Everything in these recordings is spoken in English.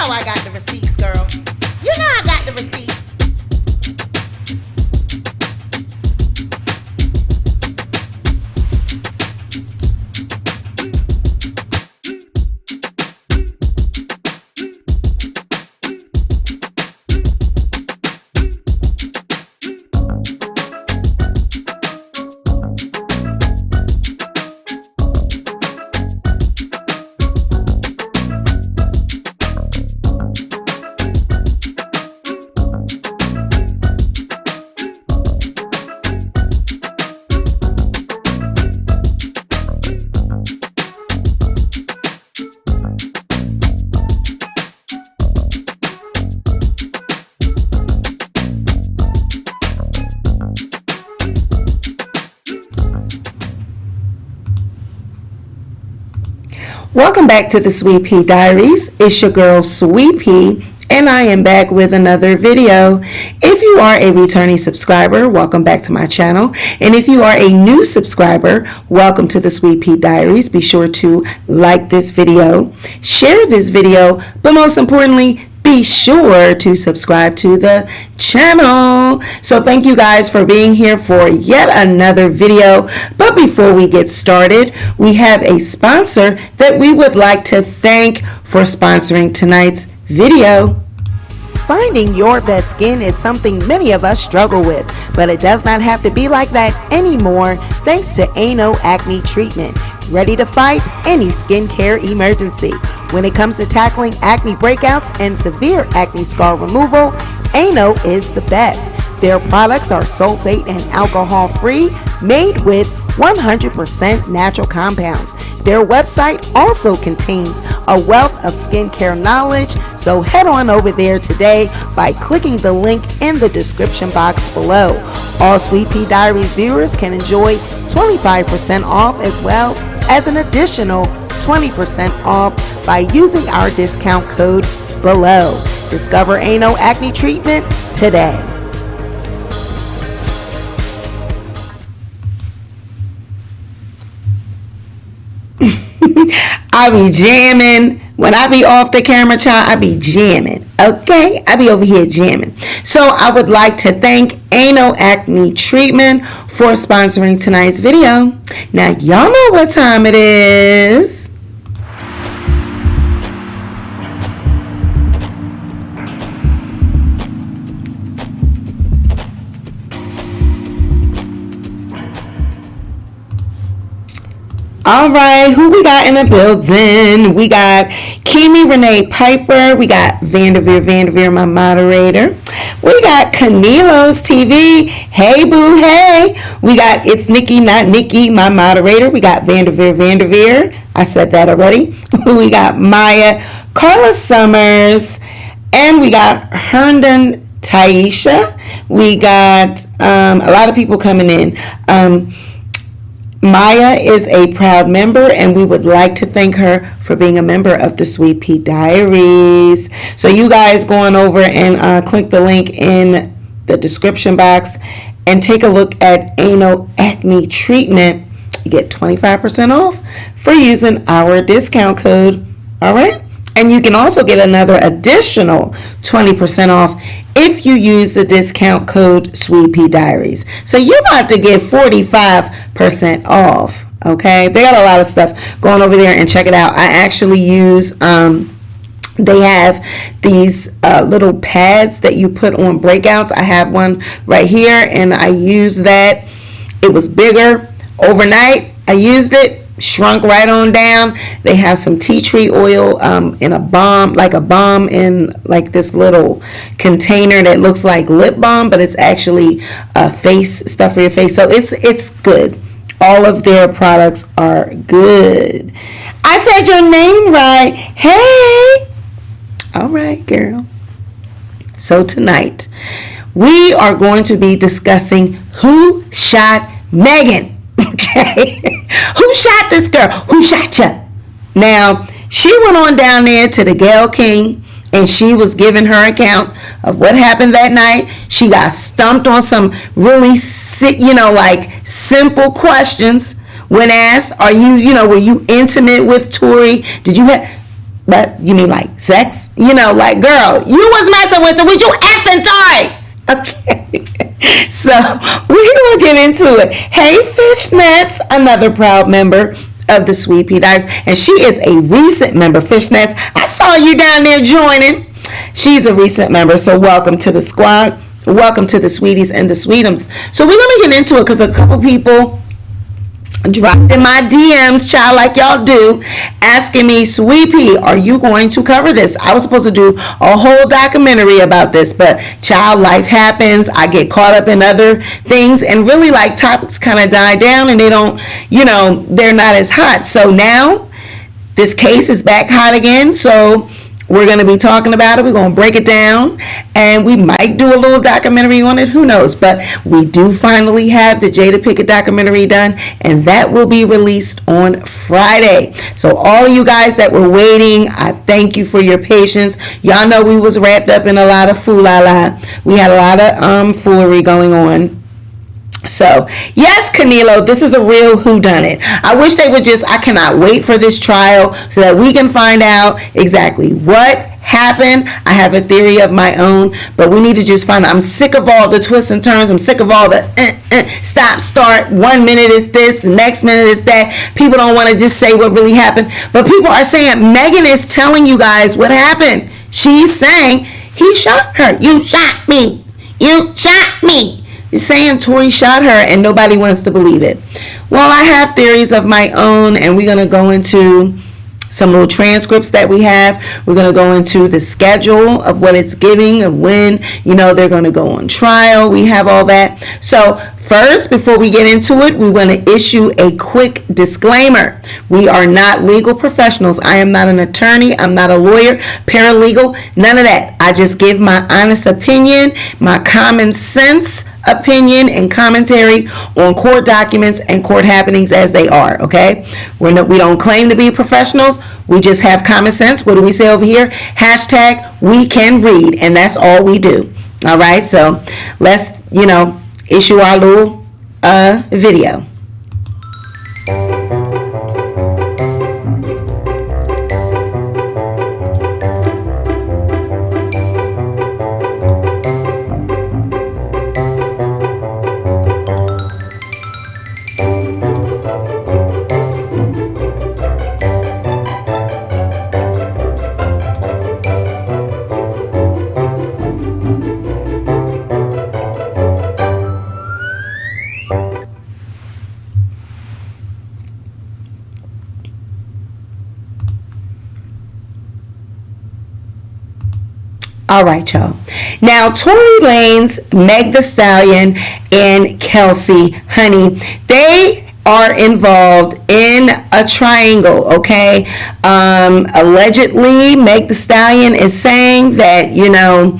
know I got the receipts, girl. You know I got the receipts. Welcome back to the Sweet Pea Diaries. It's your girl Sweet Pea, and I am back with another video. If you are a returning subscriber, welcome back to my channel. And if you are a new subscriber, welcome to the Sweet Pea Diaries. Be sure to like this video, share this video, but most importantly, be sure to subscribe to the channel. So thank you guys for being here for yet another video. But before we get started, we have a sponsor that we would like to thank for sponsoring tonight's video. Finding your best skin is something many of us struggle with, but it does not have to be like that anymore thanks to Ano Acne Treatment. Ready to fight any skincare emergency. When it comes to tackling acne breakouts and severe acne scar removal, Ano is the best. Their products are sulfate and alcohol free, made with 100% natural compounds. Their website also contains a wealth of skincare knowledge, so head on over there today by clicking the link in the description box below. All Sweet Pea Diaries viewers can enjoy 25% off as well as an additional 20% off by using our discount code below. Discover Ano Acne Treatment today. I be jamming. When I be off the camera, child, I be jamming. Okay? I be over here jamming. So I would like to thank Ano Acne Treatment for sponsoring tonight's video. Now, y'all know what time it is. All right, who we got in the building? We got Kimi Renee Piper. We got Vanderveer, my moderator. We got Canilos TV. Hey, boo, hey. We got It's Nikki, Not Nikki, my moderator. We got Vanderveer. I said that already. We got Maya, Carla Summers, and we got Herndon Taisha. We got a lot of people coming in. Maya is a proud member, and we would like to thank her for being a member of the Sweet Pea Diaries. So you guys go on over and click the link in the description box and take a look at Ano Acne Treatment. You get 25% off for using our discount code. All right? And you can also get another additional 20% off if you use the discount code Sweet Pea Diaries. So you're about to get 45% off. Okay, they got a lot of stuff going over there, and check it out. I actually use they have these little pads that you put on breakouts. I have one right here, and I use that. It was bigger overnight. I used it, shrunk right on down. They have some tea tree oil in a balm, like a balm in like this little container that looks like lip balm, but it's actually face stuff for your face. So it's good. All of their products are good. I said your name right. Hey. All right, girl. So tonight we are going to be discussing who shot Megan. Okay, who shot this girl? Who shot you? Now, she went on down there to the Gale King, and she was giving her account of what happened that night. She got stumped on some really, like simple questions when asked, were you intimate with Tory? Did you have, But you mean like sex? You know, like, girl, you was messing with her. With you effing Tory. Okay. So we will get into it. Hey, Fishnets, another proud member of the SweetPeaDiaries, and she is a recent member. Fishnets, I saw you down there joining. She's a recent member, so welcome to the squad. Welcome to the Sweeties and the Sweetums. So we're gonna get into it because a couple people dropped in my DMs, child, like y'all do, asking me, Sweet Pea, are you going to cover this? I was supposed to do a whole documentary about this, but child, life happens. I get caught up in other things, and really, like, topics kind of die down, and they don't, you know, they're not as hot. So now this case is back hot again. So we're going to be talking about it. We're going to break it down, and we might do a little documentary on it. Who knows? But we do finally have the Jada Pinkett documentary done, and that will be released on Friday. So all of you guys that were waiting, I thank you for your patience. Y'all know we was wrapped up in a lot of fool-la-la. We had a lot of foolery going on. So, yes, Canelo, this is a real whodunit. I wish they would just, I cannot wait for this trial so that we can find out exactly what happened. I have a theory of my own, but we need to just find out. I'm sick of all the twists and turns. I'm sick of all the stop, start. 1 minute is this, the next minute is that. People don't want to just say what really happened, but people are saying Megan is telling you guys what happened. She's saying he shot her. You shot me. You shot me. Saying Tory shot her, and nobody wants to believe it. Well, I have theories of my own, and we're going to go into some little transcripts that we have. We're going to go into the schedule of what it's giving, of when, you know, they're going to go on trial. We have all that. So first, before we get into it, we want to issue a quick disclaimer. We are not legal professionals. I am not an attorney. I'm not a lawyer, paralegal, none of that. I just give my honest opinion, my common sense opinion and commentary on court documents and court happenings as they are. Okay, we don't claim to be professionals. We just have common sense. What do we say over here? Hashtag we can read, and that's all we do. All right, so let's, you know, issue our little video. All right, y'all. Now, Tory Lanez, Meg Thee Stallion, and Kelsey, honey, they are involved in a triangle, okay? Allegedly, Meg Thee Stallion is saying that, you know,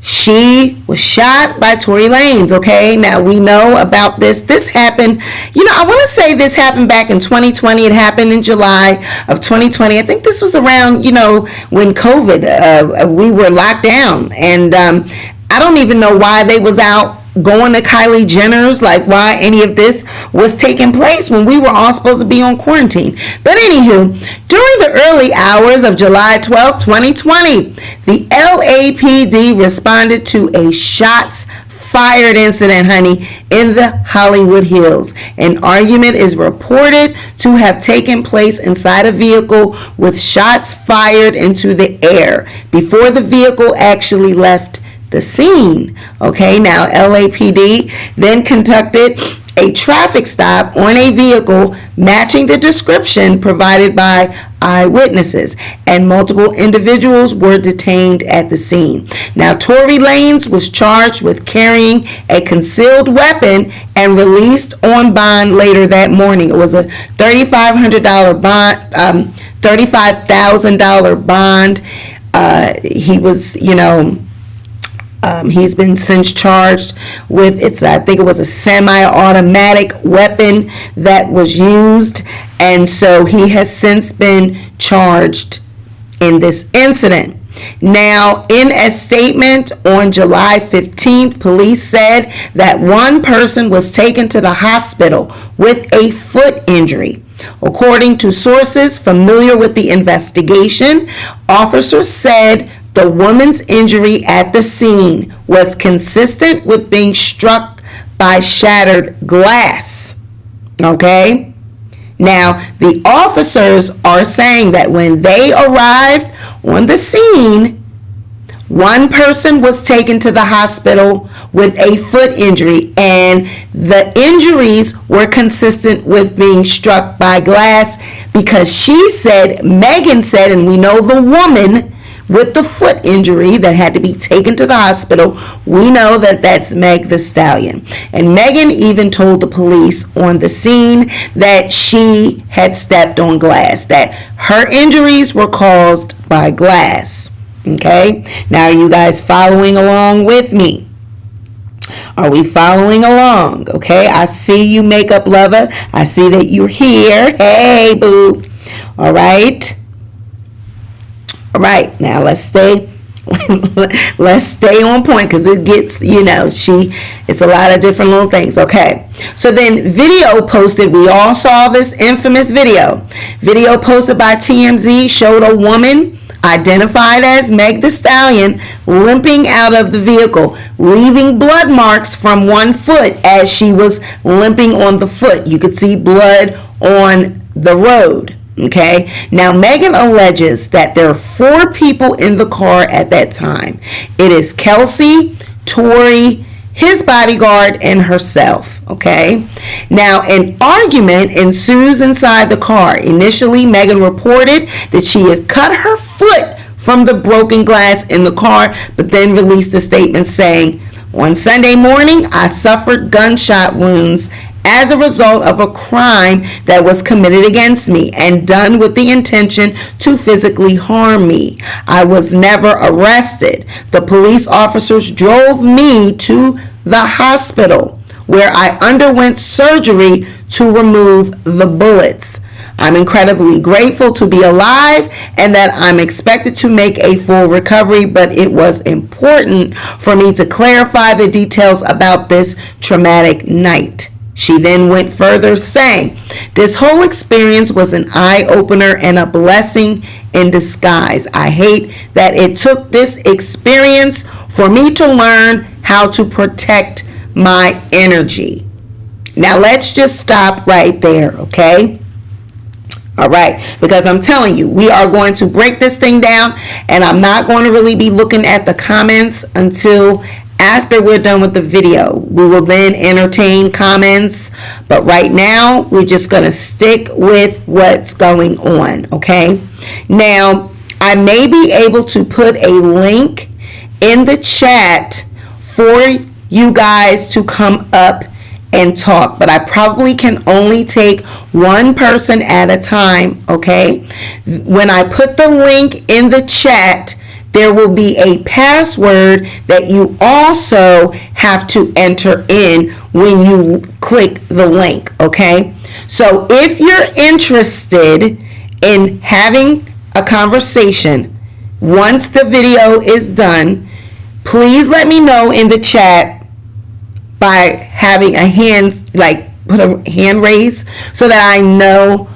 she was shot by Tory Lanez, okay? Now, we know about this. This happened, you know, I want to say this happened back in 2020. It happened in July of 2020. I think this was around, you know, when COVID, we were locked down. And I don't even know why they was out going to Kylie Jenner's, like why any of this was taking place when we were all supposed to be on quarantine. But anywho, during the early hours of July 12, 2020, the LAPD responded to a shots fired incident, honey, in the Hollywood Hills. An argument is reported to have taken place inside a vehicle with shots fired into the air before the vehicle actually left the scene. Okay, now LAPD then conducted a traffic stop on a vehicle matching the description provided by eyewitnesses, and multiple individuals were detained at the scene. Now, Tory Lanez was charged with carrying a concealed weapon and released on bond later that morning. It was a $3,500 bond, $35,000 bond. He was, you know, he's been since charged with, I think it was a semi-automatic weapon that was used, and so he has since been charged in this incident. Now, in a statement on July 15th, police said that one person was taken to the hospital with a foot injury. According to sources familiar with the investigation, officers said the woman's injury at the scene was consistent with being struck by shattered glass. Okay? Now, the officers are saying that when they arrived on the scene, one person was taken to the hospital with a foot injury, and the injuries were consistent with being struck by glass because Megan said, and we know the woman with the foot injury that had to be taken to the hospital, we know that that's Meg Thee Stallion. And Megan even told the police on the scene that she had stepped on glass, that her injuries were caused by glass. Okay, now are you guys following along with me? Are we following along? Okay, I see you, makeup lover. I see that you're here. Hey, boo. All right. All right, now let's stay on point because it gets, it's a lot of different little things. Okay, so then video posted, we all saw this infamous video posted by TMZ showed a woman identified as Meg Thee Stallion limping out of the vehicle, leaving blood marks from one foot as she was limping on the foot. You could see blood on the road. Okay, now Megan alleges that there are 4 people in the car at that time. It is Kelsey, Tory, his bodyguard, and herself. Okay, now an argument ensues inside the car. Initially, Megan reported that she had cut her foot from the broken glass in the car, but then released a statement saying, "On Sunday morning, I suffered gunshot wounds as a result of a crime that was committed against me and done with the intention to physically harm me. I was never arrested. The police officers drove me to the hospital where I underwent surgery to remove the bullets. I'm incredibly grateful to be alive and that I'm expected to make a full recovery, but it was important for me to clarify the details about this traumatic night." She then went further, saying, "This whole experience was an eye-opener and a blessing in disguise. I hate that it took this experience for me to learn how to protect my energy." Now, let's just stop right there, okay? All right, because I'm telling you, we are going to break this thing down, and I'm not going to really be looking at the comments until after we're done with the video. We will then entertain comments, but right now we're just going to stick with what's going on, okay? Now, I may be able to put a link in the chat for you guys to come up and talk, but I probably can only take one person at a time, okay? When I put the link in the chat, there will be a password that you also have to enter in when you click the link, okay? So if you're interested in having a conversation once the video is done, please let me know in the chat by having a hand, put a hand raise so that I know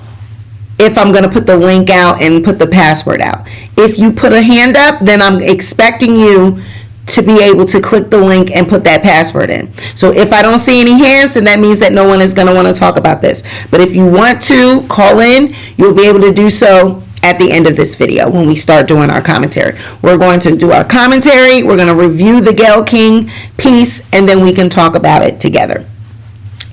if I'm going to put the link out and put the password out. If you put a hand up, then I'm expecting you to be able to click the link and put that password in. So if I don't see any hands, then that means that no one is going to want to talk about this. But if you want to call in, you'll be able to do so at the end of this video when we start doing our commentary. We're going to do our commentary, we're going to review the Gale King piece, and then we can talk about it together.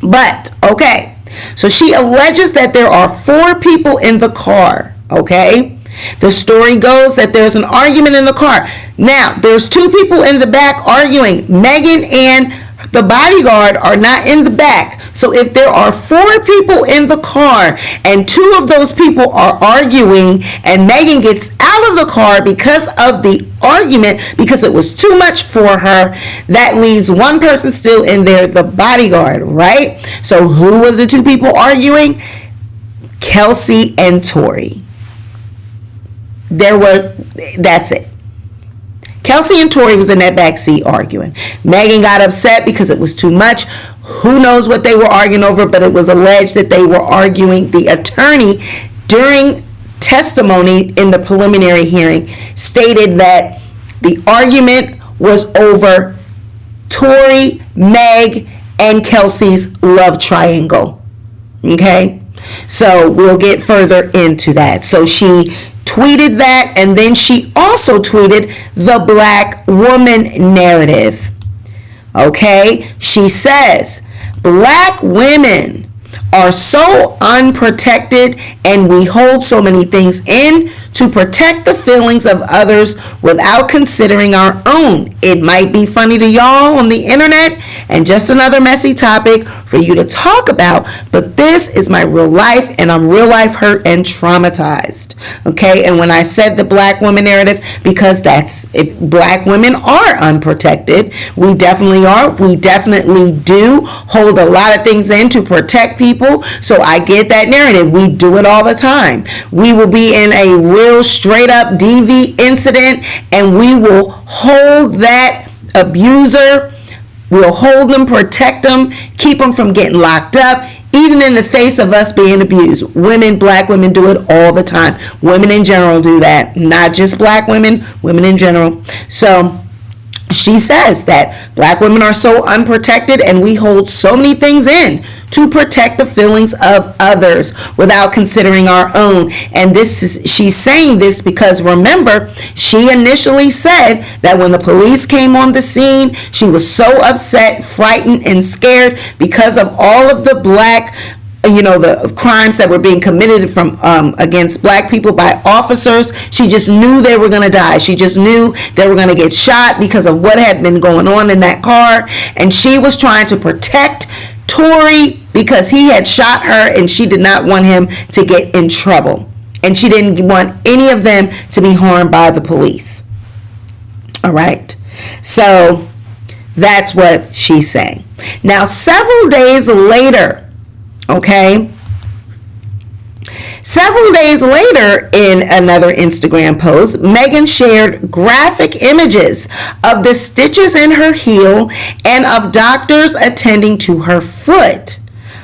But, okay. So she alleges that there are 4 people in the car, okay? The story goes that there's an argument in the car. Now, there's 2 people in the back arguing. Megan and the bodyguard are not in the back. So if there are 4 people in the car and 2 of those people are arguing and Megan gets out of the car because of the argument, because it was too much for her, that leaves one person still in there, the bodyguard, right? So who was the 2 people arguing? Kelsey and Tory. That's it. Kelsey and Tory was in that back seat arguing. Megan got upset because it was too much. Who knows what they were arguing over, but it was alleged that they were arguing. The attorney, during testimony in the preliminary hearing, stated that the argument was over Tory, Meg, and Kelsey's love triangle. Okay? So we'll get further into that. So she tweeted that, and then she also tweeted the black woman narrative. Okay? She says, black women are so unprotected and we hold so many things in to protect the feelings of others without considering our own. It might be funny to y'all on the internet and just another messy topic for you to talk about, but this is my real life and I'm real life hurt and traumatized. Okay, and when I said the black woman narrative, because that's it, black women are unprotected. We definitely are. We definitely do hold a lot of things in to protect people. So I get that narrative. We do it all the time. We will be in a real straight up DV incident and we will hold that abuser. We'll hold them, protect them, keep them from getting locked up, even in the face of us being abused. Women, black women do it all the time. Women in general do that. Not just black women, women in general. So she says that black women are so unprotected and we hold so many things in to protect the feelings of others without considering our own. And she's saying this because, remember, she initially said that when the police came on the scene, she was so upset, frightened, and scared because of all of the black, the crimes that were being committed from against black people by officers. She just knew they were going to die. She just knew they were going to get shot because of what had been going on in that car. And she was trying to protect Tory because he had shot her and she did not want him to get in trouble. And she didn't want any of them to be harmed by the police. All right. So that's what she's saying. Now, several days later, Several days later, in another Instagram post, Megan shared graphic images of the stitches in her heel and of doctors attending to her foot.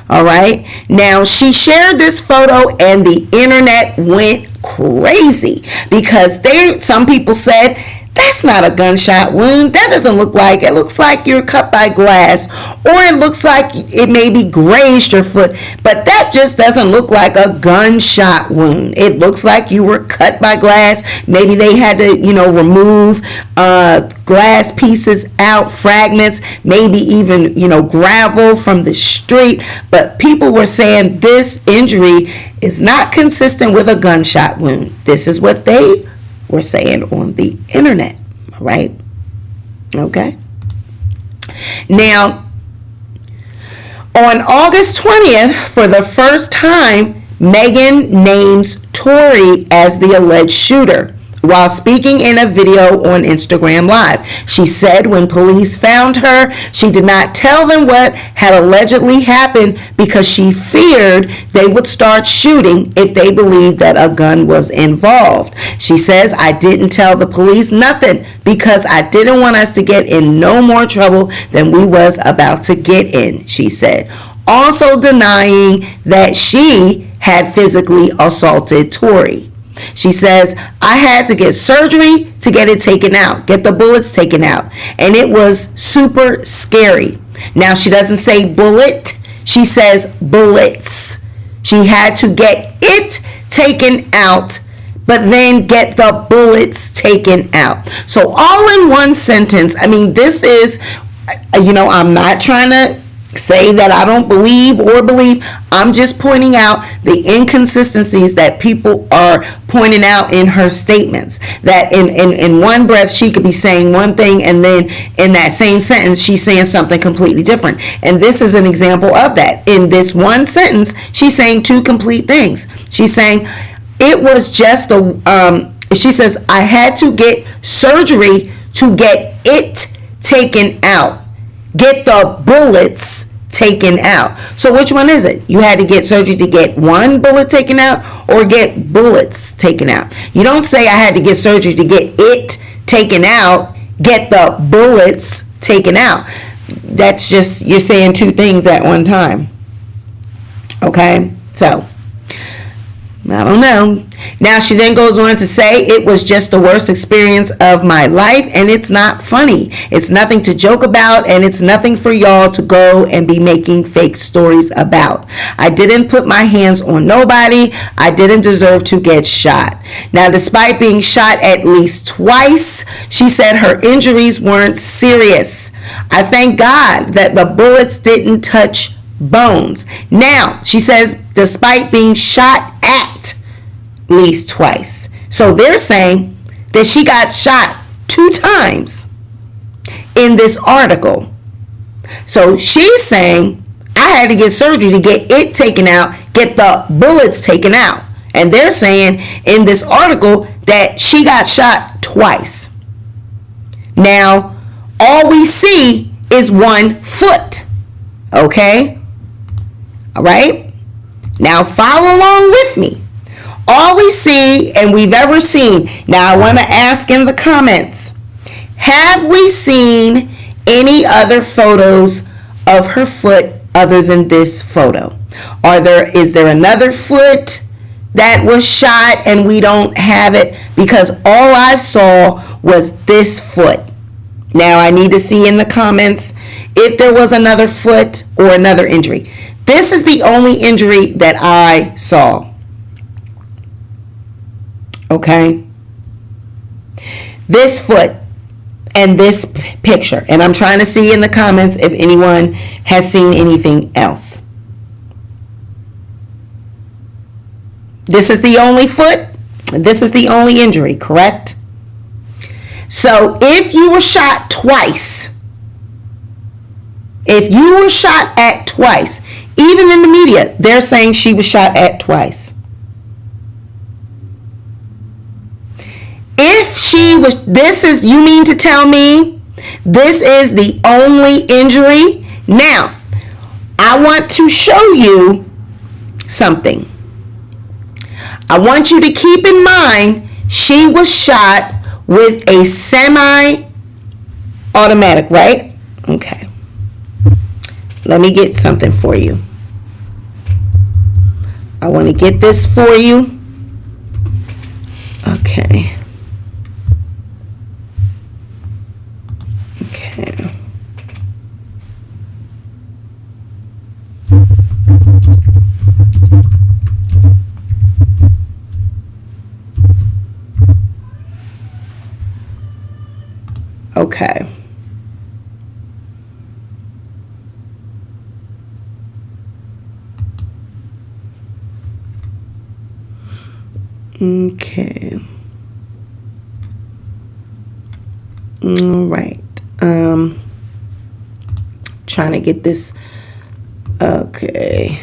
All right. Now, she shared this photo and the internet went crazy because some people said, that's not a gunshot wound. That doesn't look like, it looks like you're cut by glass, or it looks like it maybe grazed your foot, but that just doesn't look like a gunshot wound. It looks like you were cut by glass. Maybe they had to, remove glass pieces out, fragments, maybe even, gravel from the street. But people were saying this injury is not consistent with a gunshot wound. This is what they were saying on the internet, right? Okay. Now, on August 20th, for the first time, Megan names Tory as the alleged shooter while speaking in a video on Instagram Live. She said when police found her, she did not tell them what had allegedly happened because she feared they would start shooting if they believed that a gun was involved. She says, I didn't tell the police nothing because I didn't want us to get in no more trouble than we was about to get in, she said. Also denying that she had physically assaulted Tory. She says, I had to get surgery to get it taken out, get the bullets taken out. And it was super scary. Now, she doesn't say bullet. She says bullets. She had to get it taken out, but then get the bullets taken out. So all in one sentence. I mean, this is, I'm not trying to say that I don't believe or believe. I'm just pointing out the inconsistencies that people are pointing out in her statements. That in one breath she could be saying one thing and then in that same sentence she's saying something completely different. And this is an example of that. In this one sentence she's saying two complete things. She's saying it was just she says I had to get surgery to get it taken out. Get the bullets taken out. So which one is it? You had to get surgery to get one bullet taken out or get bullets taken out. You don't say I had to get surgery to get it taken out, get the bullets taken out. That's just, you're saying two things at one time. Okay, so I don't know. Now she then goes on to say, it was just the worst experience of my life, and it's not funny. It's nothing to joke about, and it's nothing for y'all to go and be making fake stories about. I didn't put my hands on nobody. I didn't deserve to get shot. Now, despite being shot at least twice, she said her injuries weren't serious. I thank God that the bullets didn't touch bones. Now, she says, despite being shot at least twice. So they're saying that she got shot 2 times in this article. So she's saying, I had to get surgery to get it taken out, get the bullets taken out. And they're saying in this article that she got shot twice. Now, all we see is 1 foot. Okay? All right? Now follow along with me. All we see and we've ever seen. Now I want to ask in the comments, have we seen any other photos of her foot other than this photo? Is there another foot that was shot and we don't have it? Because all I saw was this foot. Now I need to see in the comments if there was another foot or another injury. This is the only injury that I saw. Okay? This foot and this picture. And I'm trying to see in the comments if anyone has seen anything else. This is the only foot. This is the only injury, correct? So if you were shot twice, if you were shot at twice, even in the media, they're saying she was shot at twice. If she was, you mean to tell me this is the only injury? Now, I want to show you something. I want you to keep in mind she was shot with a semi-automatic, right? Okay. Let me get something for you. I want to get this for you. Okay. Okay. Okay. Okay. All right. Trying to get this. Okay.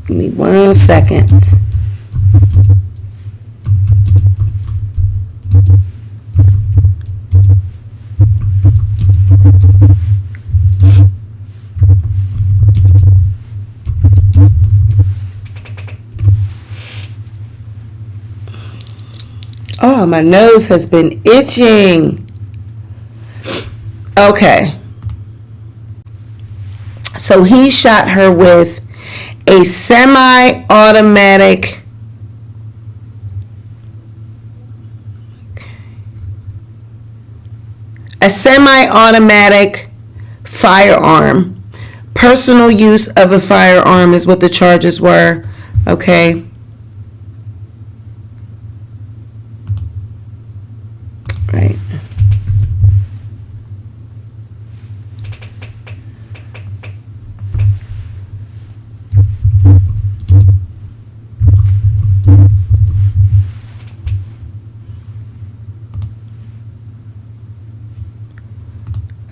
Give me 1 second. Oh, my nose has been itching. Okay. So he shot her with a semi-automatic. A semi-automatic firearm. Personal use of a firearm is what the charges were. Okay. Right.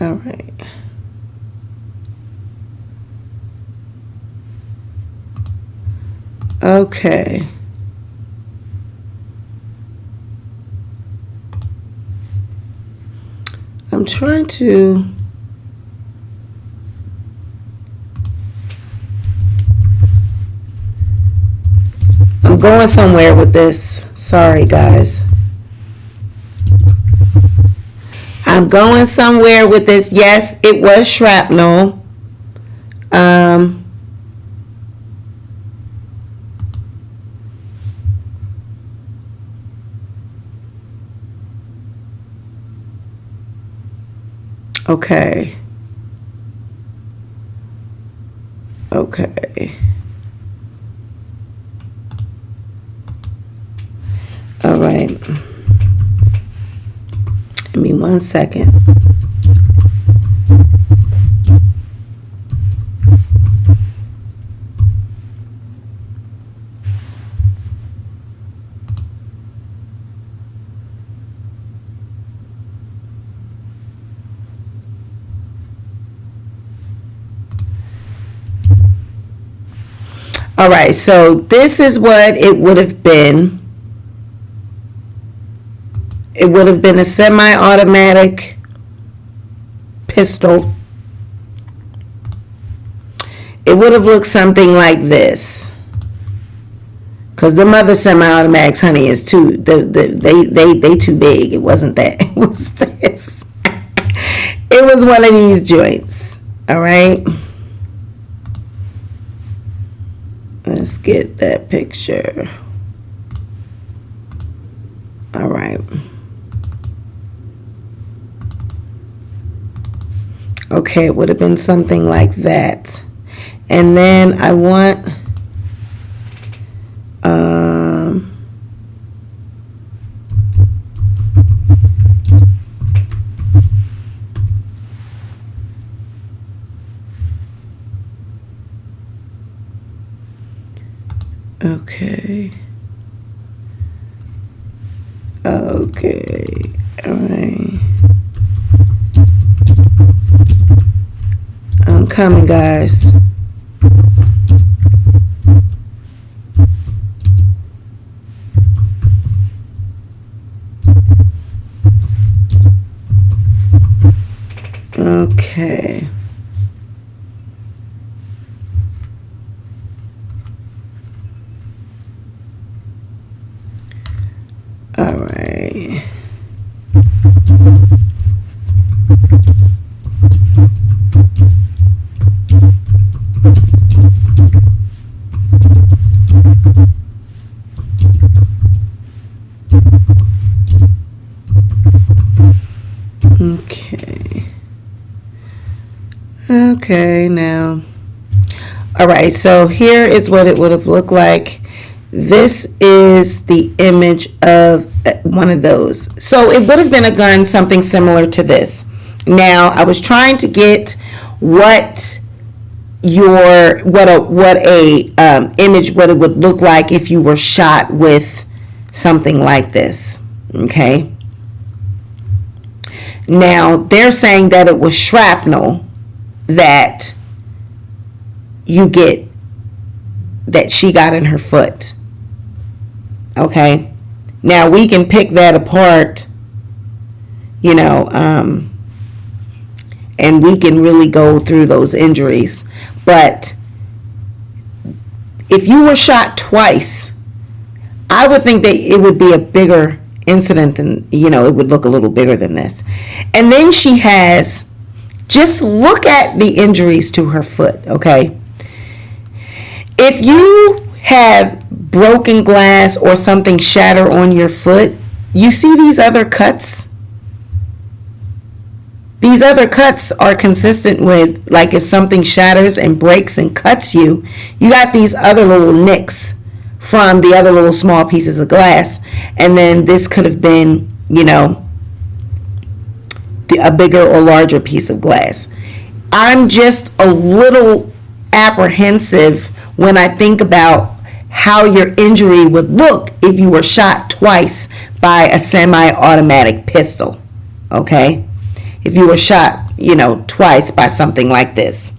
All right. Okay. I'm trying to. I'm going somewhere with this. Sorry, guys. I'm going somewhere with this. Yes, it was shrapnel. Okay. Okay. All right. Give me 1 second. All right, so this is what it would have been. It would have been a semi-automatic pistol. It would have looked something like this. Because the other semi-automatics, honey, is too they too big. It wasn't that. It was this. It was one of these joints. All right. Let's get that picture. All right. Okay, it would have been something like that. And then I want okay. Okay. All right. I'm coming, guys. Okay. All right. Okay, now. All right, so here is what it would have looked like. This is the image of one of those. So it would have been a gun, something similar to this. Now, I was trying to get what a image, what it would look like if you were shot with something like this. Okay. Now, they're saying that it was shrapnel that she got in her foot. Okay. Now we can pick that apart, and we can really go through those injuries. But if you were shot twice, I would think that it would be a bigger incident than, it would look a little bigger than this. And then she has, just look at the injuries to her foot, okay? If you have broken glass or something shatter on your foot, you see these other cuts? These other cuts are consistent with, like, if something shatters and breaks and cuts you, you got these other little nicks from the other little small pieces of glass. And then this could have been, a bigger or larger piece of glass. I'm just a little apprehensive when I think about how your injury would look if you were shot twice by a semi-automatic pistol. Okay? If you were shot, twice by something like this.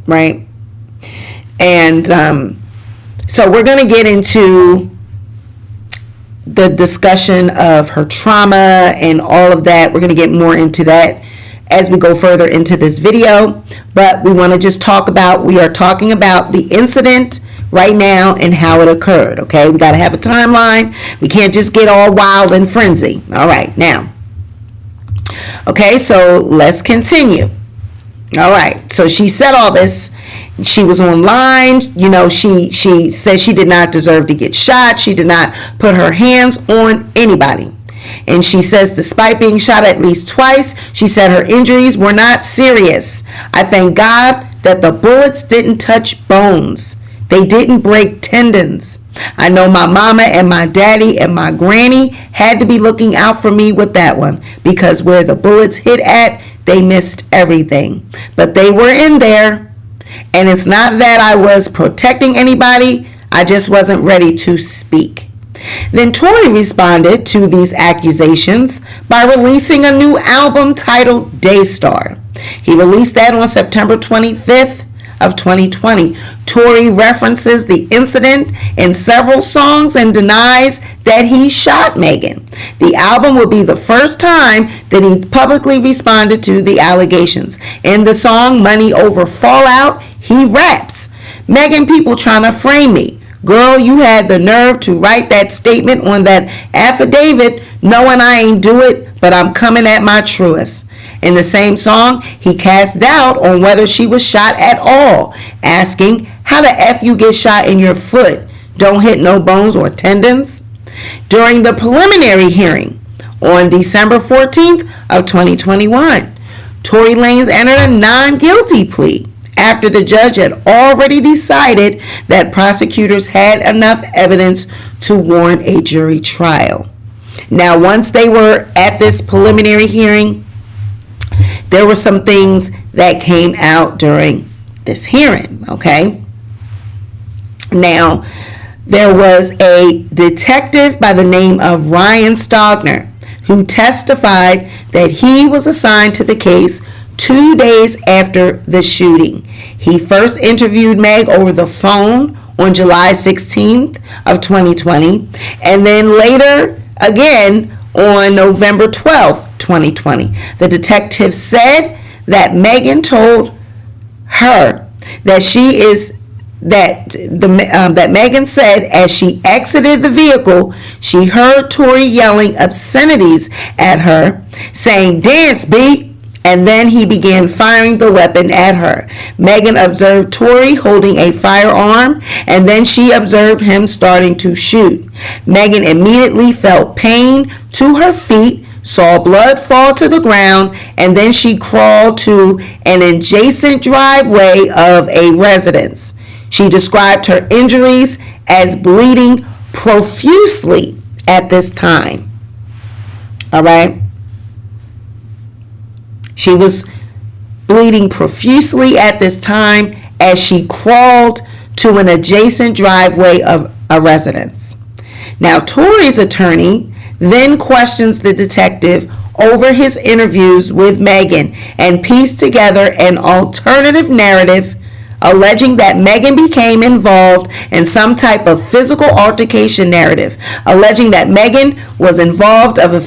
Right? And so we're going to get into the discussion of her trauma and all of that. We're going to get more into that as we go further into this video. But we want to just we are talking about the incident right now and how it occurred, okay? We got to have a timeline. We can't just get all wild and frenzy. All right, now. Okay, so let's continue. All right, so she said all this. She was online. You know, she said she did not deserve to get shot. She did not put her hands on anybody. And she says, despite being shot at least twice, she said her injuries were not serious. I thank God that the bullets didn't touch bones. They didn't break tendons. I know my mama and my daddy and my granny had to be looking out for me with that one, because where the bullets hit at, they missed everything. But they were in there. And it's not that I was protecting anybody. I just wasn't ready to speak. Then Tory responded to these accusations by releasing a new album titled Daystar. He released that on September 25th of 2020. Tory references the incident in several songs and denies that he shot Megan. The album will be the first time that he publicly responded to the allegations. In the song Money Over Fallout, he raps, Megan, people trying to frame me. Girl, you had the nerve to write that statement on that affidavit knowing I ain't do it, but I'm coming at my truest. In the same song, he cast doubt on whether she was shot at all, asking, how the F you get shot in your foot? Don't hit no bones or tendons? During the preliminary hearing on December 14th of 2021, Tory Lanez entered a non-guilty plea after the judge had already decided that prosecutors had enough evidence to warrant a jury trial. Now, once they were at this preliminary hearing, there were some things that came out during this hearing, okay? Now, there was a detective by the name of Ryan Stogner who testified that he was assigned to the case 2 days after the shooting. He first interviewed Meg over the phone on July 16th of 2020, and then later again on November 12th, 2020. The detective said that Megan told her that that Megan said as she exited the vehicle, she heard Tory yelling obscenities at her, saying, "Dance, B," and then he began firing the weapon at her. Megan observed Tory holding a firearm, and then she observed him starting to shoot. Megan immediately felt pain to her feet, saw blood fall to the ground, and then she crawled to an adjacent driveway of a residence. She described her injuries as bleeding profusely at this time. All right? She was bleeding profusely at this time as she crawled to an adjacent driveway of a residence. Now, Tory's attorney then questions the detective over his interviews with Megan and pieced together an alternative narrative alleging that Megan became involved in some type of physical altercation narrative, alleging that Megan was involved in a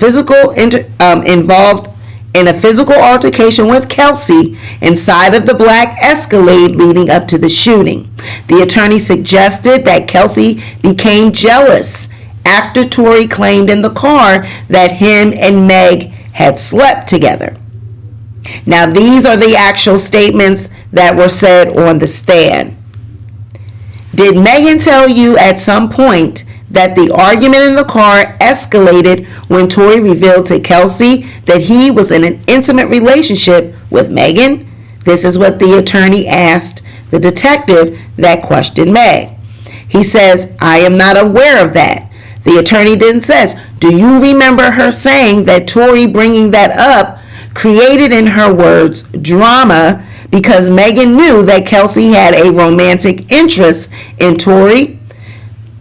physical altercation with Kelsey inside of the black Escalade leading up to the shooting. The attorney suggested that Kelsey became jealous after Tory claimed in the car that him and Meg had slept together. Now, these are the actual statements that were said on the stand. Did Megan tell you at some point that the argument in the car escalated when Tory revealed to Kelsey that he was in an intimate relationship with Megan? This is what the attorney asked the detective that questioned Meg. He says, I am not aware of that. The attorney then says, do you remember her saying that Tory bringing that up created, in her words, drama because Megan knew that Kelsey had a romantic interest in Tory?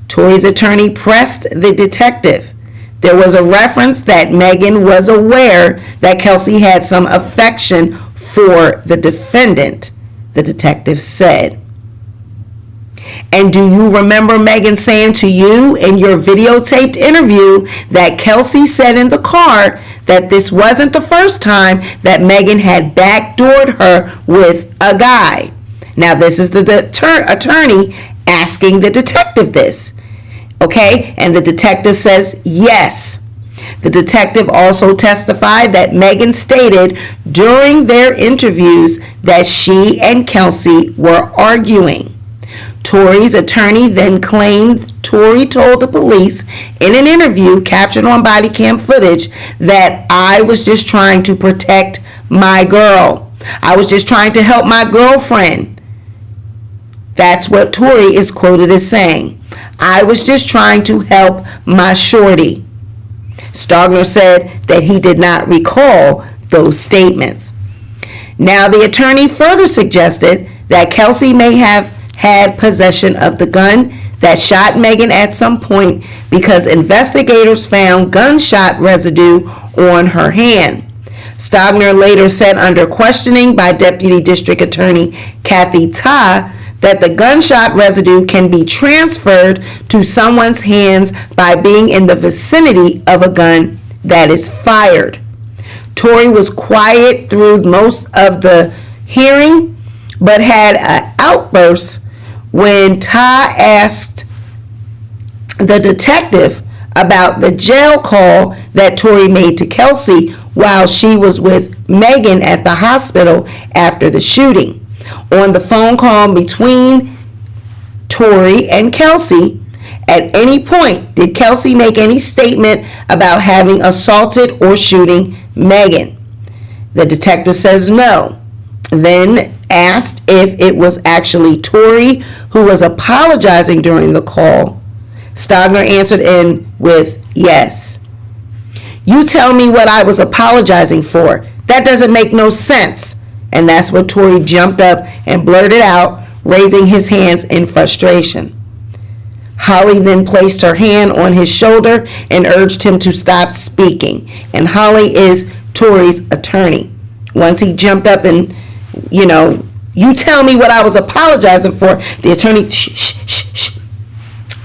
Tory's attorney pressed the detective. There was a reference that Megan was aware that Kelsey had some affection for the defendant, the detective said. And do you remember Megan saying to you in your videotaped interview that Kelsey said in the car that this wasn't the first time that Megan had backdoored her with a guy? Now, this is the attorney asking the detective this. Okay, and the detective says yes. The detective also testified that Megan stated during their interviews that she and Kelsey were arguing. Tory's attorney then claimed Tory told the police in an interview captured on body cam footage that I was just trying to protect my girl. I was just trying to help my girlfriend. That's what Tory is quoted as saying. I was just trying to help my shorty. Stogner said that he did not recall those statements. Now, the attorney further suggested that Kelsey may have had possession of the gun that shot Megan at some point because investigators found gunshot residue on her hand. Stogner later said under questioning by Deputy District Attorney Kathy Ta that the gunshot residue can be transferred to someone's hands by being in the vicinity of a gun that is fired. Tory was quiet through most of the hearing, but had an outburst when Ta asked the detective about the jail call that Tory made to Kelsey while she was with Megan at the hospital after the shooting. On the phone call between Tory and Kelsey, at any point did Kelsey make any statement about having assaulted or shooting Megan? The detective says no. Then asked if it was actually Tory who was apologizing during the call. Stogner answered in with yes. You tell me what I was apologizing for. That doesn't make no sense. And that's when Tory jumped up and blurted out, raising his hands in frustration. Holly then placed her hand on his shoulder and urged him to stop speaking. And Holly is Tory's attorney. Once he jumped up and, you tell me what I was apologizing for, the attorney, shh.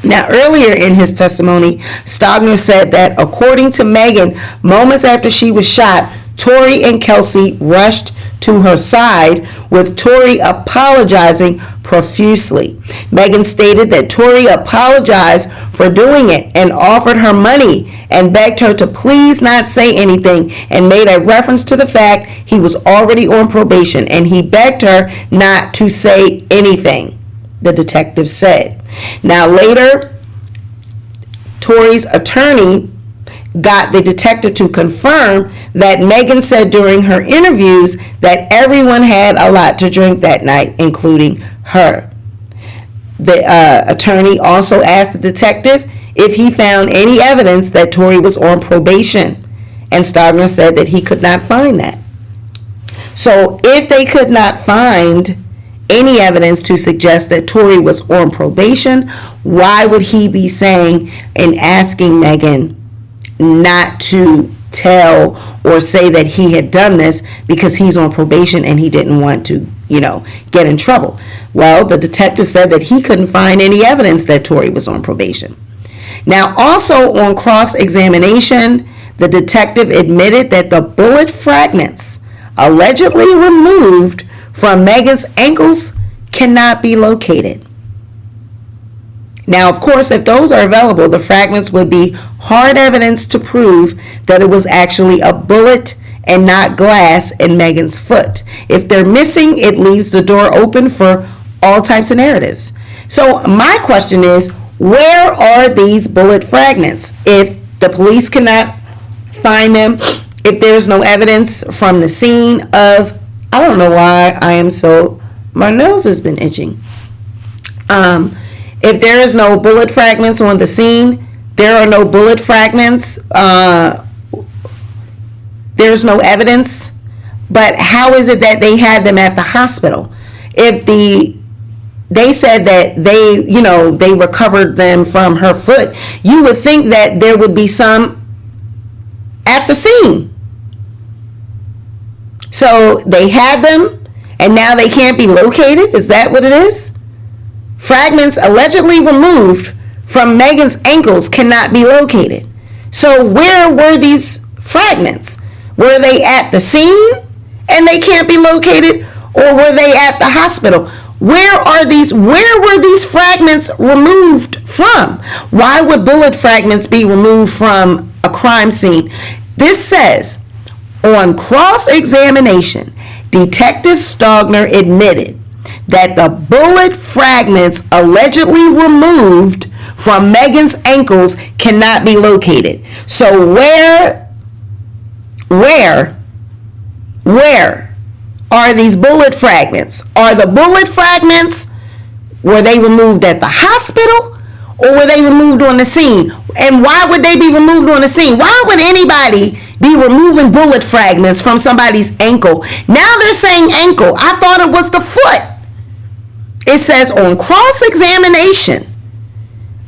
Now, earlier in his testimony, Stogner said that according to Megan, moments after she was shot, Tory and Kelsey rushed to her side, with Tory apologizing profusely. Megan stated that Tory apologized for doing it and offered her money and begged her to please not say anything, and made a reference to the fact he was already on probation and he begged her not to say anything, the detective said. Now later, Tory's attorney got the detective to confirm that Megan said during her interviews that everyone had a lot to drink that night, including her. The attorney also asked the detective if he found any evidence that Tory was on probation, and Stogner said that he could not find that. So if they could not find any evidence to suggest that Tory was on probation, why would he be saying and asking Megan not to tell or say that he had done this because he's on probation and he didn't want to, get in trouble? Well, the detective said that he couldn't find any evidence that Tory was on probation. Now, also on cross-examination, the detective admitted that the bullet fragments allegedly removed from Megan's ankles cannot be located. Now, of course, if those are available, the fragments would be hard evidence to prove that it was actually a bullet and not glass in Megan's foot. If they're missing, it leaves the door open for all types of narratives. So my question is, where are these bullet fragments? If the police cannot find them, if there's no evidence from the scene of, I don't know why my nose has been itching. If there is no bullet fragments on the scene, there are no bullet fragments, there's no evidence, but how is it that they had them at the hospital? If they said that they recovered them from her foot, you would think that there would be some at the scene. So they had them and now they can't be located? Is that what it is? Fragments allegedly removed from Megan's ankles cannot be located. So where were these fragments? Were they at the scene and they can't be located? Or were they at the hospital? Where were these fragments removed from? Why would bullet fragments be removed from a crime scene? This says, on cross-examination, Detective Stogner admitted that the bullet fragments allegedly removed from Megan's ankles cannot be located. So where are these bullet fragments? Are the bullet fragments, were they removed at the hospital or were they removed on the scene? And why would they be removed on the scene? Why would anybody be removing bullet fragments from somebody's ankle? Now they're saying ankle. I thought it was the foot. It says on cross-examination,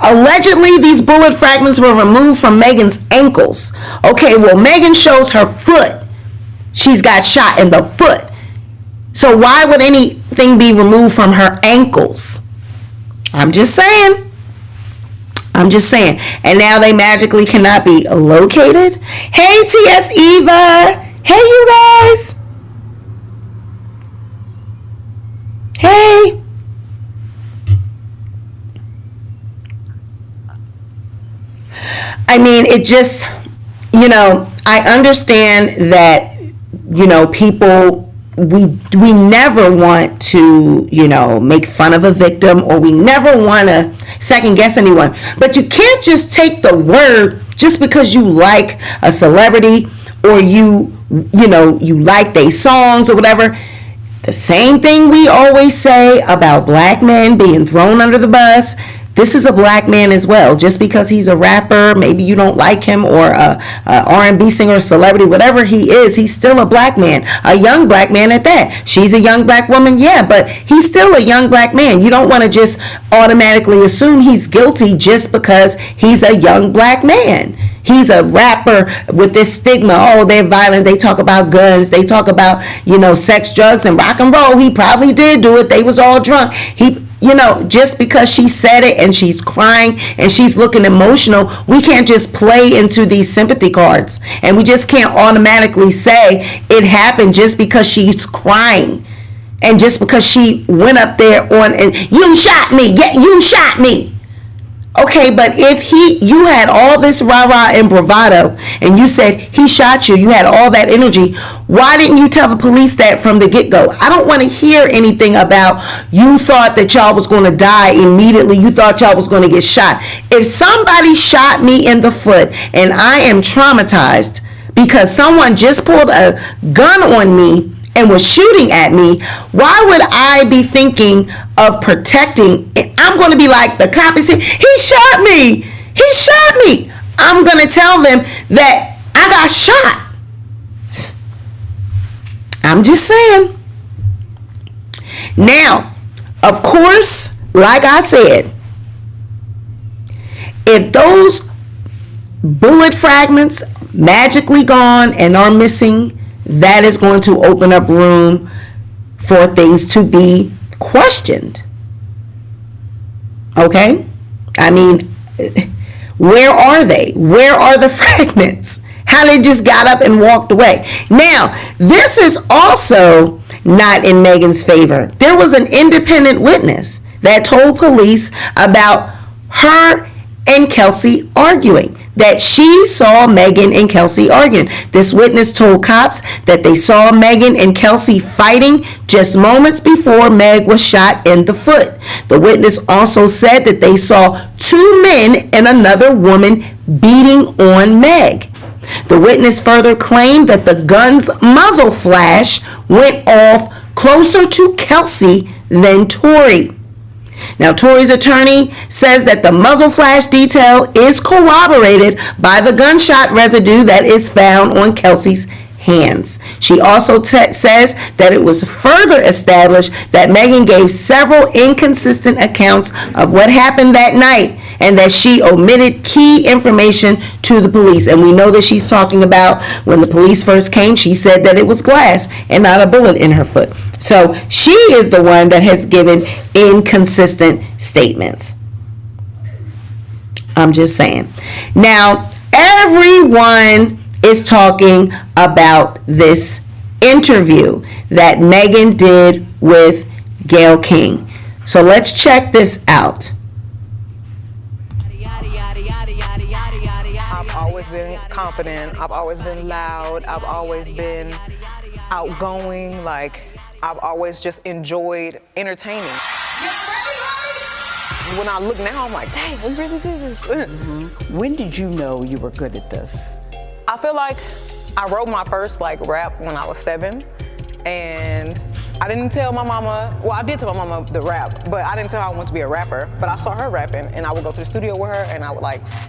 allegedly these bullet fragments were removed from Megan's ankles. Okay, well, Megan shows her foot. She's got shot in the foot. So why would anything be removed from her ankles? I'm just saying. And now they magically cannot be located. Hey, TS Eva. Hey, you guys. Hey. I mean, it just, I understand that, people, we never want to, make fun of a victim, or we never want to second guess anyone. But you can't just take the word just because you like a celebrity or you like their songs or whatever. The same thing we always say about black men being thrown under the bus. This is a black man as well. Just because he's a rapper, maybe you don't like him, or a R&B singer, or celebrity, whatever he is, he's still a black man, a young black man at that. She's a young black woman, yeah, but he's still a young black man. You don't want to just automatically assume he's guilty just because he's a young black man. He's a rapper with this stigma. Oh, they're violent. They talk about guns. They talk about, sex, drugs, and rock and roll. He probably did do it. They was all drunk. Just because she said it and she's crying and she's looking emotional, we can't just play into these sympathy cards. And we just can't automatically say it happened just because she's crying. And just because she went up there and you shot me. Yeah, you shot me. Okay, but if you had all this rah-rah and bravado and you said he shot you, you had all that energy, why didn't you tell the police that from the get-go? I don't want to hear anything about you thought that y'all was going to die immediately. You thought y'all was going to get shot. If somebody shot me in the foot and I am traumatized because someone just pulled a gun on me and was shooting at me, why would I be thinking of protecting? I'm going to be like the cop and say, he shot me. He shot me. I'm going to tell them that I got shot. I'm just saying. Now, of course, like I said, if those bullet fragments magically gone and are missing, that is going to open up room for things to be questioned. Okay? I mean, where are they? Where are the fragments? How they just got up and walked away. Now, this is also not in Megan's favor. There was an independent witness that told police about her and Kelsey arguing, that she saw Megan and Kelsey arguing. This witness told cops that they saw Megan and Kelsey fighting just moments before Meg was shot in the foot. The witness also said that they saw two men and another woman beating on Meg. The witness further claimed that the gun's muzzle flash went off closer to Kelsey than Tory. Now, Tory's attorney says that the muzzle flash detail is corroborated by the gunshot residue that is found on Kelsey's hands. She also says that it was further established that Megan gave several inconsistent accounts of what happened that night and that she omitted key information to the police. And we know that she's talking about when the police first came, she said that it was glass and not a bullet in her foot. So she is the one that has given inconsistent statements. I'm just saying. Now, everyone is talking about this interview that Megan did with Gale King. So let's check this out. I've always been confident. I've always been loud. I've always been outgoing. Like, I've always just enjoyed entertaining. When I look now, I'm like, dang, we really did this. When did you know you were good at this? I feel like I wrote my first rap when I was 7, and I didn't tell my mama, well, I did tell my mama the rap, but I didn't tell her I wanted to be a rapper. But I saw her rapping, and I would go to the studio with her, and I would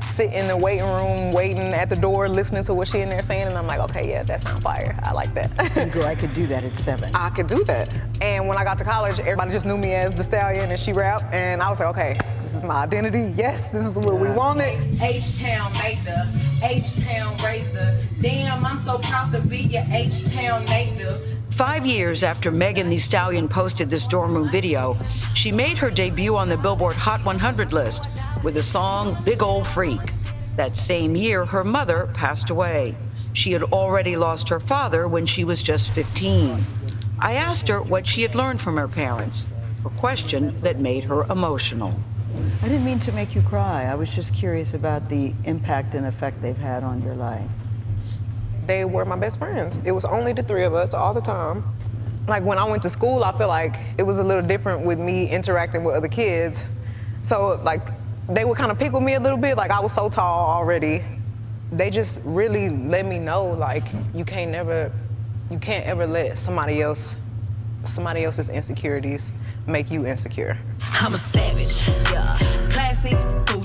sit in the waiting room, waiting at the door, listening to what she in there saying, and I'm like, okay, yeah, that sounds fire. I like that. You go, I could do that at 7. I could do that. And when I got to college, everybody just knew me as the Stallion, and she rap, and I was like, okay, this is my identity. Yes, this is what we wanted. H-Town made the H-Town raised the. Damn, I'm so proud to be your H-Town native. 5 years after Megan Thee Stallion posted this dorm room video, she made her debut on the Billboard Hot 100 list with the song Big Ol' Freak. That same year, her mother passed away. She had already lost her father when she was just 15. I asked her what she had learned from her parents, a question that made her emotional. I didn't mean to make you cry. I was just curious about the impact and effect they've had on your life. They were my best friends. It was only the 3 of us all the time. Like, when I went to school, I feel like it was a little different with me interacting with other kids. So, they would kind of pick with me a little bit. I was so tall already. They just really let me know, you can't ever let somebody else's insecurities make you insecure. I'm a savage. Yeah. Classic.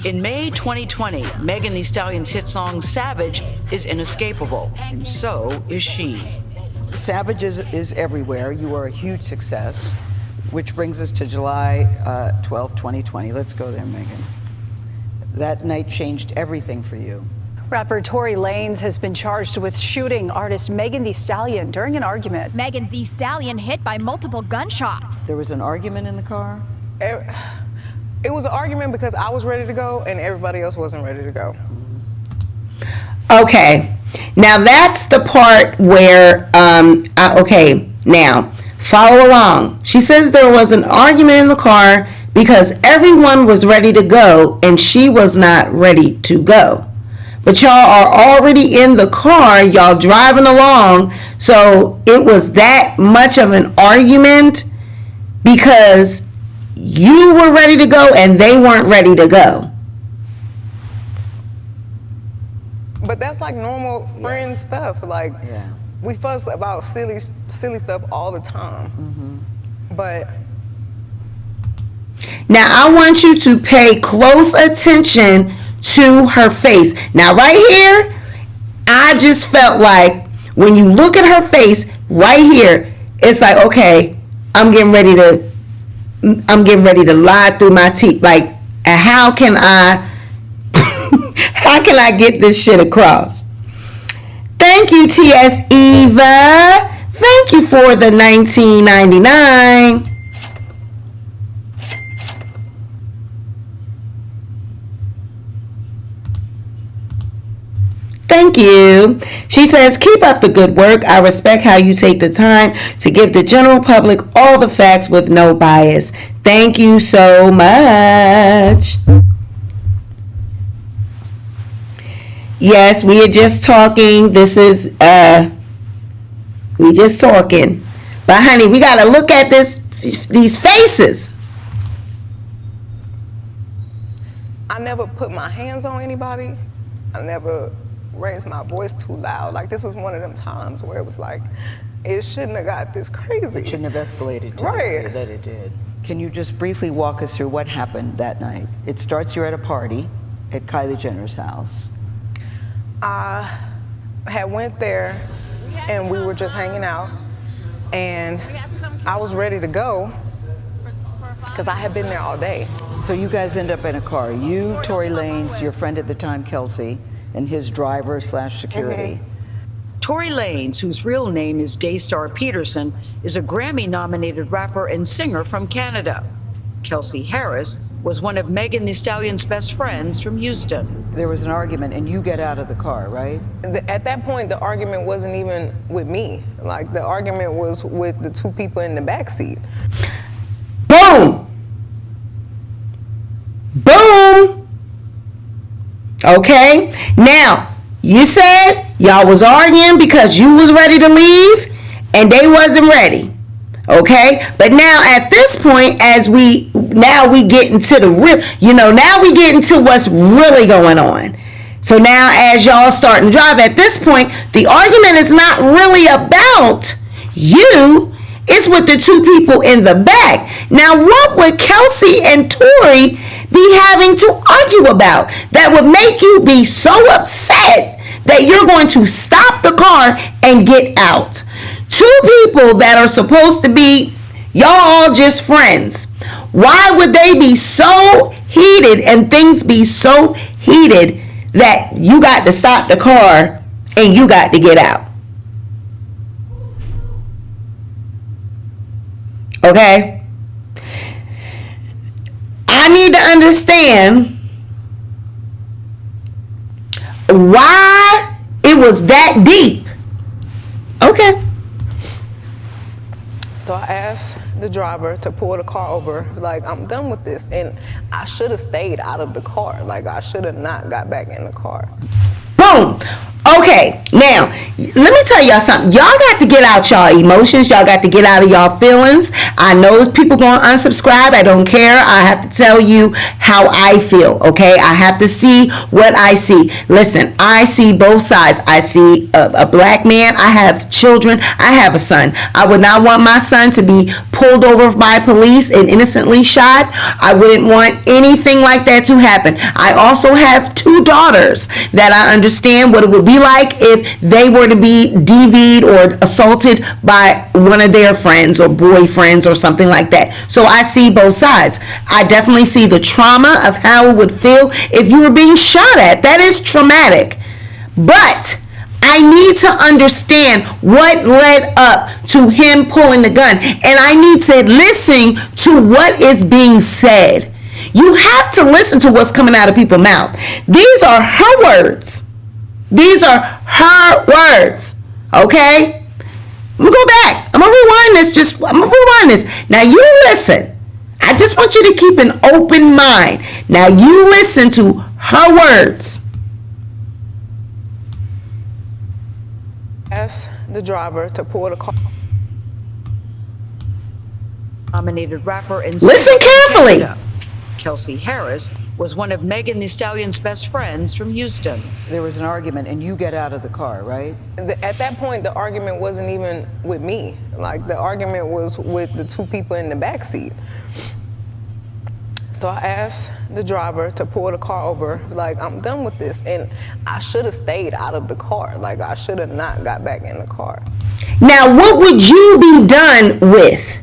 In May 2020, Megan Thee Stallion's hit song Savage is inescapable, and so is she. Savage is everywhere. You are a huge success, which brings us to July 12th, 2020. Let's go there, Megan. That night changed everything for you. Rapper Tory Lanez has been charged with shooting artist Megan Thee Stallion during an argument. Megan Thee Stallion hit by multiple gunshots. There was an argument in the car? It was an argument because I was ready to go and everybody else wasn't ready to go. Okay, now that's the part where, okay, now follow along. She says there was an argument in the car because everyone was ready to go and she was not ready to go. But y'all are already in the car, y'all driving along, so it was that much of an argument because you were ready to go and they weren't ready to go. But that's normal friend stuff. We fuss about silly stuff all the time. But now I want you to pay close attention to her face. Now right here, I just felt like when you look at her face right here, it's like, okay, I'm getting ready to lie through my teeth. How can I get this shit across? Thank you, T.S. Eva. Thank you for the $19.99. Thank you. She says, keep up the good work. I respect how you take the time to give the general public all the facts with no bias. Thank you so much. Yes, we are just talking. This is, we just talking. But honey, we got to look at these faces. I never put my hands on anybody. I never raised my voice too loud. This was one of them times where it was it shouldn't have got this crazy. It shouldn't have escalated to right. the way that it did. Can you just briefly walk us through what happened that night? It starts, you're at a party at Kylie Jenner's house. I had went there and we were just hanging out and I was ready to go because I had been there all day. So you guys end up in a car. You, Tory Lanez, your friend at the time, Kelsey, and his driver / security. Tory Lanez, whose real name is Daystar Peterson, is a Grammy-nominated rapper and singer from Canada. Kelsey Harris was one of Megan Thee Stallion's best friends from Houston. There was an argument and you get out of the car, right? At that point, the argument wasn't even with me. The argument was with the 2 people in the back seat. Okay? Now, you said y'all was arguing because you was ready to leave and they wasn't ready. Okay? But now at this point, as we get into the real, now we get into what's really going on. So now as y'all starting to drive, at this point, the argument is not really about you. It's with the two people in the back. Now, what would Kelsey and Tory be having to argue about that would make you be so upset that you're going to stop the car and get out? Two people that are supposed to be, y'all all just friends. Why would they be so heated and things be so heated that you got to stop the car and you got to get out? Okay? I need to understand why it was that deep. Okay. So I asked the driver to pull the car over, like, I'm done with this. And I should have stayed out of the car. Like, I should have not got back in the car. Boom. Okay, now, let me tell y'all something. Y'all got to get out y'all emotions. Y'all got to get out of y'all feelings. I know people going to unsubscribe. I don't care. I have to tell you how I feel, okay? I have to see what I see. Listen, I see both sides. I see a black man. I have children. I have a son. I would not want my son to be pulled over by police and innocently shot. I wouldn't want anything like that to happen. I also have two daughters that I understand what it would be like if they were to be DV'd or assaulted by one of their friends or boyfriends or something like that. So I see both sides. I definitely see the trauma of how it would feel if you were being shot at. That is traumatic. But I need to understand what led up to him pulling the gun. And I need to listen to what is being said. You have to listen to what's coming out of people's mouth. These are her words. These are her words. Okay? I'm going to go back. I'm going to rewind this. Now you listen. I just want you to keep an open mind. Now you listen to her words. Ask the driver to pull the car. Nominated rapper and listen carefully. Canada. Kelsey Harris was one of Meg Thee Stallion's best friends from Houston. There was an argument and you get out of the car, right? At that point, the argument wasn't even with me. Like, the argument was with the two people in the back seat. So I asked the driver to pull the car over, like, I'm done with this. And I should have stayed out of the car. Like, I should have not got back in the car. Now, what would you be done with?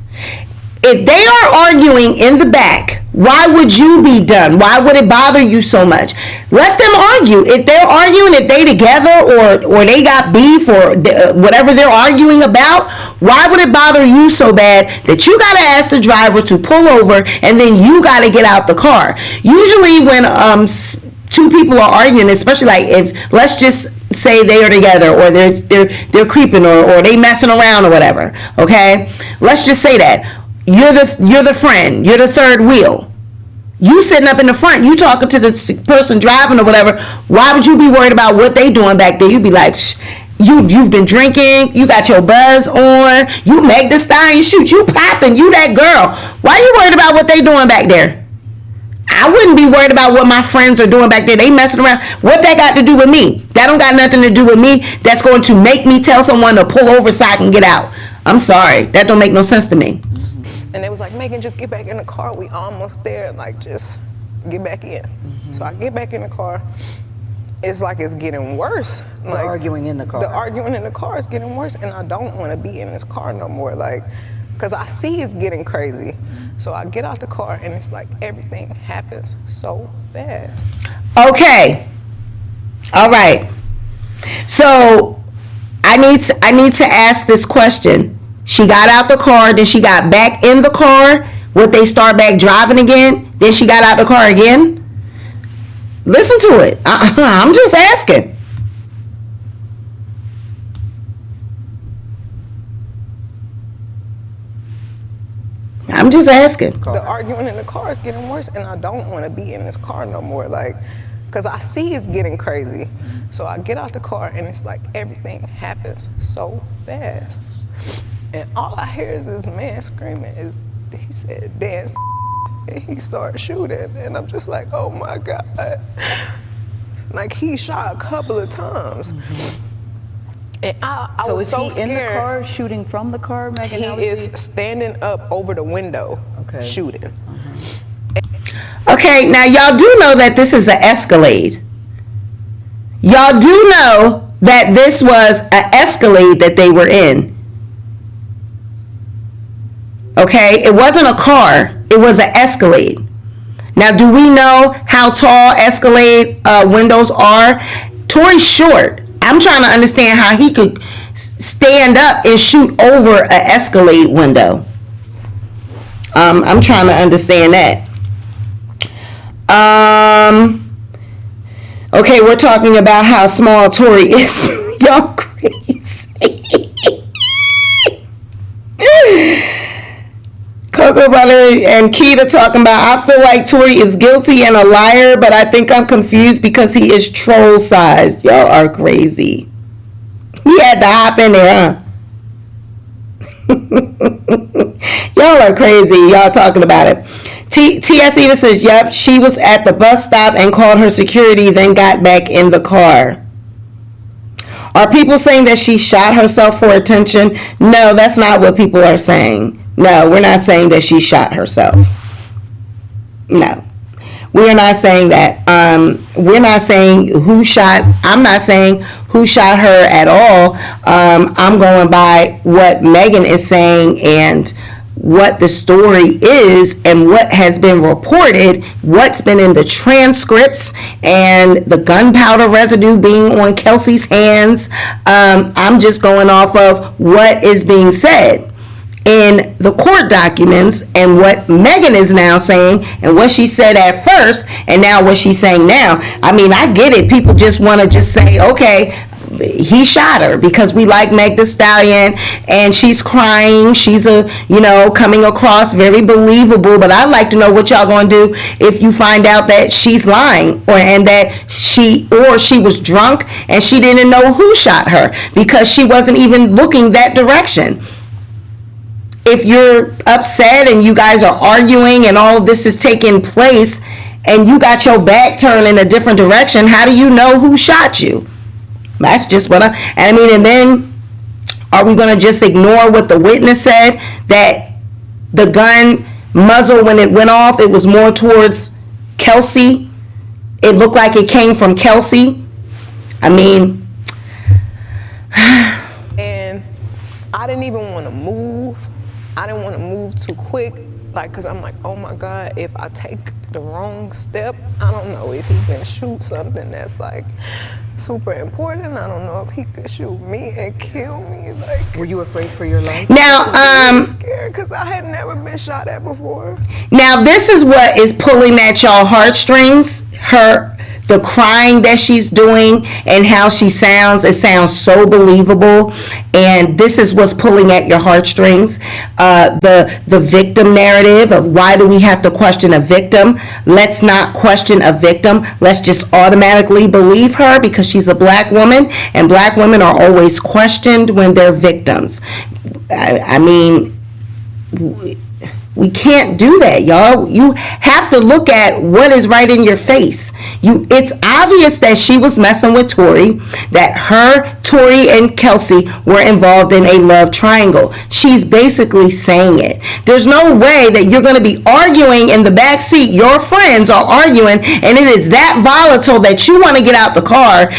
If they are arguing in the back, why would you be done? Why would it bother you so much? Let them argue. If they're arguing, if they together or they got beef or whatever they're arguing about, why would it bother you so bad that you got to ask the driver to pull over and then you got to get out the car? Usually when two people are arguing, especially like if, let's just say they are together or they're creeping or they messing around or whatever, okay? Let's just say that. You're the friend. You're the third wheel. You sitting up in the front. You talking to the person driving or whatever. Why would you be worried about what they doing back there? You'd be like, you've been drinking. You got your buzz on. You Meg Thee Stallion. Shoot, you popping. You that girl. Why you worried about what they doing back there? I wouldn't be worried about what my friends are doing back there. They messing around. What that got to do with me? That don't got nothing to do with me. That's going to make me tell someone to pull over so I can get out. I'm sorry. That don't make no sense to me. And they was like, Megan, just get back in the car. We almost there. Like, just get back in. Mm-hmm. So I get back in the car. It's like it's getting worse. The arguing in the car. The arguing in the car is getting worse, and I don't want to be in this car no more. Like, because I see it's getting crazy. So I get out the car, and it's like everything happens so fast. Okay. All right. So I need to ask this question. She got out the car, then she got back in the car. Would they start back driving again? Then she got out the car again? Listen to it. I'm just asking. I'm just asking. The arguing in the car is getting worse, and I don't want to be in this car no more. Like, because I see it's getting crazy. So I get out the car and it's like everything happens so fast. And all I hear is this man screaming, he said, dance, and he started shooting. And I'm just like, oh my God. Like he shot a couple of times. And I was so scared. So is he in the car shooting from the car, Megan? He is standing up over the window shooting. Okay, now y'all do know that this is an Escalade. Y'all do know that this was an Escalade that they were in. Okay, it wasn't a car, it was an Escalade. Now, do we know how tall Escalade windows are? Tory's short. I'm trying to understand how he could stand up and shoot over an Escalade window. I'm trying to understand that. Okay, we're talking about how small Tory is. Y'all crazy. Cocoa Butter and Keita talking about, I feel like Tory is guilty and a liar, but I think I'm confused because he is troll sized. Y'all are crazy. He had to hop in there, huh? Y'all are crazy. Y'all talking about it. T.S. Eva says, yep, she was at the bus stop and called her security, then got back in the car. Are people saying that she shot herself for attention? No, that's not what people are saying. No, we're not saying that she shot herself. No. We are not saying that. We're not saying who shot. I'm not saying who shot her at all. I'm going by what Megan is saying and what the story is and what has been reported, what's been in the transcripts and the gunpowder residue being on Kelsey's hands. I'm just going off of what is being said in the court documents and what Megan is now saying and what she said at first and now what she's saying now. I mean, I get it. People just want to just say, okay, he shot her because we like Meg Thee Stallion and she's crying. She's coming across very believable, but I'd like to know what y'all gonna do if you find out that she's lying and that she was drunk and she didn't know who shot her because she wasn't even looking that direction. If you're upset and you guys are arguing and all of this is taking place and you got your back turned in a different direction, how do you know who shot you? That's just what and then are we going to just ignore what the witness said, that the gun muzzle, when it went off, it was more towards Kelsey? It looked like it came from Kelsey. I mean, and I didn't even want to move. I didn't want to move too quick, because I'm like, oh my God, if I take the wrong step, I don't know if he can shoot something that's super important. I don't know if he could shoot me and kill me. Were you afraid for your life? Now, I'm scared because I had never been shot at before. Now, this is what is pulling at y'all heartstrings. The crying that she's doing and how she sounds, it sounds so believable, and this is what's pulling at your heartstrings. The victim narrative of why do we have to question a victim? Let's not question a victim. Let's just automatically believe her because she's a black woman, and black women are always questioned when they're victims. I mean, we can't do that, y'all. You have to look at what is right in your face. It's obvious that she was messing with Tory, that Tory and Kelsey were involved in a love triangle. She's basically saying it. There's no way that you're going to be arguing in the back seat. Your friends are arguing, and it is that volatile that you want to get out the car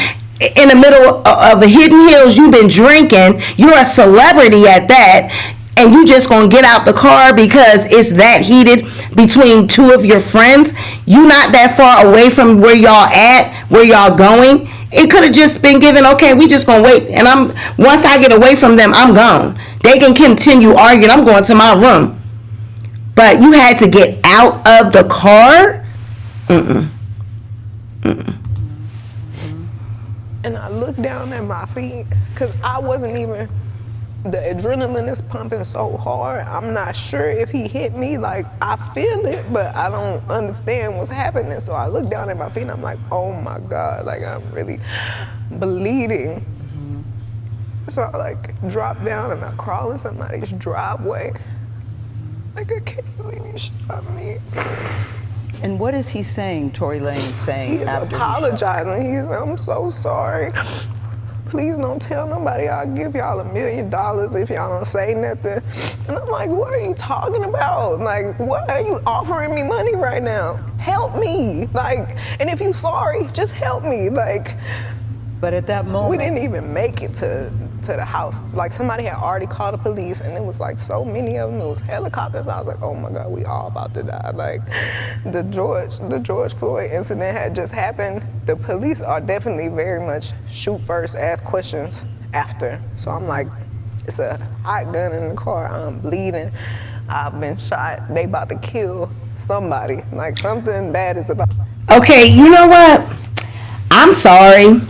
in the middle of the Hidden Hills. You've been drinking. You're a celebrity at that. And you just gonna get out the car because it's that heated between two of your friends. You not that far away from where y'all at, where y'all going. It could have just been given, okay, we just gonna wait. And once I get away from them, I'm gone. They can continue arguing. I'm going to my room. But you had to get out of the car? And I looked down at my feet because I wasn't even the adrenaline is pumping so hard. I'm not sure if he hit me. Like, I feel it, but I don't understand what's happening. So I look down at my feet and I'm like, oh my God, like I'm really bleeding. So I like drop down and I crawl in somebody's driveway. Like, I can't believe you shot me. And what is he saying, Tory Lanez saying He's after apologizing. He's I'm so sorry. Please don't tell nobody. I'll give y'all $1 million if y'all don't say nothing. And I'm like, what are you talking about? Like, what are you offering me money right now? Help me. Like, and if you sorry, just help me. Like, but at that moment, we didn't even make it to the house. Like, somebody had already called the police, and it was like so many of them. It was helicopters. I was like, oh my God, we all about to die. Like, the George Floyd incident had just happened. The police are definitely very much shoot first, ask questions after. So I'm like, it's a hot gun in the car. I'm bleeding. I've been shot. They about to kill somebody. Like, something bad is about. Okay, you know what? I'm sorry.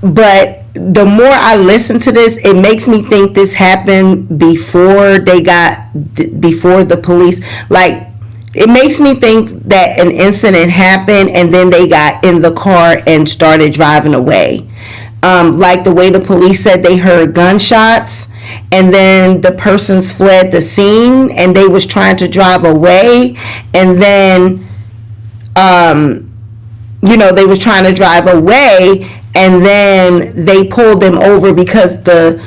But the more I listen to this, it makes me think this happened before the police. Like, it makes me think that an incident happened and then they got in the car and started driving away. Like the way the police said they heard gunshots and then the persons fled the scene and they was trying to drive away, and then they was trying to drive away, and then they pulled them over because the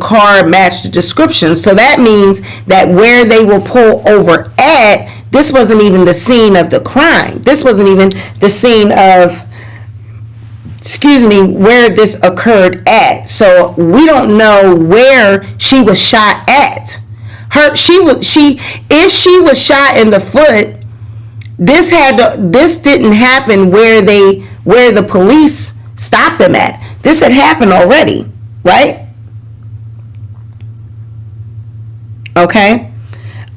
car matched the description. So that means that where they were pulled over at, this wasn't even the scene of the crime. This wasn't even the scene of, where this occurred at. So we don't know where she was shot at. If she was shot in the foot, this didn't happen where the police stopped them at. This had happened already, right? Okay.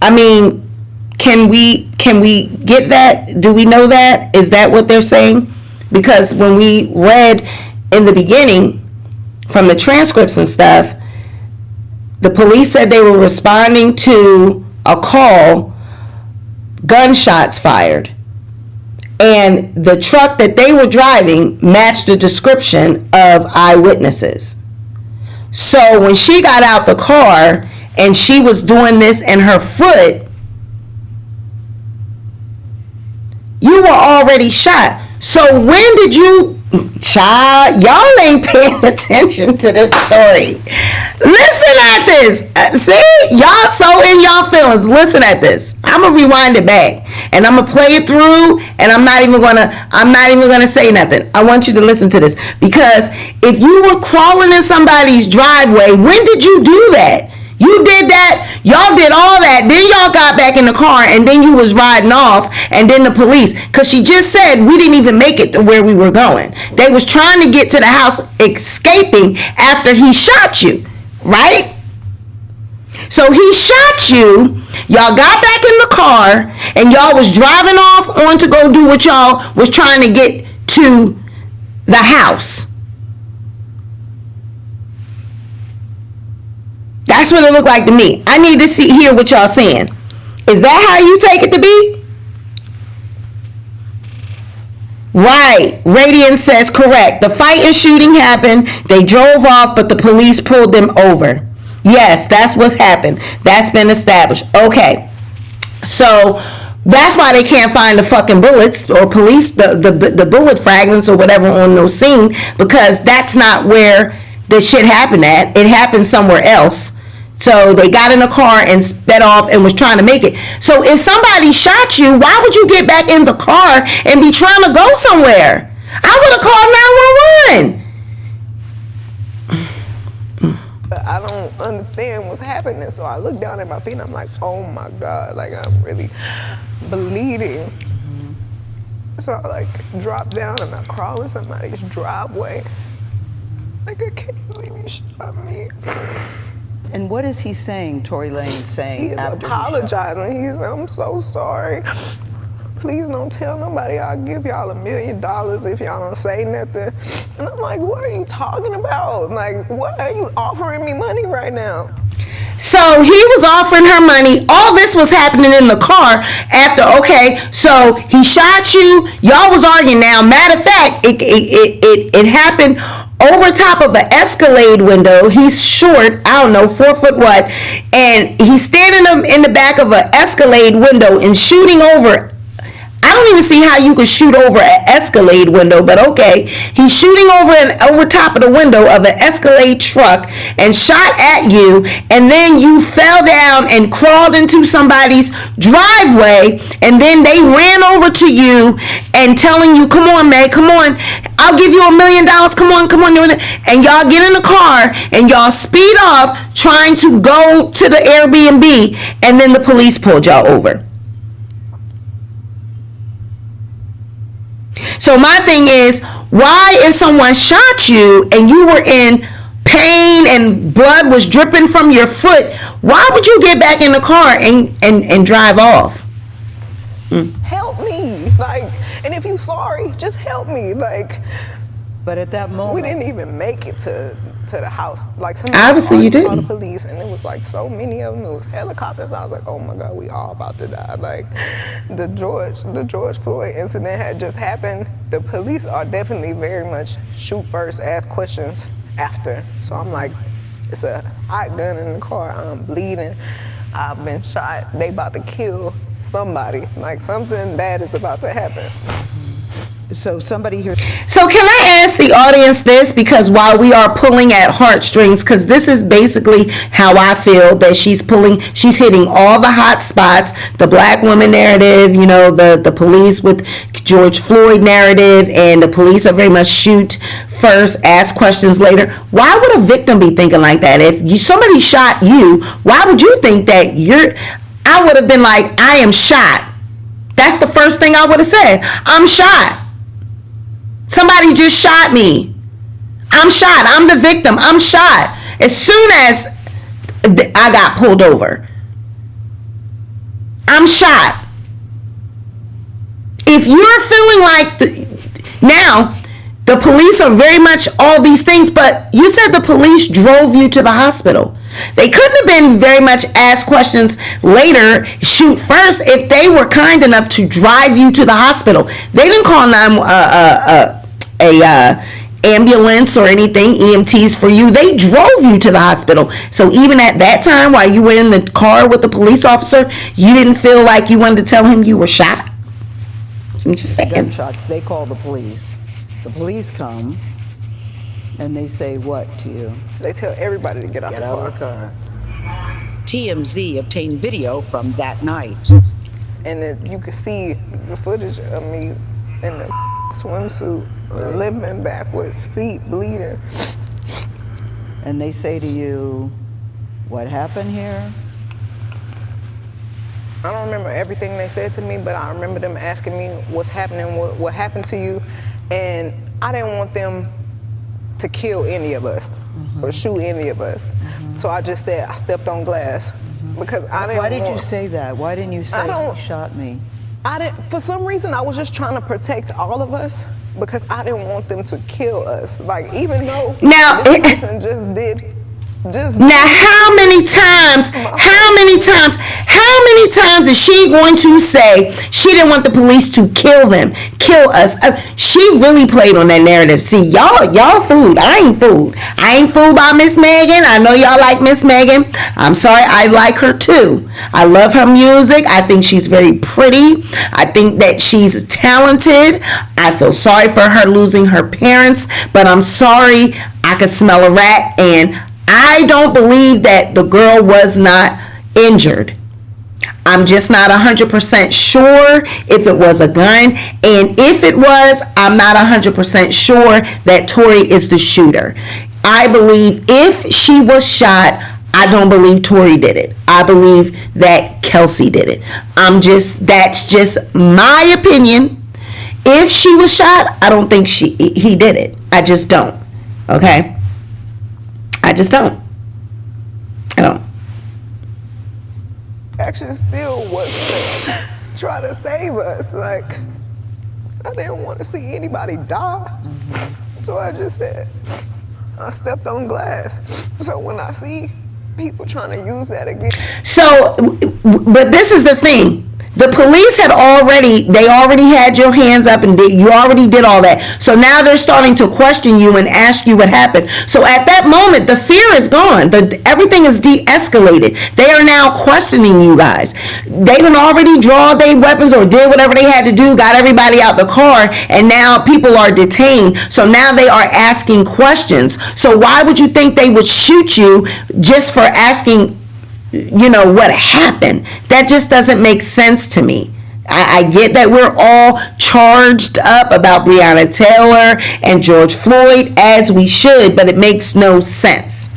I mean, can we get that? Do we know that? Is that what they're saying? Because when we read in the beginning from the transcripts and stuff, the police said they were responding to a call, gunshots fired. And the truck that they were driving matched the description of eyewitnesses. So when she got out the car and she was doing this in her foot, you were already shot. So when did you, child, y'all ain't paying attention to this story. Listen at this. See, y'all so in y'all feelings. Listen at this. I'm gonna rewind it back and I'm gonna play it through, and I'm not even gonna say nothing. I want you to listen to this, because if you were crawling in somebody's driveway, when did you do that? You did that, y'all did all that, then y'all got back in the car, and then you was riding off, and then the police, because she just said we didn't even make it to where we were going. They was trying to get to the house, escaping after he shot you, right? So he shot you, y'all got back in the car, and y'all was driving off on to go do what y'all was trying to get to the house. That's what it looked like to me. I need to hear what y'all saying. Is that how you take it to be? Right. Radiant says correct. The fight and shooting happened. They drove off, but the police pulled them over. Yes, that's what's happened. That's been established. Okay. So that's why they can't find the fucking bullets or police, the bullet fragments or whatever on those scene, because that's not where the shit happened at. It happened somewhere else. So they got in a car and sped off and was trying to make it. So if somebody shot you, why would you get back in the car and be trying to go somewhere? I would have called 911. I don't understand what's happening. So I look down at my feet and I'm like, oh my God, like I'm really bleeding. So I like drop down and I crawl in somebody's driveway. Like, I can't believe you shot me. And what is he saying, Tory Lanez saying He's after apologizing. He's I'm so sorry. please don't tell nobody. I'll give y'all $1 million if y'all don't say nothing. And I'm like, what are you talking about? Like, what are you offering me money right now? So he was offering her money. All this was happening in the car after, okay, so he shot you. Y'all was arguing now. Matter of fact, it happened over top of an Escalade window. He's short, I don't know, 4 foot what, and he's standing in the back of an Escalade window and shooting over. I don't even see how you could shoot over an Escalade window, but okay. He's shooting over top of the window of an Escalade truck and shot at you, and then you fell down and crawled into somebody's driveway, and then they ran over to you and telling you, come on, Meg, come on, I'll give you $1 million, come on, and y'all get in the car and y'all speed off trying to go to the Airbnb, and then the police pulled y'all over. So my thing is, why if someone shot you and you were in pain and blood was dripping from your foot, why would you get back in the car and drive off? Help me, like, and if you sorry, just help me, like. But at that moment, we didn't even make it to the house. Like, somebody obviously you called the didn't. police, and it was like so many of them. It was helicopters. I was like, oh my God, we all about to die. Like, the George Floyd incident had just happened. The police are definitely very much shoot first, ask questions after. So I'm like, it's a hot gun in the car. I'm bleeding. I've been shot. They about to kill somebody. Like, something bad is about to happen. so somebody here. So can I ask the audience this, because while we are pulling at heartstrings, because this is basically how I feel that she's hitting all the hot spots, the black woman narrative, you know, the police with George Floyd narrative, and the police are very much shoot first, ask questions later. Why would a victim be thinking like that? If somebody shot you, why would you think that I would have been like, I am shot. That's the first thing I would have said. I'm shot. Somebody just shot me. I'm shot. I'm the victim. I'm shot. As soon as I got pulled over, I'm shot. If you're feeling like now, the police are very much all these things, but you said the police drove you to the hospital. They couldn't have been very much asked questions later, shoot first, if they were kind enough to drive you to the hospital. They didn't call ambulance or anything, EMTs for you. They drove you to the hospital. So even at that time, while you were in the car with the police officer, you didn't feel like you wanted to tell him you were shot? I'm just saying. Gunshots, they call the police. The police come and they say what to you? They tell everybody to get out of the car. TMZ obtained video from that night. And then you could see the footage of me in the swimsuit, limping backwards, feet bleeding. And they say to you, what happened here? I don't remember everything they said to me, but I remember them asking me what's happening, what happened to you, and I didn't want them to kill any of us or shoot any of us. So I just said I stepped on glass because I didn't. Why did you say that? Why didn't you say he shot me? I didn't. For some reason, I was just trying to protect all of us because I didn't want them to kill us. Like, even though this person just did. Now, how many times is she going to say she didn't want the police to kill us? She really played on that narrative. See, y'all fooled. I ain't fooled. I ain't fooled by Miss Megan. I know y'all like Miss Megan. I'm sorry, I like her too. I love her music. I think she's very pretty. I think that she's talented. I feel sorry for her losing her parents, but I'm sorry, I could smell a rat, and I don't believe that the girl was not injured. I'm just not 100% sure if it was a gun. And if it was, I'm not 100% sure that Tory is the shooter. I believe if she was shot, I don't believe Tory did it. I believe that Kelsey did it. That's just my opinion. If she was shot, I don't think he did it. I just don't. Okay? I just don't. I don't. Action still was try to save us. Like, I didn't want to see anybody die. So I just said, I stepped on glass. So when I see people trying to use that again. So, but this is the thing. The police they already had your hands up and you already did all that. So now they're starting to question you and ask you what happened. So at that moment, the fear is gone. Everything is de-escalated. They are now questioning you guys. They done already draw their weapons or did whatever they had to do, got everybody out the car, and now people are detained. So now they are asking questions. So why would you think they would shoot you just for asking, what happened? That just doesn't make sense to me. I get that we're all charged up about Breonna Taylor and George Floyd, as we should, but it makes no sense.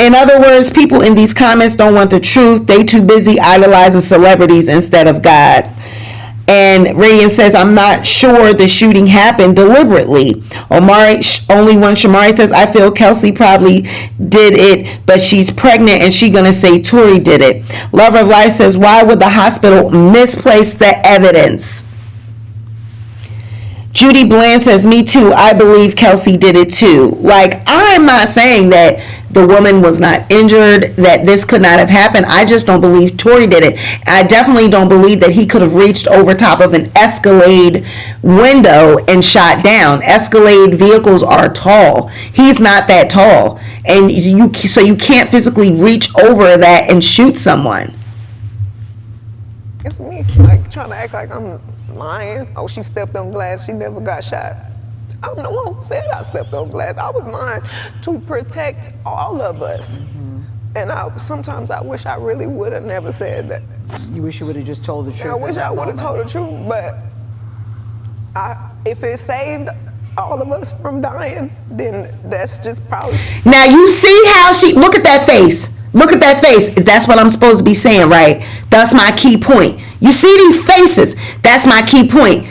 In other words, people in these comments don't want the truth. They too busy idolizing celebrities instead of God. And Radiant says, I'm not sure the shooting happened deliberately. Shamari says, I feel Kelsey probably did it, but she's pregnant and she gonna say Tory did it. Lover of Life says, why would the hospital misplace the evidence? Judy Bland says, me too, I believe Kelsey did it too. Like, I'm not saying that the woman was not injured, that this could not have happened. I just don't believe Tory did it. I definitely don't believe that he could have reached over top of an Escalade window and shot down. Escalade vehicles are tall. He's not that tall. And you can't physically reach over that and shoot someone. It's me, like, trying to act like I'm lying. Oh, she stepped on glass, she never got shot. I'm the one who said I stepped on glass. I was lying to protect all of us. And sometimes I wish I really would have never said that. You wish you would have just told the truth. I wish I would have told the truth, but if it saved all of us from dying, then that's just probably. Now you see how look at that face. Look at that face. That's what I'm supposed to be saying, right? That's my key point. You see these faces. That's my key point.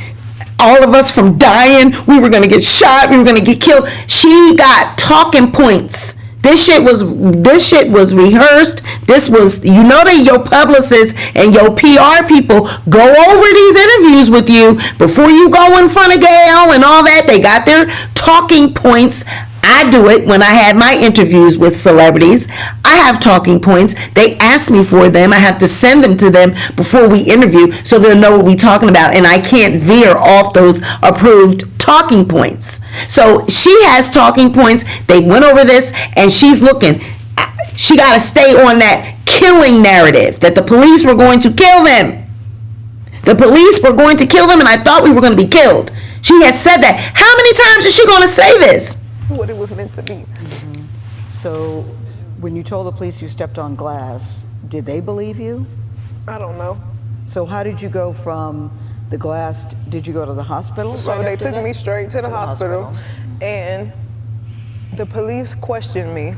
All of us from dying, we were going to get shot, we were going to get killed. She got talking points. This shit was rehearsed. This was, that your publicists and your PR people go over these interviews with you before you go in front of Gayle and all that. They got their talking points. I do it when I had my interviews with celebrities. I have talking points. They ask me for them. I have to send them to them before we interview so they'll know what we're talking about. And I can't veer off those approved talking points. So she has talking points. They went over this and she's looking. She got to stay on that killing narrative that the police were going to kill them. The police were going to kill them and I thought we were going to be killed. She has said that. How many times is she going to say this? What it was meant to be. So when you told the police you stepped on glass, did they believe you? I don't know. So how did you go from the glass, did you go to the hospital? So they took me straight to the hospital and the police questioned me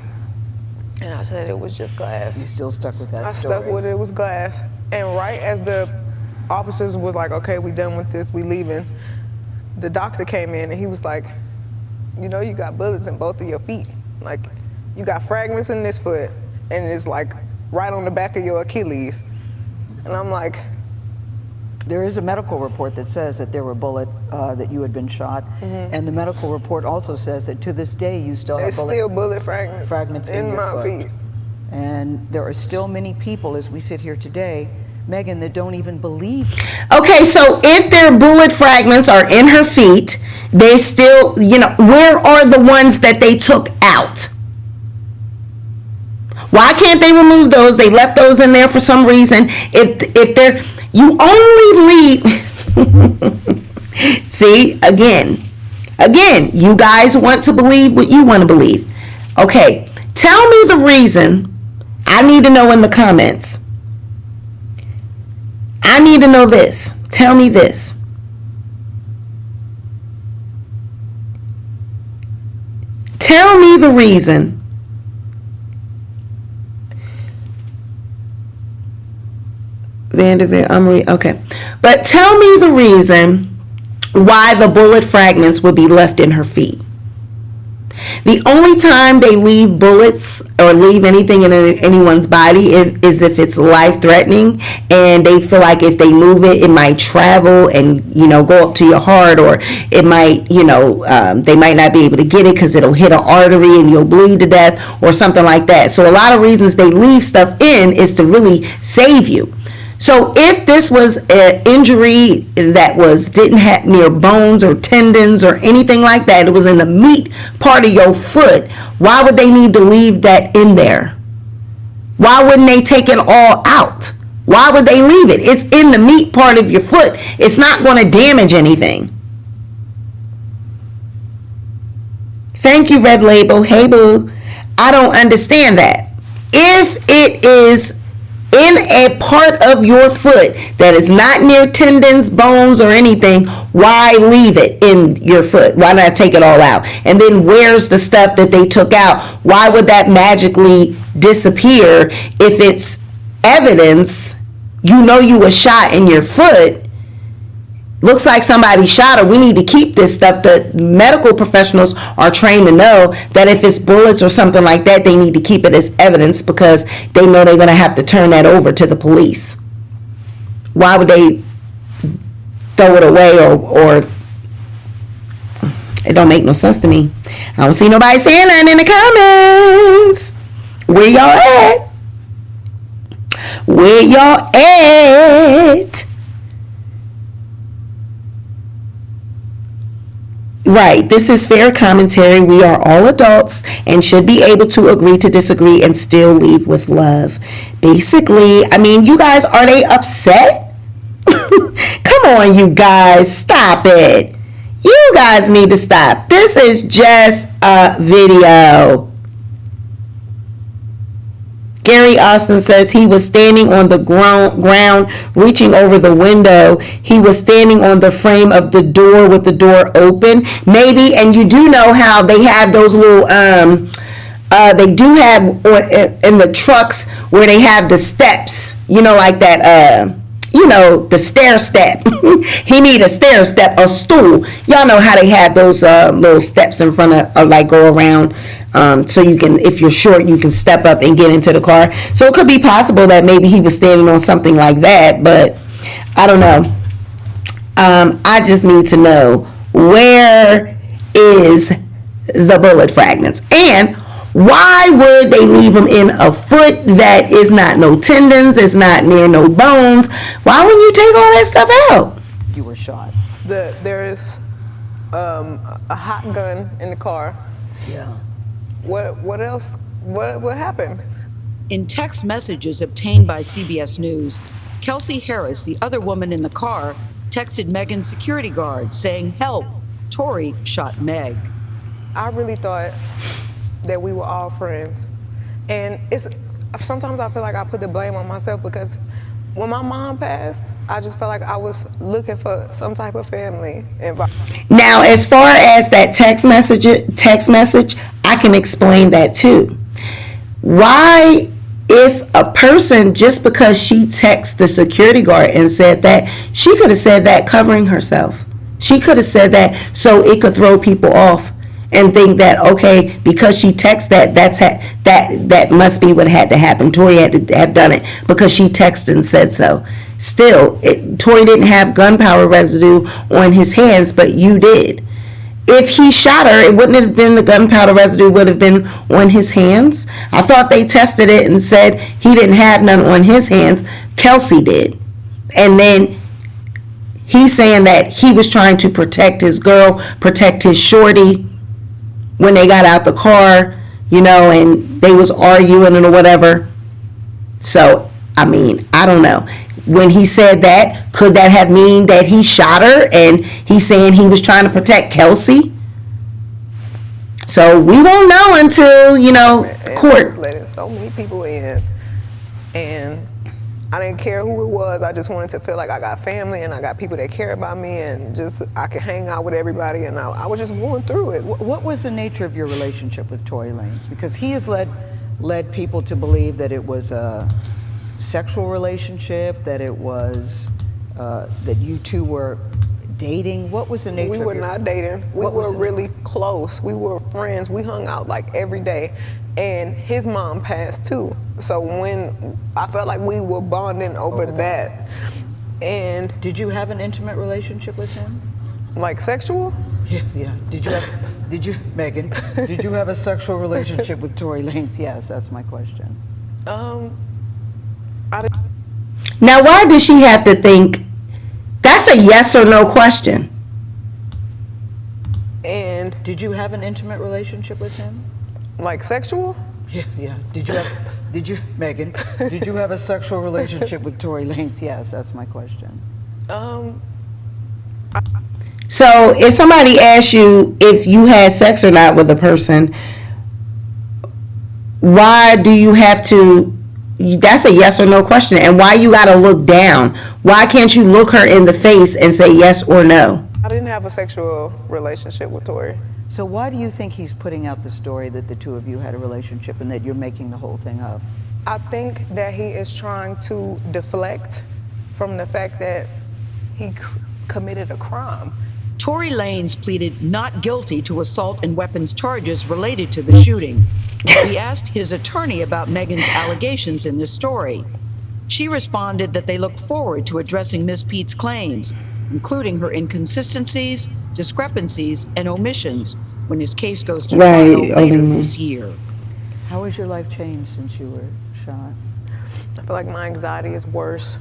and I said it was just glass. You still stuck with that story? I stuck with it was glass. And right as the officers were like, okay, we done with this, we leaving, the doctor came in and he was like, you got bullets in both of your feet. Like, you got fragments in this foot, and it's like right on the back of your Achilles. And I'm like. There is a medical report that says that there were that you had been shot. And the medical report also says that to this day you still have bullet fragments in my feet. And there are still many people, as we sit here today, Megan, that don't even believe. Okay, so if their bullet fragments are in her feet, they still, where are the ones that they took out? Why can't they remove those? They left those in there for some reason. If they're, you only leave. See, again, you guys want to believe what you want to believe. Okay, tell me the reason. I need to know in the comments. I need to know this. Tell me this. Tell me the reason okay. But tell me the reason why the bullet fragments would be left in her feet. The only time they leave bullets or leave anything in anyone's body is if it's life-threatening, and they feel like if they move it, it might travel and, go up to your heart, or it might, they might not be able to get it because it'll hit an artery and you'll bleed to death or something like that. So a lot of reasons they leave stuff in is to really save you. So if this was an injury that didn't have near bones or tendons or anything like that, it was in the meat part of your foot, why would they need to leave that in there? Why wouldn't they take it all out? Why would they leave it? It's in the meat part of your foot. It's not going to damage anything. Thank you, Red Label. Hey, boo. I don't understand that. If it is in a part of your foot that is not near tendons, bones, or anything, why leave it in your foot? Why not take it all out? And then where's the stuff that they took out? Why would that magically disappear if it's evidence? You were shot in your foot. Looks like somebody shot her. We need to keep this stuff. The medical professionals are trained to know that if it's bullets or something like that, they need to keep it as evidence because they know they're going to have to turn that over to the police. Why would they throw it away or it don't make no sense to me. I don't see nobody saying nothing in the comments. Where y'all at? Where y'all at? Right, this is fair commentary. We are all adults and should be able to agree to disagree and still leave with love. Basically, you guys, are they upset? Come on, you guys, stop it. You guys need to stop. This is just a video. Gary Austin says he was standing on the ground, reaching over the window. He was standing on the frame of the door with the door open. Maybe, and you do know how they have those little, they do have in the trucks where they have the steps, like that, the stair step. He need a stair step, a stool. Y'all know how they have those little steps in front of, or like go around. So you can, if you're short, you can step up and get into the car. So it could be possible that maybe he was standing on something like that, but I don't know. I just need to know, where is the bullet fragments? And why would they leave them in a foot that is not no tendons, is not near no bones? Why wouldn't you take all that stuff out? You were shot. There is a hot gun in the car. Yeah. What else? What happened? In text messages obtained by CBS News, Kelsey Harris, the other woman in the car, texted Megan's security guard saying, "Help, Tory shot Meg." I really thought that we were all friends. And sometimes I feel like I put the blame on myself because when my mom passed, I just felt like I was looking for some type of family. Now, as far as that text message, I can explain that too. Why, if a person, just because she texted the security guard and said that, she could have said that covering herself. She could have said that so it could throw people off and think that, okay, because she texted that must be what had to happen. Tory had to have done it because she texted and said so. Still, Tory didn't have gunpowder residue on his hands, but you did. If he shot her, it wouldn't have been the gunpowder residue, would have been on his hands. I thought they tested it and said he didn't have none on his hands. Kelsey did. And then he's saying that he was trying to protect his girl, protect his shorty when they got out the car, and they was arguing or whatever. So, I don't know. When he said that, could that have mean that he shot her and he's saying he was trying to protect Kelsey? So we won't know until, court. Letting so many people in, and I didn't care who it was. I just wanted to feel like I got family and I got people that care about me, and just I could hang out with everybody, and I was just going through it. What was the nature of your relationship with Tory Lanez? Because he has led people to believe that it was a sexual relationship, that it was that you two were dating? What was the nature We of were your... not dating. We What was were it? really close. We were friends. We hung out like every day. And his mom passed too. So when I felt like we were bonding over that. And Did you have an intimate relationship with him? like sexual? Yeah. Megan, did you have a sexual relationship with Tory Lanez? Yes, that's my question. I didn't. Now, why does she have to think? That's a yes or no question. And Did you have an intimate relationship with him? like sexual? Yeah. Megan, did you have a sexual relationship with Tory Lanez? Yes, that's my question. So if somebody asks you if you had sex or not with a person, why do you have to? That's a yes or no question. And why you got to look down? Why can't you look her in the face and say yes or no? I didn't have a sexual relationship with Tory. So why do you think he's putting out the story that the two of you had a relationship and that you're making the whole thing up? I think that he is trying to deflect from the fact that he committed a crime. Tory Lanez pleaded not guilty to assault and weapons charges related to the shooting. We asked his attorney about Megan's allegations in this story. She responded that they look forward to addressing Ms. Pete's claims, including her inconsistencies, discrepancies, and omissions when his case goes to trial later this year. How has your life changed since you were shot? I feel like my anxiety is worse.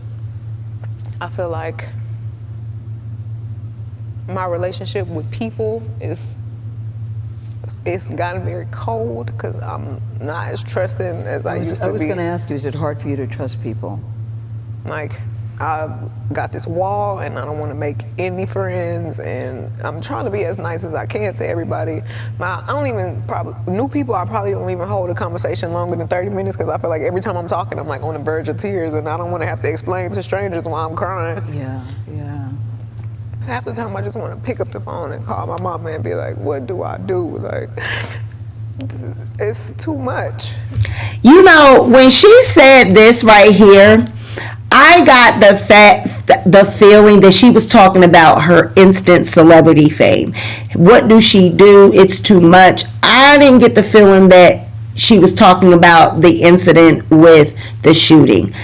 I feel like my relationship with people it's gotten very cold because I'm not as trusting as I used to be. I was going to ask you, is it hard for you to trust people? Like, I've got this wall and I don't want to make any friends, and I'm trying to be as nice as I can to everybody. New people, I probably don't even hold a conversation longer than 30 minutes because I feel like every time I'm talking, I'm like on the verge of tears, and I don't want to have to explain to strangers why I'm crying. Yeah. Half the time I just want to pick up the phone and call my mama and be like, what do I do? Like, it's too much. You know, when she said this right here, I got the feeling that she was talking about her instant celebrity fame. What do she do? It's too much. I didn't get the feeling that she was talking about the incident with the shooting.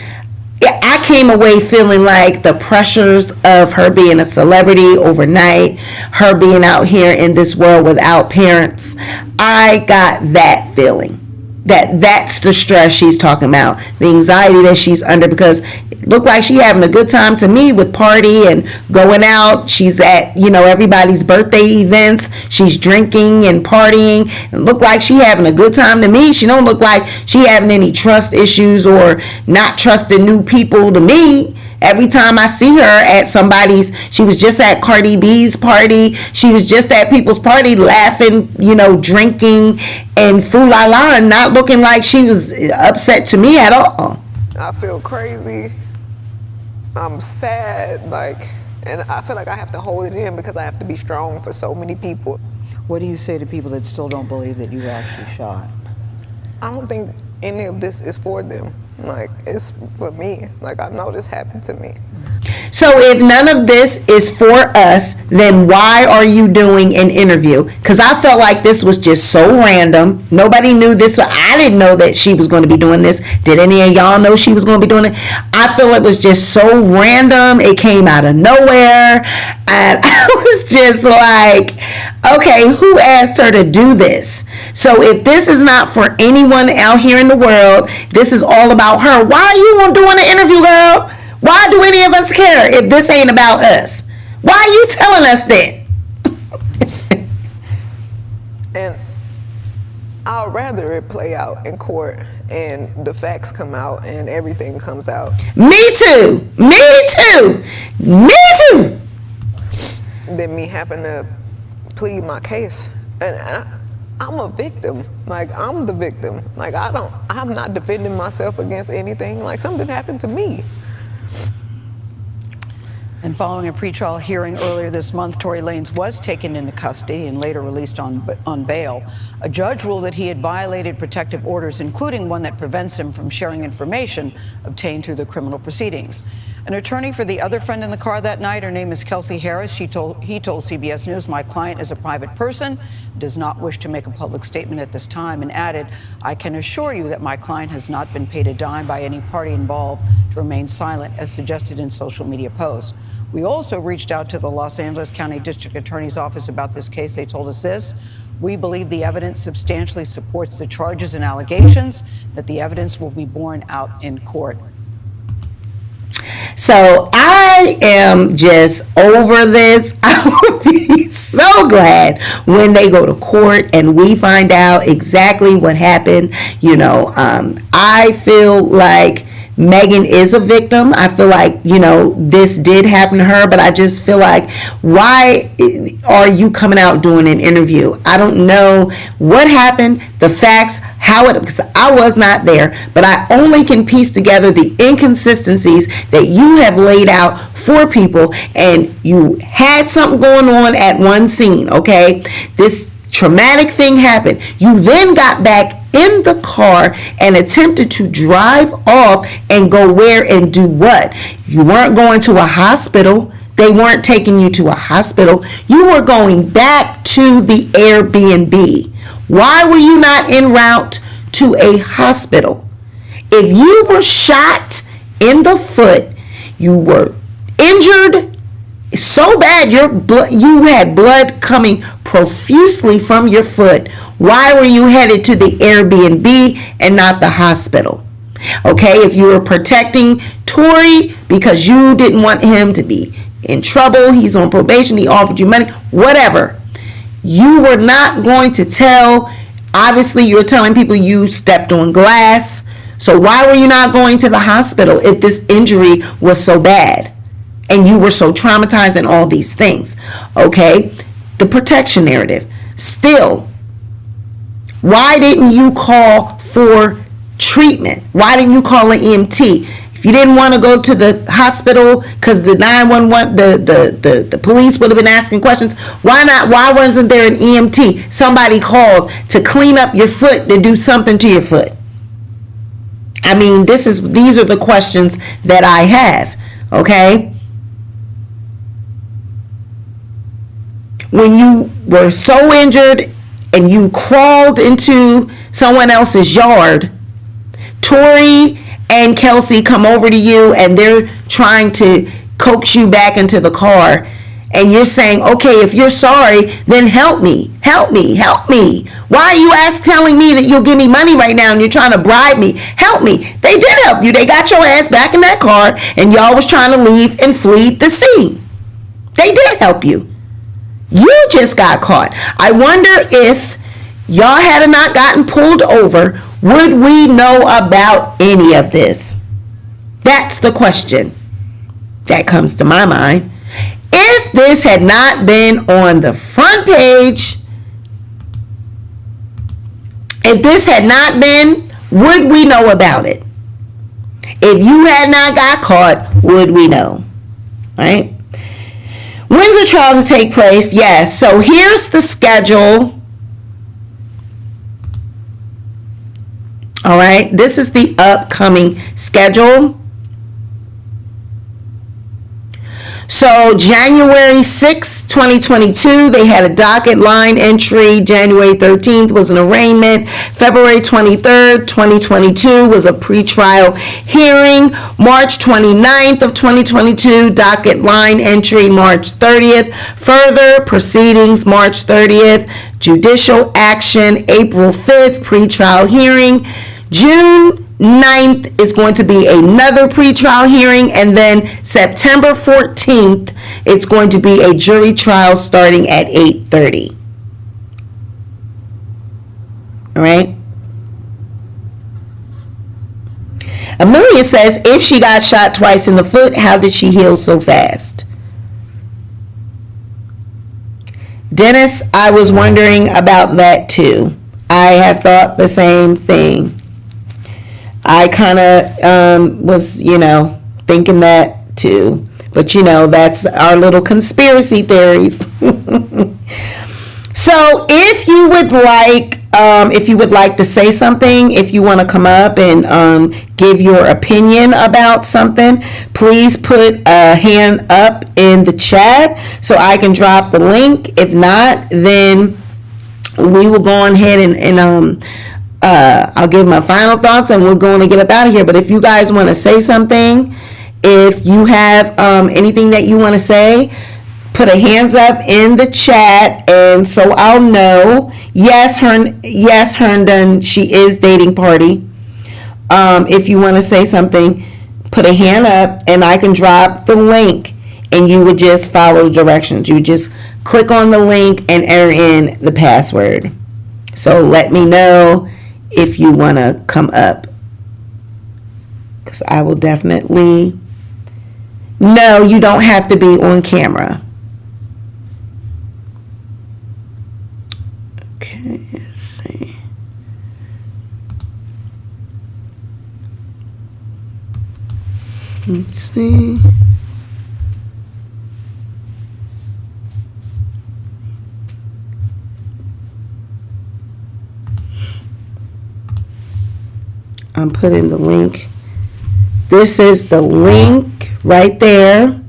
I came away feeling like the pressures of her being a celebrity overnight, her being out here in this world without parents, I got that feeling. That's the stress she's talking about, the anxiety that she's under, because it looked like she having a good time to me with party and going out. She's at, everybody's birthday events. She's drinking and partying. It looked like she having a good time to me. She don't look like she having any trust issues or not trusting new people to me. Every time I see her at she was just at Cardi B's party. She was just at people's party laughing, drinking and foo-la-la, and not looking like she was upset to me at all. I feel crazy. I'm sad, and I feel like I have to hold it in because I have to be strong for so many people. What do you say to people that still don't believe that you were actually shot? I don't think any of this is for them. It's for me. I know this happened to me. So if none of this is for us, then why are you doing an interview? Because I felt like this was just so random. Nobody knew this. I didn't know that she was going to be doing this. Did any of y'all know she was going to be doing it? I feel it was just so random. It came out of nowhere. And I was just like, okay, who asked her to do this? So if this is not for anyone out here in the world, this is all about her. Why are you doing an interview, girl? Why do any of us care if this ain't about us? Why are you telling us that? And I'd rather it play out in court and the facts come out and everything comes out. Me too. Than me having to plead my case. And I'm a victim. I'm the victim. I'm not defending myself against anything. Something happened to me. And following a pretrial hearing earlier this month, Tory Lanez was taken into custody and later released on bail. A judge ruled that he had violated protective orders, including one that prevents him from sharing information obtained through the criminal proceedings. An attorney for the other friend in the car that night, her name is Kelsey Harris. He told CBS News, "My client is a private person, does not wish to make a public statement at this time," and added, "I can assure you that my client has not been paid a dime by any party involved to remain silent, as suggested in social media posts." We also reached out to the Los Angeles County District Attorney's Office about this case. They told us this: "We believe the evidence substantially supports the charges and allegations, that the evidence will be borne out in court." So I am just over this. I would be so glad when they go to court and we find out exactly what happened. I feel like Megan is a victim. I feel like, this did happen to her, but I just feel like, why are you coming out doing an interview? I don't know what happened, the facts, because I was not there, but I only can piece together the inconsistencies that you have laid out for people, and you had something going on at one scene, okay? This traumatic thing happened. You then got back in the car and attempted to drive off and go where and do what? You weren't going to a hospital. They weren't taking you to a hospital. You were going back to the Airbnb. Why were you not en route to a hospital? If you were shot in the foot, you were injured so bad, you had blood coming profusely from your foot. Why were you headed to the Airbnb and not the hospital? Okay, if you were protecting Tory because you didn't want him to be in trouble, he's on probation, he offered you money, whatever. You were not going to tell, obviously you're telling people you stepped on glass. So why were you not going to the hospital if this injury was so bad? And you were so traumatized and all these things, okay? The protection narrative. Still, why didn't you call for treatment? Why didn't you call an EMT? If you didn't want to go to the hospital because the 911, the police would have been asking questions, why not? Why wasn't there an EMT? Somebody called to clean up your foot, to do something to your foot. I mean, these are the questions that I have, okay? When you were so injured and you crawled into someone else's yard, Tory and Kelsey come over to you and they're trying to coax you back into the car, and you're saying, okay, if you're sorry, then help me. Why are you telling me that you'll give me money right now and you're trying to bribe me? Help me. They did help you. They got your ass back in that car and y'all was trying to leave and flee the scene. They did help you. You just got caught. I wonder if y'all had not gotten pulled over, would we know about any of this? That's the question that comes to my mind. If this had not been on the front page, if this had not been, would we know about it? If you had not got caught, would we know? Right? When's the trial to take place? Yes. So here's the schedule. All right. This is the upcoming schedule. So January 6, 2022, they had a docket line entry. January 13th was an arraignment. February 23rd, 2022 was a pretrial hearing. March 29th of 2022, docket line entry. March 30th, further proceedings. March 30th, judicial action. April 5th, pretrial hearing. June 9th is going to be another pretrial hearing, and then September 14th, it's going to be a jury trial starting at 8:30. All right. Amelia says, if she got shot twice in the foot, how did she heal so fast? Dennis, I was wondering about that too. I have thought the same thing. I kind of was, thinking that too. But, that's our little conspiracy theories. So if you would like if you would like to say something, if you want to come up and give your opinion about something, please put a hand up in the chat so I can drop the link. If not, then we will go on ahead and I'll give my final thoughts and we're going to get up out of here. But if you guys want to say something, if you have anything that you want to say, put a hands up in the chat, and so I'll know. Yes, Herndon, she is dating party. If you want to say something, put a hand up, and I can drop the link, and you would just follow the directions. You would just click on the link and enter in the password. So let me know if you want to come up, because I will definitely. No, you don't have to be on camera. Okay, let's see. Let's see. I'm putting the link. This is the link right there.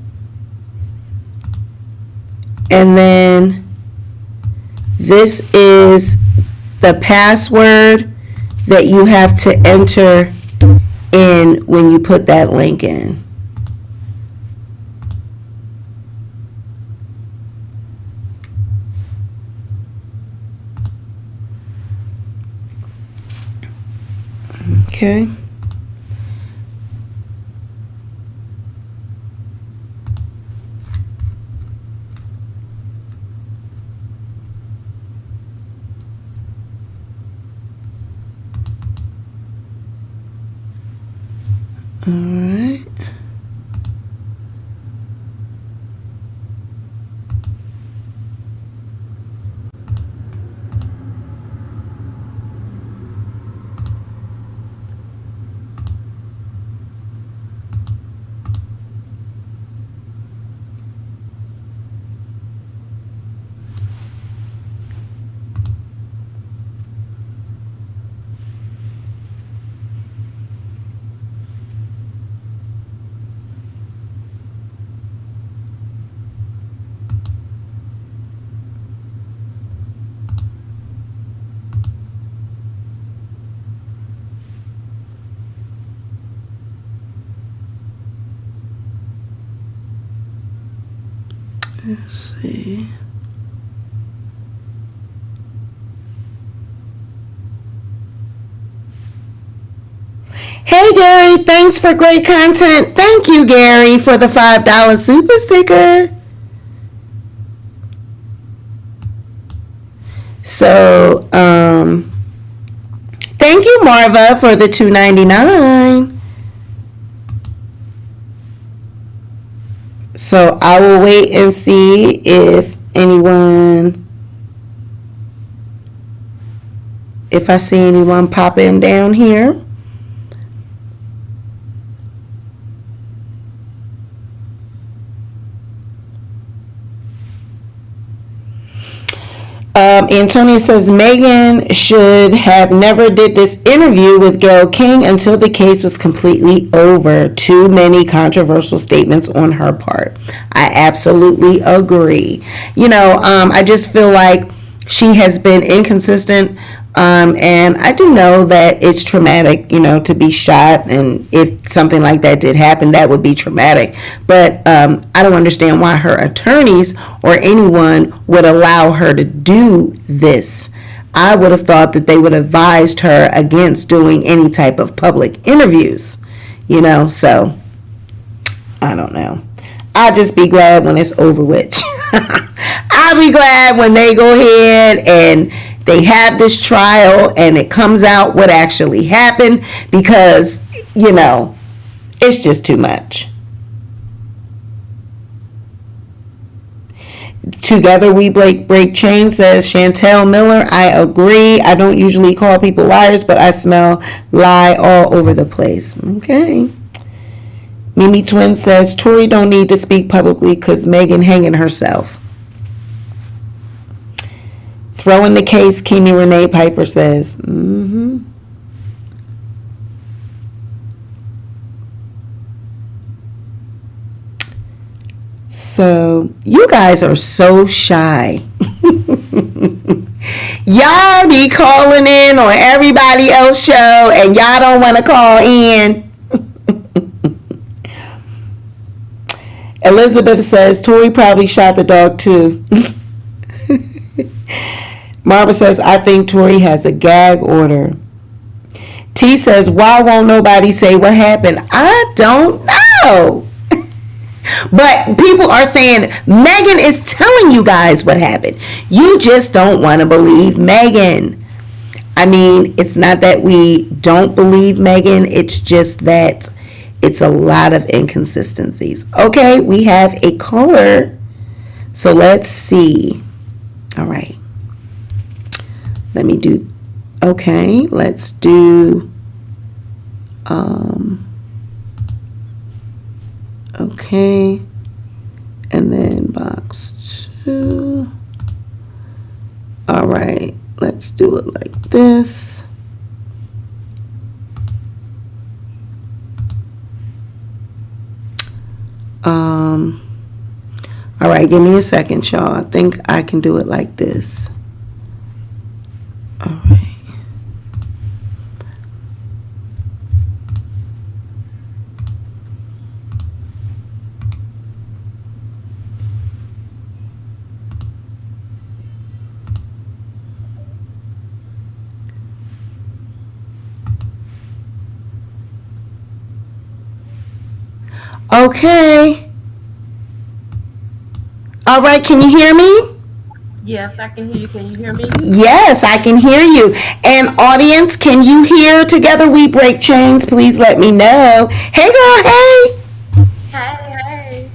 And then this is the password that you have to enter in when you put that link in. Okay. All right. Let's see. Hey Gary, thanks for great content. Thank you, Gary, for the $5 super sticker. So, thank you, Marva, for the $2.99. So I will wait and see if I see anyone popping down here. Antonia says Megan should have never did this interview with Gale King until the case was completely over. Too many controversial statements on her part. I absolutely agree. I just feel like she has been inconsistent, and I do know that it's traumatic, to be shot, and if something like that did happen, that would be traumatic. But I don't understand why her attorneys or anyone would allow her to do this. I would have thought that they would have advised her against doing any type of public interviews, so I don't know. I'll just be glad when it's over with. I'll be glad when they go ahead and they have this trial and it comes out what actually happened, because, it's just too much. Together We Break Chains says, Chantel Miller, I agree. I don't usually call people liars, but I smell lie all over the place. Okay. Mimi Twin says, Tory don't need to speak publicly because Megan hanging herself. Throwing the case, Kimi Renee Piper says. Mm-hmm. So, you guys are so shy. Y'all be calling in on everybody else's show and y'all don't want to call in. Elizabeth says Tory probably shot the dog too. Marva says I think Tory has a gag order. T says why won't nobody say what happened? I don't know. But people are saying Megan is telling you guys what happened. You just don't want to believe Megan. I mean, it's not that we don't believe Megan. It's just that it's a lot of inconsistencies. Okay, we have a caller. So let's see. All right. Let me do. Okay, let's do. Okay, and then box 2. All right, let's do it like this. All right, give me a second, y'all. I think I can do it like this. All right. Okay. All right, can you hear me? Yes, I can hear you. Can you hear me? Yes, I can hear you. And audience, can you hear Together We Break Chains? Please let me know. Hey, girl, hey. Hey.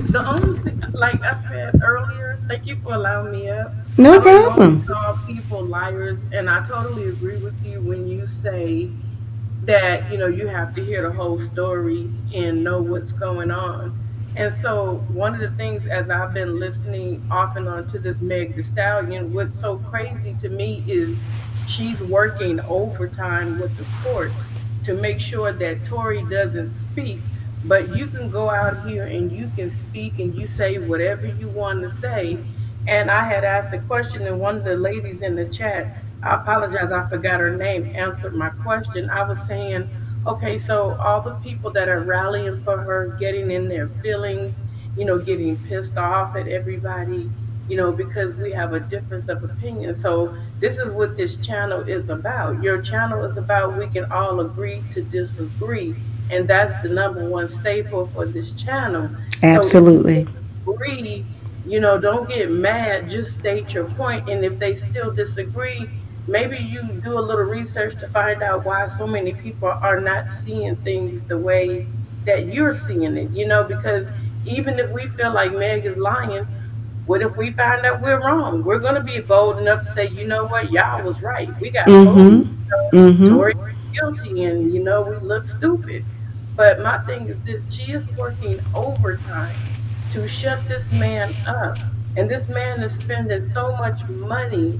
The only thing, like I said earlier, thank you for allowing me up. No I don't problem. want to call people liars, and I totally agree with you when you say that you have to hear the whole story and know what's going on. And so one of the things, as I've been listening off and on to this Meg Thee Stallion, what's so crazy to me is she's working overtime with the courts to make sure that Tory doesn't speak. But you can go out here and you can speak and you say whatever you want to say. And I had asked a question, and one of the ladies in the chat, I apologize, I forgot her name, answered my question. I was saying, okay, so all the people that are rallying for her, getting in their feelings, getting pissed off at everybody, because we have a difference of opinion. So this is what this channel is about. Your channel is about we can all agree to disagree. And that's the number one staple for this channel. So if you Absolutely. disagree, don't get mad, just state your point. And if they still disagree, maybe you do a little research to find out why so many people are not seeing things the way that you're seeing it, because even if we feel like Meg is lying, what if we find out we're wrong? We're going to be bold enough to say, you know what, y'all was right. We got fooled. Mm-hmm. Mm-hmm. Tory guilty, and we look stupid. But my thing is this: she is working overtime to shut this man up, and this man is spending so much money.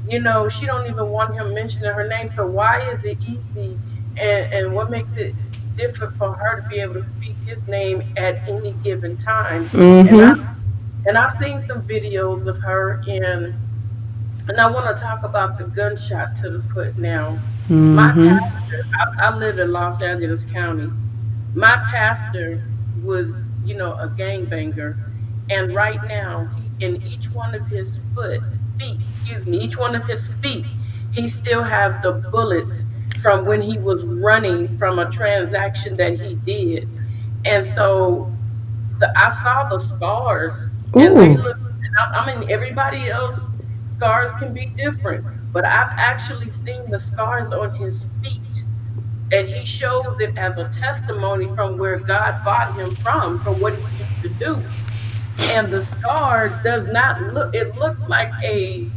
She don't even want him mentioning her name. So why is it easy, and what makes it different for her to be able to speak his name at any given time? And I Mm-hmm. and I've seen some videos of her, and I want to talk about the gunshot to the foot now. My Mm-hmm. pastor, I live in Los Angeles County. My pastor was, a gangbanger, and right now, in each one of his each one of his feet, he still has the bullets from when he was running from a transaction that he did. And so I saw the scars, and they Ooh. look. I mean, everybody else scars can be different, but I've actually seen the scars on his feet, and he shows it as a testimony from where God bought him from what he used to do. And the scar does not look. It looks like a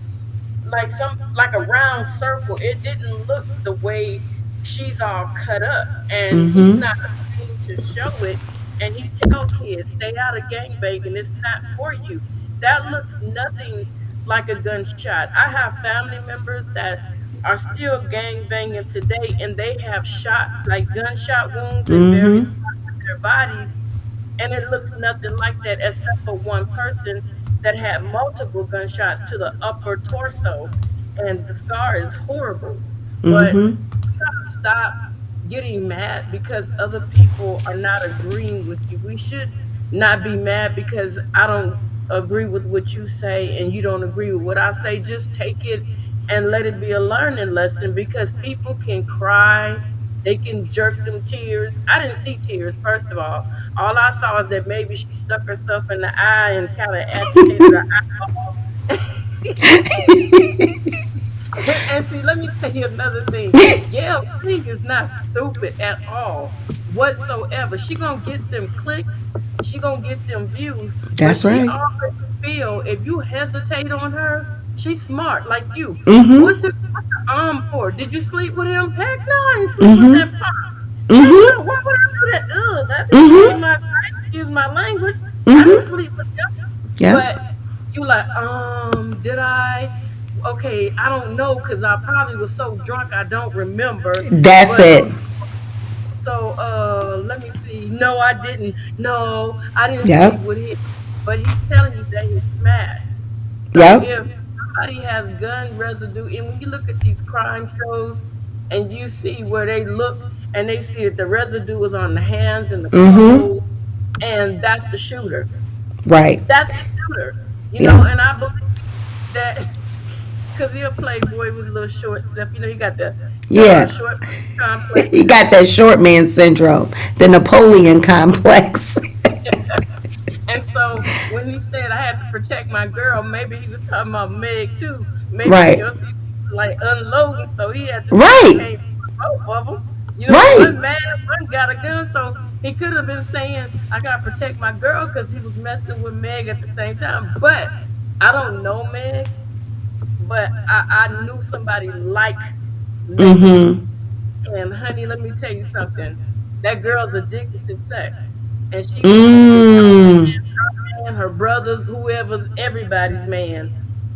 round circle. It didn't look the way she's all cut up, and he's Mm-hmm. not ashamed to show it. And he tell kids, stay out of gangbanging. It's not for you. That looks nothing like a gunshot. I have family members that are still gang banging today, and they have shot like gunshot wounds in various Mm-hmm. parts of their bodies, and it looks nothing like that except for one person that had multiple gunshots to the upper torso, and the scar is horrible. But Mm-hmm. we gotta stop getting mad because other people are not agreeing with you. We should not be mad because I don't agree with what you say and you don't agree with what I say. Just take it and let it be a learning lesson, because people can cry, they can jerk them tears. I didn't see tears, first of all. All I saw is that maybe she stuck herself in the eye and kind of agitated her eyeball. And see, let me tell you another thing. Gayle King is not stupid at all, whatsoever. She gonna get them clicks, she gonna get them views, but That's she right. already feel if you hesitate on her, she's smart like you. Mm-hmm. What's the for? Did you sleep with him? Heck no, I didn't sleep with that Mm-hmm. punk. Heck no, Mm-hmm. why would I do that? Ugh, that excuse Mm-hmm. my excuse my language. I didn't Mm-hmm. sleep with him. Yeah. But you like, did I? Okay, I don't know because I probably was so drunk I don't remember. That's But it. so let me see. No, I didn't. No, I didn't sleep Yep. with him. But he's telling you that he smashed. So Yep. if somebody has gun residue, and when you look at these crime shows and you see where they look and they see that the residue is on the hands and the Mm-hmm. clothes, and that's the shooter. Right. That's the shooter. Yeah. And I believe that because you're a playboy with a little short stuff. He got the Yeah. short complex. He got that short man syndrome, the Napoleon complex. And so when he said I had to protect my girl, maybe he was talking about Meg too. Maybe Right. he like unloading, so he had to say I Right. can't put both of them. Right. One man, one got a gun, so he could have been saying I gotta protect my girl because he was messing with Meg at the same time. But I don't know Meg, but I knew somebody like Meg. Mm-hmm. And honey, let me tell you something. That girl's addicted to sex, and she can sleep with Mm. her man, her brothers, whoever's everybody's man.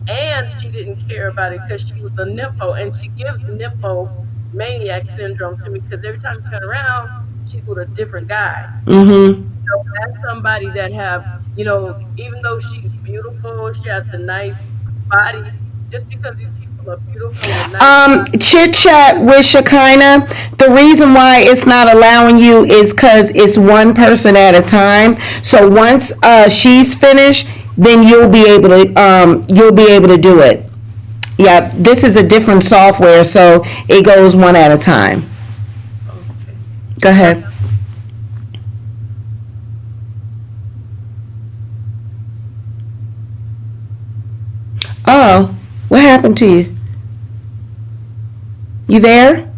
And she didn't care about it because she was a nympho, and she gives nymphomaniac syndrome to me because every time you turn around, she's with a different guy. Mm-hmm. So that's somebody that have, even though she's beautiful, she has the nice body. Just because these people are beautiful and nice body. Chit chat with Shekinah. The reason why it's not allowing you is because it's one person at a time. So once she's finished, then you'll be able to do it. Yeah, this is a different software, so it goes one at a time. Okay. Go ahead. Oh, what happened to you? You there?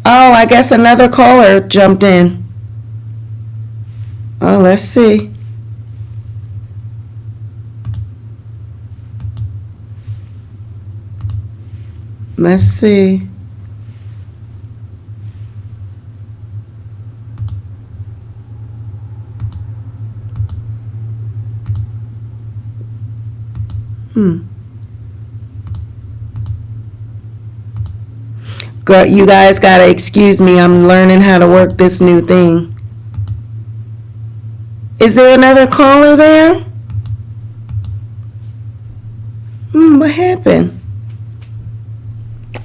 Oh, I guess another caller jumped in. Oh, let's see. Let's see. You guys gotta excuse me. I'm learning how to work this new thing. Is there another caller there? What happened?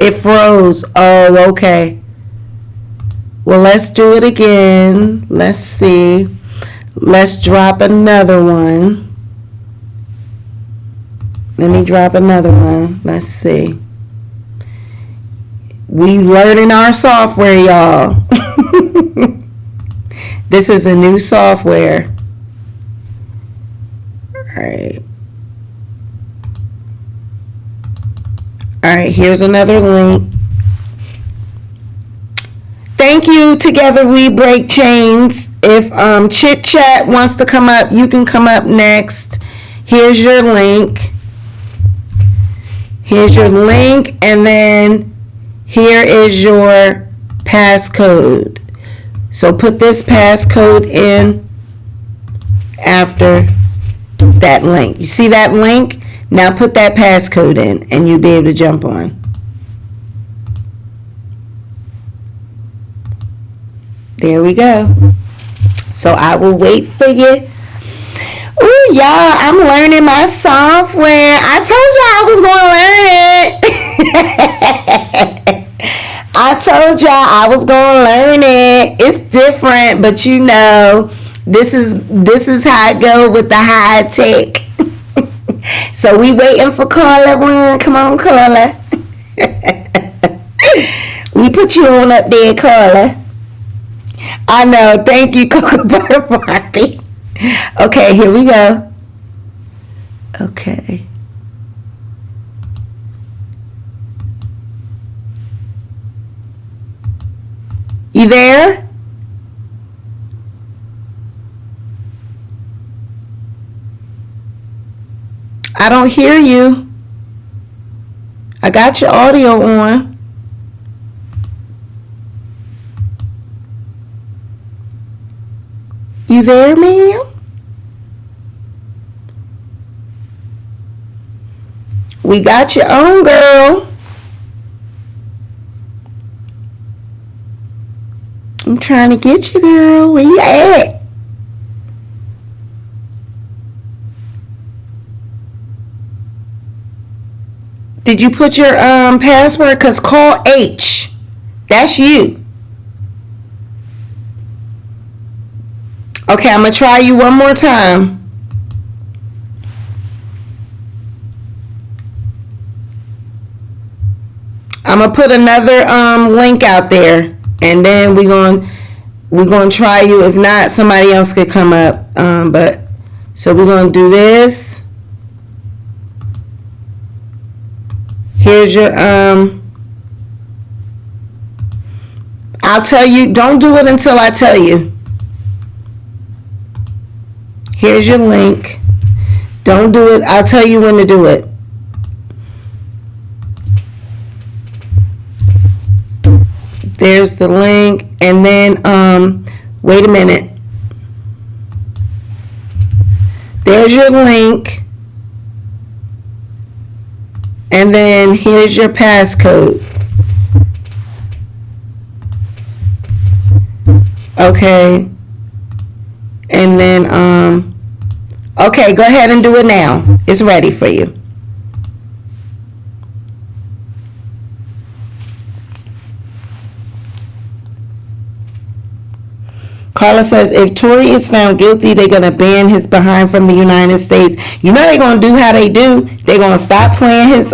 It froze. Oh, okay. Well, let's do it again. Let's see. Let's drop another one. Let me drop another one. Let's see. We learning our software, y'all. This is a new software. Alright. Alright, here's another link. Thank you. Together we break chains. If Chit Chat wants to come up, you can come up next. Here's your link. Here's your link, and then here is your passcode. So put this passcode in after that link. You see that link? Now put that passcode in and you'll be able to jump on. There we go. So I will wait for you. Ooh, y'all, I'm learning my software. I told y'all I was going to learn it. I told y'all I was going to learn it. It's different, but you know, this is how it go with the high tech. So we waiting for caller 1. Come on, caller. We put you on up there, caller. I know. Thank you, Cocoa Butter Barbie. Okay, here we go. Okay. You there? I don't hear you. I got your audio on. You there, ma'am? We got your own, girl. I'm trying to get you, girl. Where you at? Did you put your password? Because call H. That's you. Okay, I'm going to try you one more time. I'm going to put another link out there. And then we're going to try you. If not, somebody else could come up. So we're going to do this. Here's your, I'll tell you, don't do it until I tell you. Here's your link. Don't do it. I'll tell you when to do it. There's the link. And then, wait a minute. There's your link. And then here's your passcode. Okay. And then, okay, go ahead and do it now. It's ready for you. Carla says, if Tory is found guilty, they're going to ban his behind from the United States. You know they're going to do how they do. They're going to stop playing his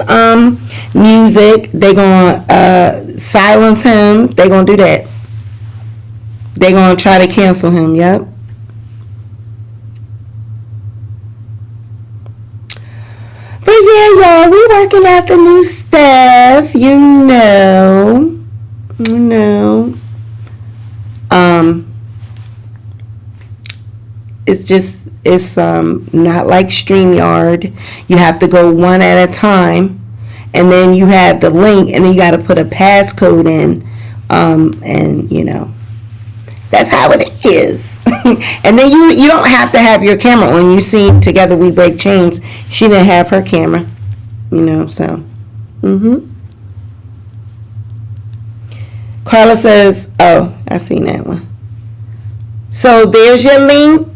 music. They're going to silence him. They're going to do that. They're going to try to cancel him, yep. But yeah, y'all, we working out the new stuff, you know. It's not like StreamYard. You have to go one at a time, and then you have the link, and then you got to put a passcode in, and you know, that's how it is. And then you don't have to have your camera on. You see, Together We Break Chains, she didn't have her camera, you know. So, Carla says, oh, I seen that one. So there's your link.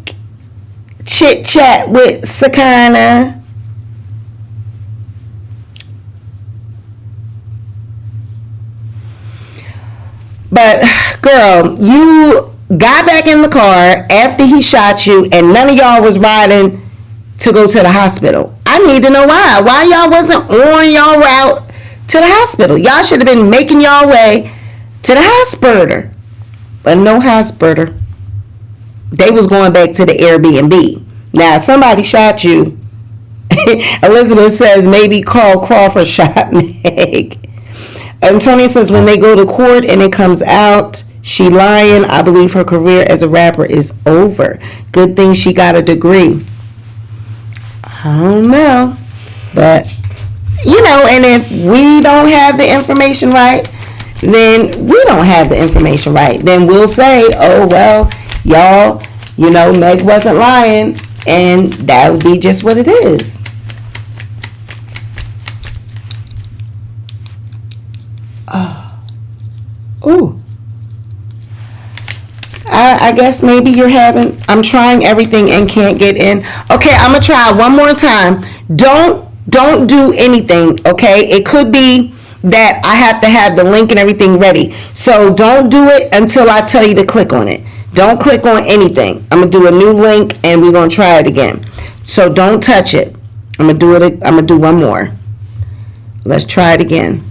Chit chat with Sakana. But girl, you got back in the car after he shot you, and none of y'all was riding to go to the hospital. I need to know why. Why y'all wasn't on y'all route to the hospital? Y'all should have been making y'all way to the hospital. But no hospital. They was going back to the Airbnb. Now, if somebody shot you, Elizabeth says maybe Carl Crawford shot Meg. Antonia says when they go to court and it comes out she lying, I believe her career as a rapper is over. Good thing she got a degree. I don't know. But, you know, and if we don't have the information right, then we don't have the information right. Then we'll say, oh, well, y'all, you know, Meg wasn't lying, and that'll be just what it is. Ooh. I guess maybe I'm trying everything and can't get in. Okay, I'm gonna try one more time. Don't do anything, okay? It could be that I have to have the link and everything ready. So don't do it until I tell you to click on it. Don't click on anything. I'm gonna do a new link and we're gonna try it again. So don't touch it. I'm gonna do one more. Let's try it again.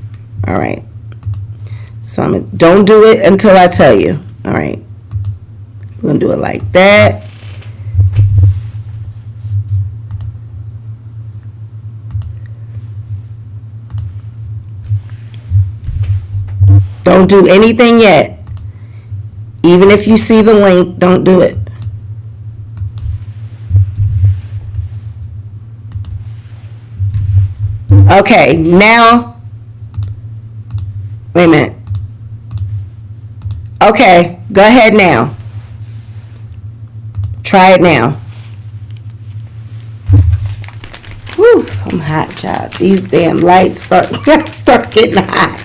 All right. So don't do it until I tell you. All right. We're gonna do it like that. Don't do anything yet. Even if you see the link, don't do it. Okay, now, wait a minute. Okay, go ahead now. Try it now. Whew, I'm hot, child. These damn lights start getting hot.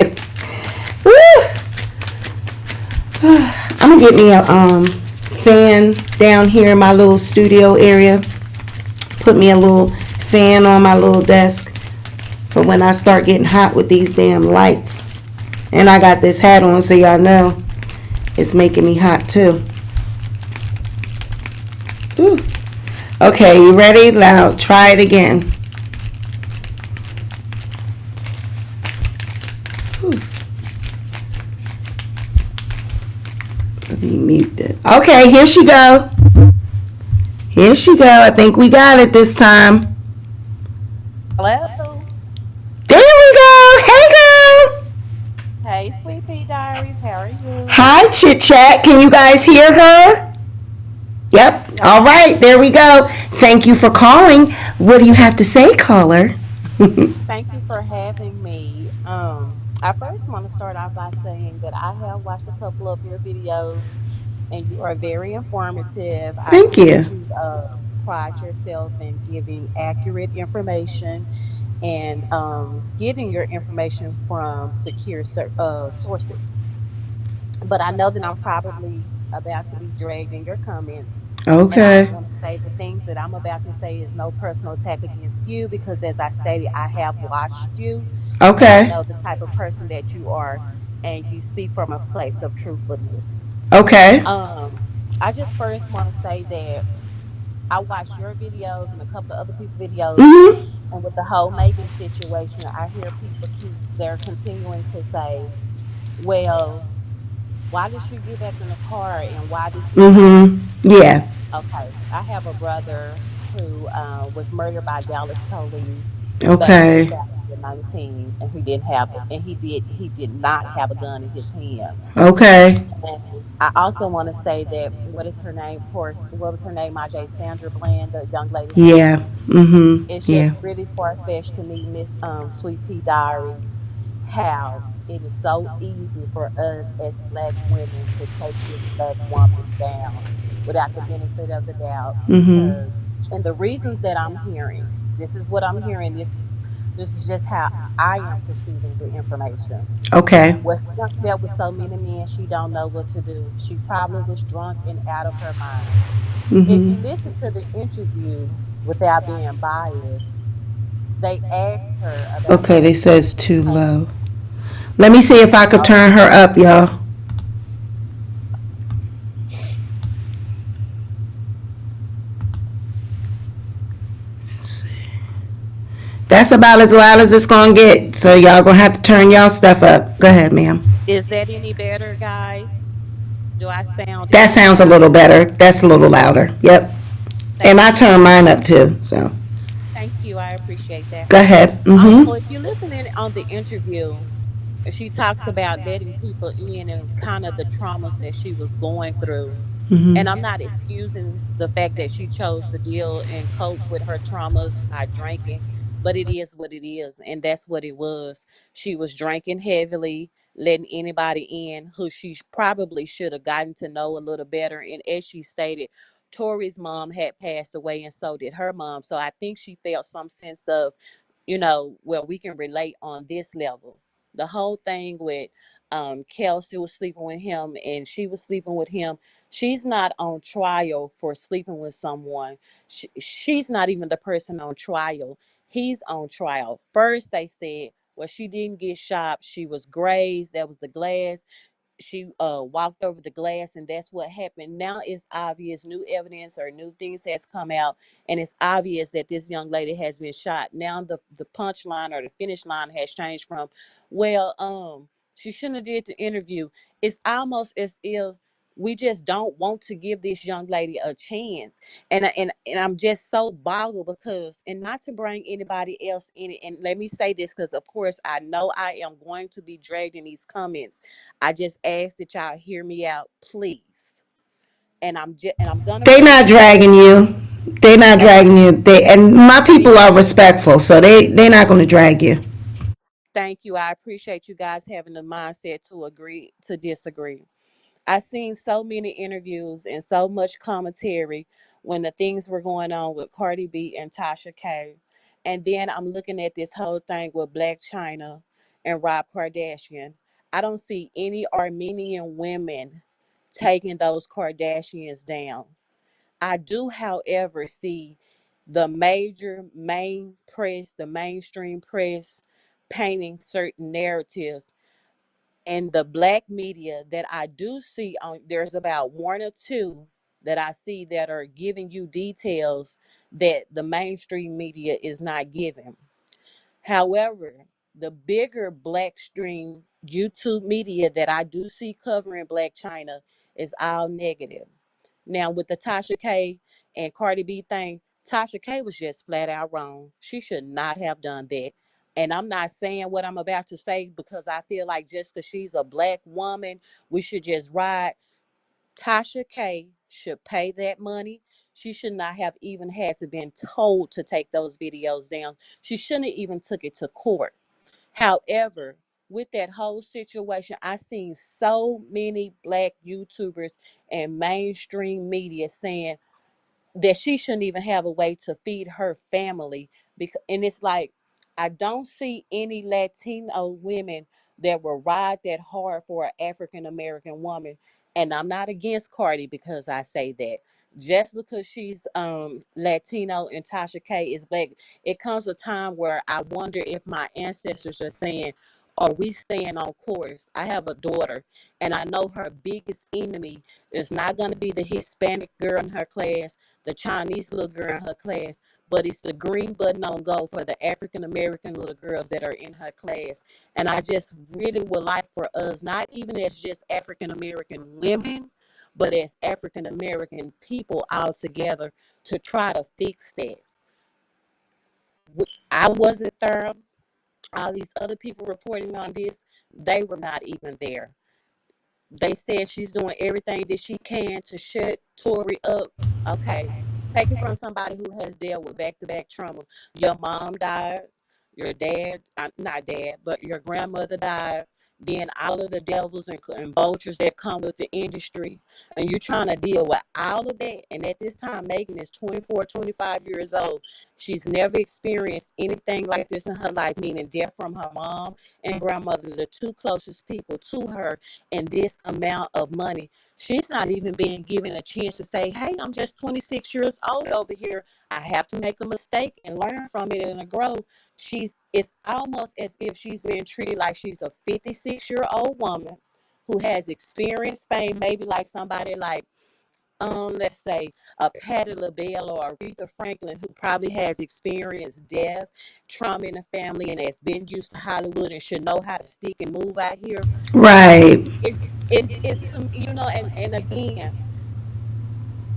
Woo. I'm gonna get me a fan down here in my little studio area. Put me a little fan on my little desk for when I start getting hot with these damn lights. And I got this hat on, so y'all know it's making me hot too. Ooh. Okay, you ready? Now try it again. Ooh. Let me mute it. Okay, here she go. Here she go. I think we got it this time. Hello. There we go. Hey, girl. Hey, SweetPeaDiaries. How are you? Hi, Chit Chat. Can you guys hear her? Yep. All right. There we go. Thank you for calling. What do you have to say, caller? Thank you for having me. I first want to start off by saying that I have watched a couple of your videos, and you are very informative. I Thank see you. that you pride yourself in giving accurate information and getting your information from secure sources. But I know that I'm probably about to be dragged in your comments. And I Okay. want to say the things that I'm about to say is no personal attack against you because, as I stated, I have watched you and I Okay. know the type of person that you are, and you speak from a place of truthfulness. Okay. Um, I just first want to say that I watched your videos and a couple of other people's videos, Mhm. and with the whole Megan situation, I hear people they're continuing to say, well, why did she get back in the car and why did she leave? Mhm. Yeah. Okay, I have a brother who was murdered by Dallas police back in Okay. 2019, and he did not have a gun in his hand. Okay. And I also want to say that what is her name? What was her name? AJ Sandra Bland, the young lady's Yeah. name. Mhm. It's Yeah. just really far fetched to me, Miss Sweet Pea Diaries, how it is so easy for us as black women to take this black woman down without the benefit of the doubt. Mhm. And the reasons that I'm hearing, this is what I'm hearing. This is just how I am perceiving the information. Okay. Well, she done slept with so many men, she don't know what to do. She probably was drunk and out of her mind. If you Mhm. listen to the interview without being biased, they asked her about Okay, her they says too past. low. Let me see if I could turn her up, y'all. Let's see. That's about as loud as it's gonna get. So y'all gonna have to turn y'all stuff up. Go ahead, ma'am. Is that any better, guys? Do I sound That any sounds a little louder? better. That's a little louder. Yep. And Thank I you. turned mine up too. So Thank you. I appreciate that. go ahead. Also, Mhm. if you listen in on the interview, she talks about letting people in and kind of the traumas that she was going through. And Mhm. I'm not excusing the fact that she chose to deal and cope with her traumas by drinking, but it is what it is. And that's what it was. She was drinking heavily, letting anybody in who she probably should have gotten to know a little better. And as she stated, Tory's mom had passed away, and so did her mom. So I think she felt some sense of, you know, well, we can relate on this level. The whole thing with Kelsey was sleeping with him and she was sleeping with him. She's not on trial for sleeping with someone. She's not even the person on trial. He's on trial. First, they said, well, she didn't get shot. She was grazed. That was the glass. She walked over the glass, and that's what happened. Now it's obvious, new evidence or new things has come out, and it's obvious that this young lady has been shot. Now the punchline or the finish line has changed from, well, she shouldn't have did the interview. It's almost as if we just don't want to give this young lady a chance. And I'm just so boggled because, and not to bring anybody else in it, and let me say this, because of course I know I am going to be dragged in these comments. I just ask that y'all hear me out, please. And I'm gonna They break not this. dragging you. They not Okay, dragging you. They and my people are respectful, so they not going to drag you. thank you. I appreciate you guys having the mindset to agree to disagree. I seen so many interviews and so much commentary when the things were going on with Cardi B and Tasha K. And then I'm looking at this whole thing with Black China and Rob Kardashian. I don't see any Armenian women taking those Kardashians down. I do, however, see the major main press, the mainstream press, painting certain narratives, and the black media that I do see on, there's about one or two that I see that are giving you details that the mainstream media is not giving. However, the bigger black stream YouTube media that I do see covering Black China is all negative. Now with the Tasha K and Cardi B thing, Tasha K was just flat out wrong. She should not have done that. And I'm not saying what I'm about to say because I feel like just because she's a black woman, we should just ride. Tasha K should pay that money. She should not have even had to been told to take those videos down. She shouldn't have even took it to court. However, with that whole situation, I seen so many black YouTubers and mainstream media saying that she shouldn't even have a way to feed her family. Because, and it's like, I don't see any Latino women that will ride that hard for an African American woman. And I'm not against Cardi because I say that. Just because she's Latino and Tasha K is black, it comes a time where I wonder if my ancestors are saying, are we staying on course? I have a daughter, and I know her biggest enemy is not going to be the Hispanic girl in her class, the Chinese little girl in her class, but it's the green button on go for the African American little girls that are in her class. And I just really would like for us, not even as just African American women, but as African American people all together, to try to fix that. I wasn't there. All these other people reporting on this, they were not even there. They said she's doing everything that she can to shut Tory up. Okay, take it from somebody who has dealt with back-to-back trauma. Your mom died, your dad, not dad, but your grandmother died. Then all of the devils and vultures that come with the industry, and you're trying to deal with all of that. And at this time, Megan is 24, 25 years old. She's never experienced anything like this in her life, meaning death from her mom and grandmother, the two closest people to her, and this amount of money. She's not even being given a chance to say, hey, I'm just 26 years old over here. I have to make a mistake and learn from it and grow. It's almost as if she's being treated like she's a 56-year-old woman who has experienced fame, maybe like somebody like let's say a Patti LaBelle or Aretha Franklin, who probably has experienced death, trauma in the family, and has been used to Hollywood and should know how to stick and move out here. Right. It's you know, and again,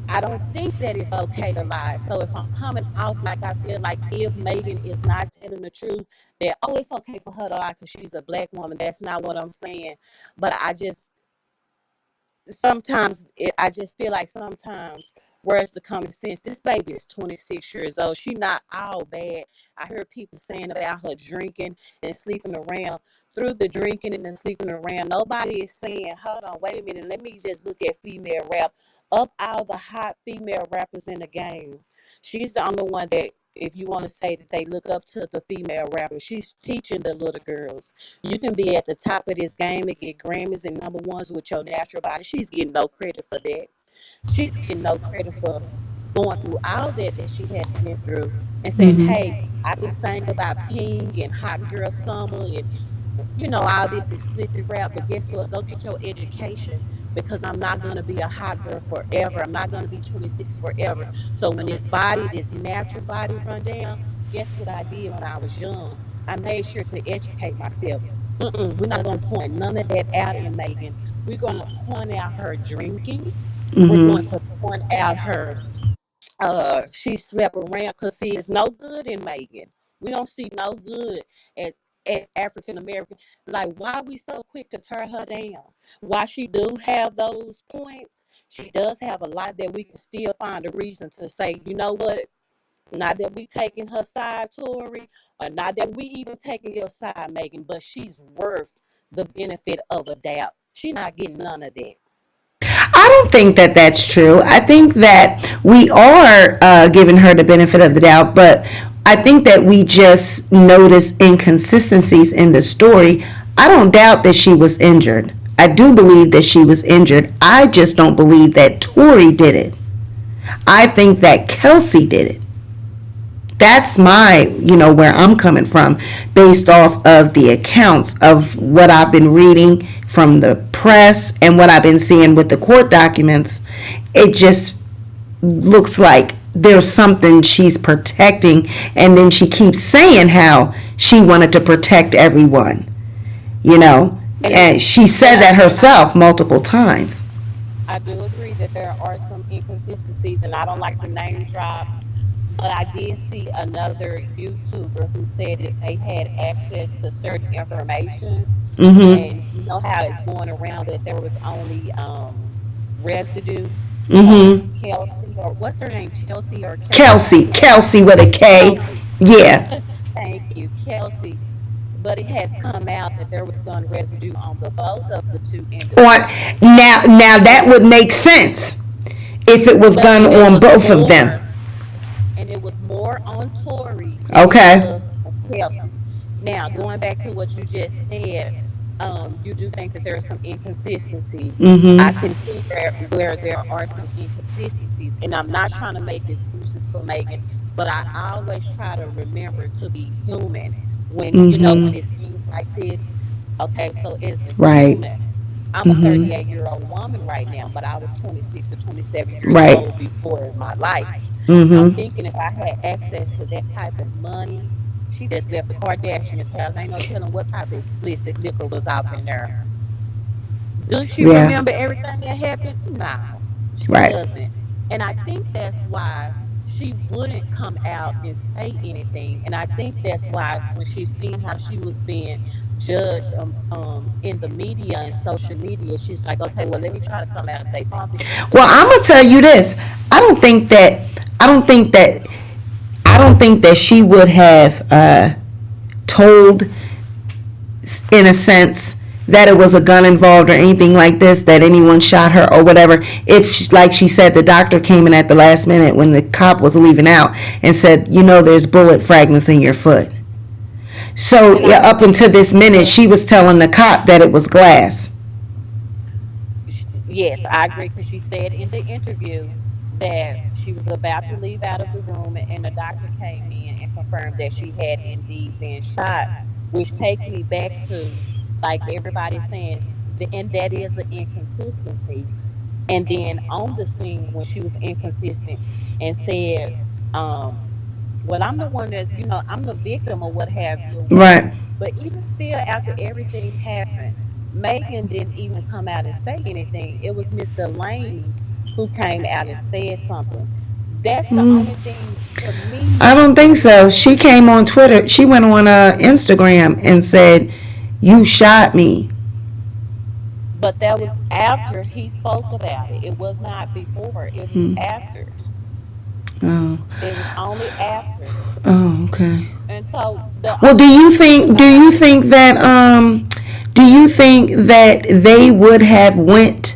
I don't think that it's okay to lie. So if I'm coming off like I feel like if Megan is not telling the truth, that oh, it's okay for her to lie because she's a black woman. That's not what I'm saying. But I just sometimes I just feel like sometimes where's the common sense? This baby is 26 years old. She not all bad. I heard people saying about her drinking and sleeping around. Through the drinking and the sleeping around, nobody is saying, hold on, wait a minute, let me just look at female rap. of all the hot female rappers in the game, she's the only one that, if you want to say that they look up to the female rappers, she's teaching the little girls. You can be at the top of this game and get Grammys and number ones with your natural body. She's getting no credit for that. She's getting no credit for going through all that she has been through and saying, hey, I can sing about King and Hot Girl Summer and all this explicit rap, but guess what? Go get your education, because I'm not going to be a hot girl forever. I'm not going to be 26 forever. So when this natural body run down, guess what I did when I was young? I made sure to educate myself. We're not going to point none of that out in Megan. We're going to point out her drinking. We're going to point out her she slept around, because see, it's no good in Megan. We don't see no good as African American. Like, why we so quick to tear her down? Why she do have those points, she does have a lot that we can still find a reason to say, you know what? Not that we taking her side, Tory, or not that we even taking your side, Megan, but she's worth the benefit of a doubt. She not getting none of that. I don't think that that's true. I think that we are giving her the benefit of the doubt, but I think that we just notice inconsistencies in the story. I don't doubt that she was injured. I do believe that she was injured. I just don't believe that Tory did it. I think that Kelsey did it. That's my, where I'm coming from, based off of the accounts of what I've been reading from the press and what I've been seeing with the court documents. It just looks like there's something she's protecting, and then she keeps saying how she wanted to protect everyone, and she said that herself multiple times. I do agree that there are some inconsistencies, and I don't like to name drop, but I did see another YouTuber who said that they had access to certain information, and you know how it's going around that there was only residue. Kelsey, or what's her name? Chelsea or Kelsey with a K. Kelsey. Yeah. Thank you, Kelsey. But it has come out that there was gun residue on both of the two individuals. Now that would make sense if it was gun on both of them. And it was more on Tory Okay. than it was on Kelsey. Now, going back to what you just said, you do think that there are some inconsistencies. I can see where there are some inconsistencies, and I'm not trying to make excuses for Megan, but I always try to remember to be human when when it's things like this. Okay, so as a human, I'm a 38-year-old woman right now, but I was 26 or 27 years old before in my life. I'm thinking if I had access to that type of money, she just left the Kardashians' house. Ain't no telling what type of explicit liquor was out in there. Does she remember everything that happened? No, she doesn't. And I think that's why she wouldn't come out and say anything. And I think that's why when she's seen how she was being judged in the media and social media, she's like, okay, well, let me try to come out and say something. Well, I'm gonna tell you this. I don't think that she would have told, in a sense, that it was a gun involved or anything like this, that anyone shot her or whatever. If, like she said, the doctor came in at the last minute when the cop was leaving out and said, there's bullet fragments in your foot. So up until this minute, she was telling the cop that it was glass. Yes, I agree, because she said in the interview that she was about to leave out of the room, and the doctor came in and confirmed that she had indeed been shot, which takes me back to, like everybody's saying, and that is an inconsistency. And then on the scene, when she was inconsistent and said, well, I'm the one that's, I'm the victim or what have you. Right. But even still, after everything happened, Megan didn't even come out and say anything. It was Mr. Lanez who came out and said something. That's the only thing for me. I don't think so. She came on Twitter. She went on Instagram and said, "You shot me." But that was after he spoke about it. It was not before. It was after. Oh. It was only after. Oh, okay. And so, well, do you think that they would have went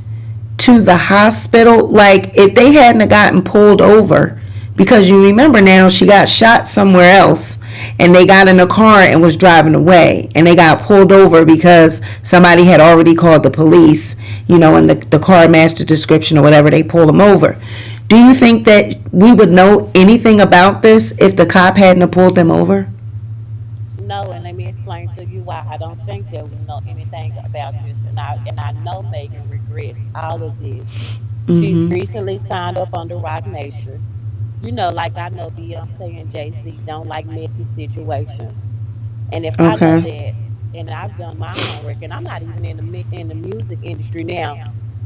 to the hospital, like if they hadn't have gotten pulled over, because you remember now she got shot somewhere else, and they got in a car and was driving away, and they got pulled over because somebody had already called the police, and the car matched the description or whatever, they pulled them over. Do you think that we would know anything about this if the cop hadn't have pulled them over? No, and let me explain to you why I don't think that we know anything about this. And I know Megan regrets all of this. She Mm-hmm. recently signed up under Rock Nation. Like I know Beyonce and Jay-Z don't like messy situations. And if I know Okay. that, and I've done my homework, and I'm not even in the music industry now,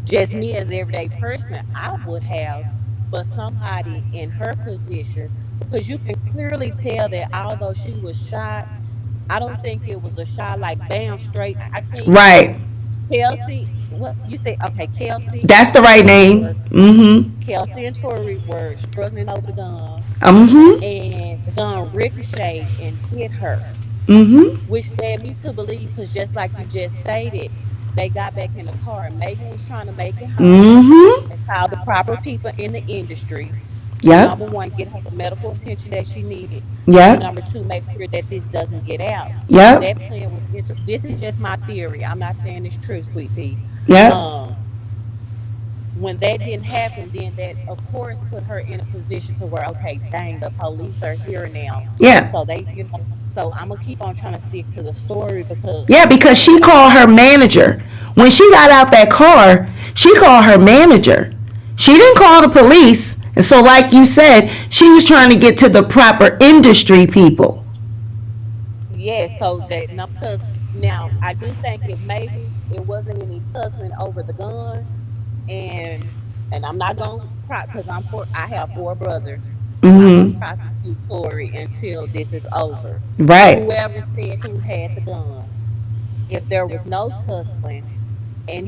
just me as everyday person, I would have, but somebody in her position, because you can clearly tell that although she was shot, I don't think it was a shot like bam straight. I think Right. Kelsey, what you say? Okay, Kelsey That's the and right Tory name. were Mm-hmm. Kelsey and Tory were struggling over the gun, Mm-hmm. and the gun ricocheted and hit her, Mm-hmm. which led me to believe, because just like you just stated, they got back in the car. Megan was trying to make it home Mm-hmm. and call the proper people in the industry to, Yep. number one, get her the medical attention that she needed, and Yep. number two, make sure that this doesn't get out. Yep. That plan was this is just my theory. I'm not saying it's true, Sweet Pea. Yep. Um, when that didn't happen, then that of course put her in a position to where, okay, dang, the police are here now. Yeah. So so I'm gonna keep on trying to stick to the story, because Yeah, because she called her manager. When she got out that car, she called her manager. She didn't call the police. And so, like you said, she was trying to get to the proper industry people. yeah, so that no, because now I do think it maybe it wasn't any tussling over the gun, and I'm not gonna because I have four brothers. I'm not gonna Mm-hmm. prosecute Tory until this is over. Right. Whoever said who had the gun, if there was no tussling, and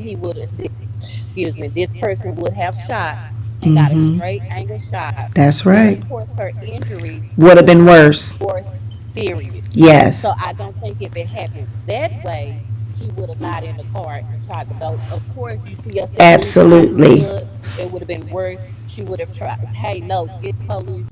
excuse me, this person would have shot and got a Mm-hmm. straight angle shot, That's then right. of course her injury Would have would been have been worse. more serious. Yes. So I don't think if it happened that way, she would have got in the car and tried to go. Of course, you see us in news in Absolutely. Hollywood, it would have been worse. She would have tried, hey, no, get the police,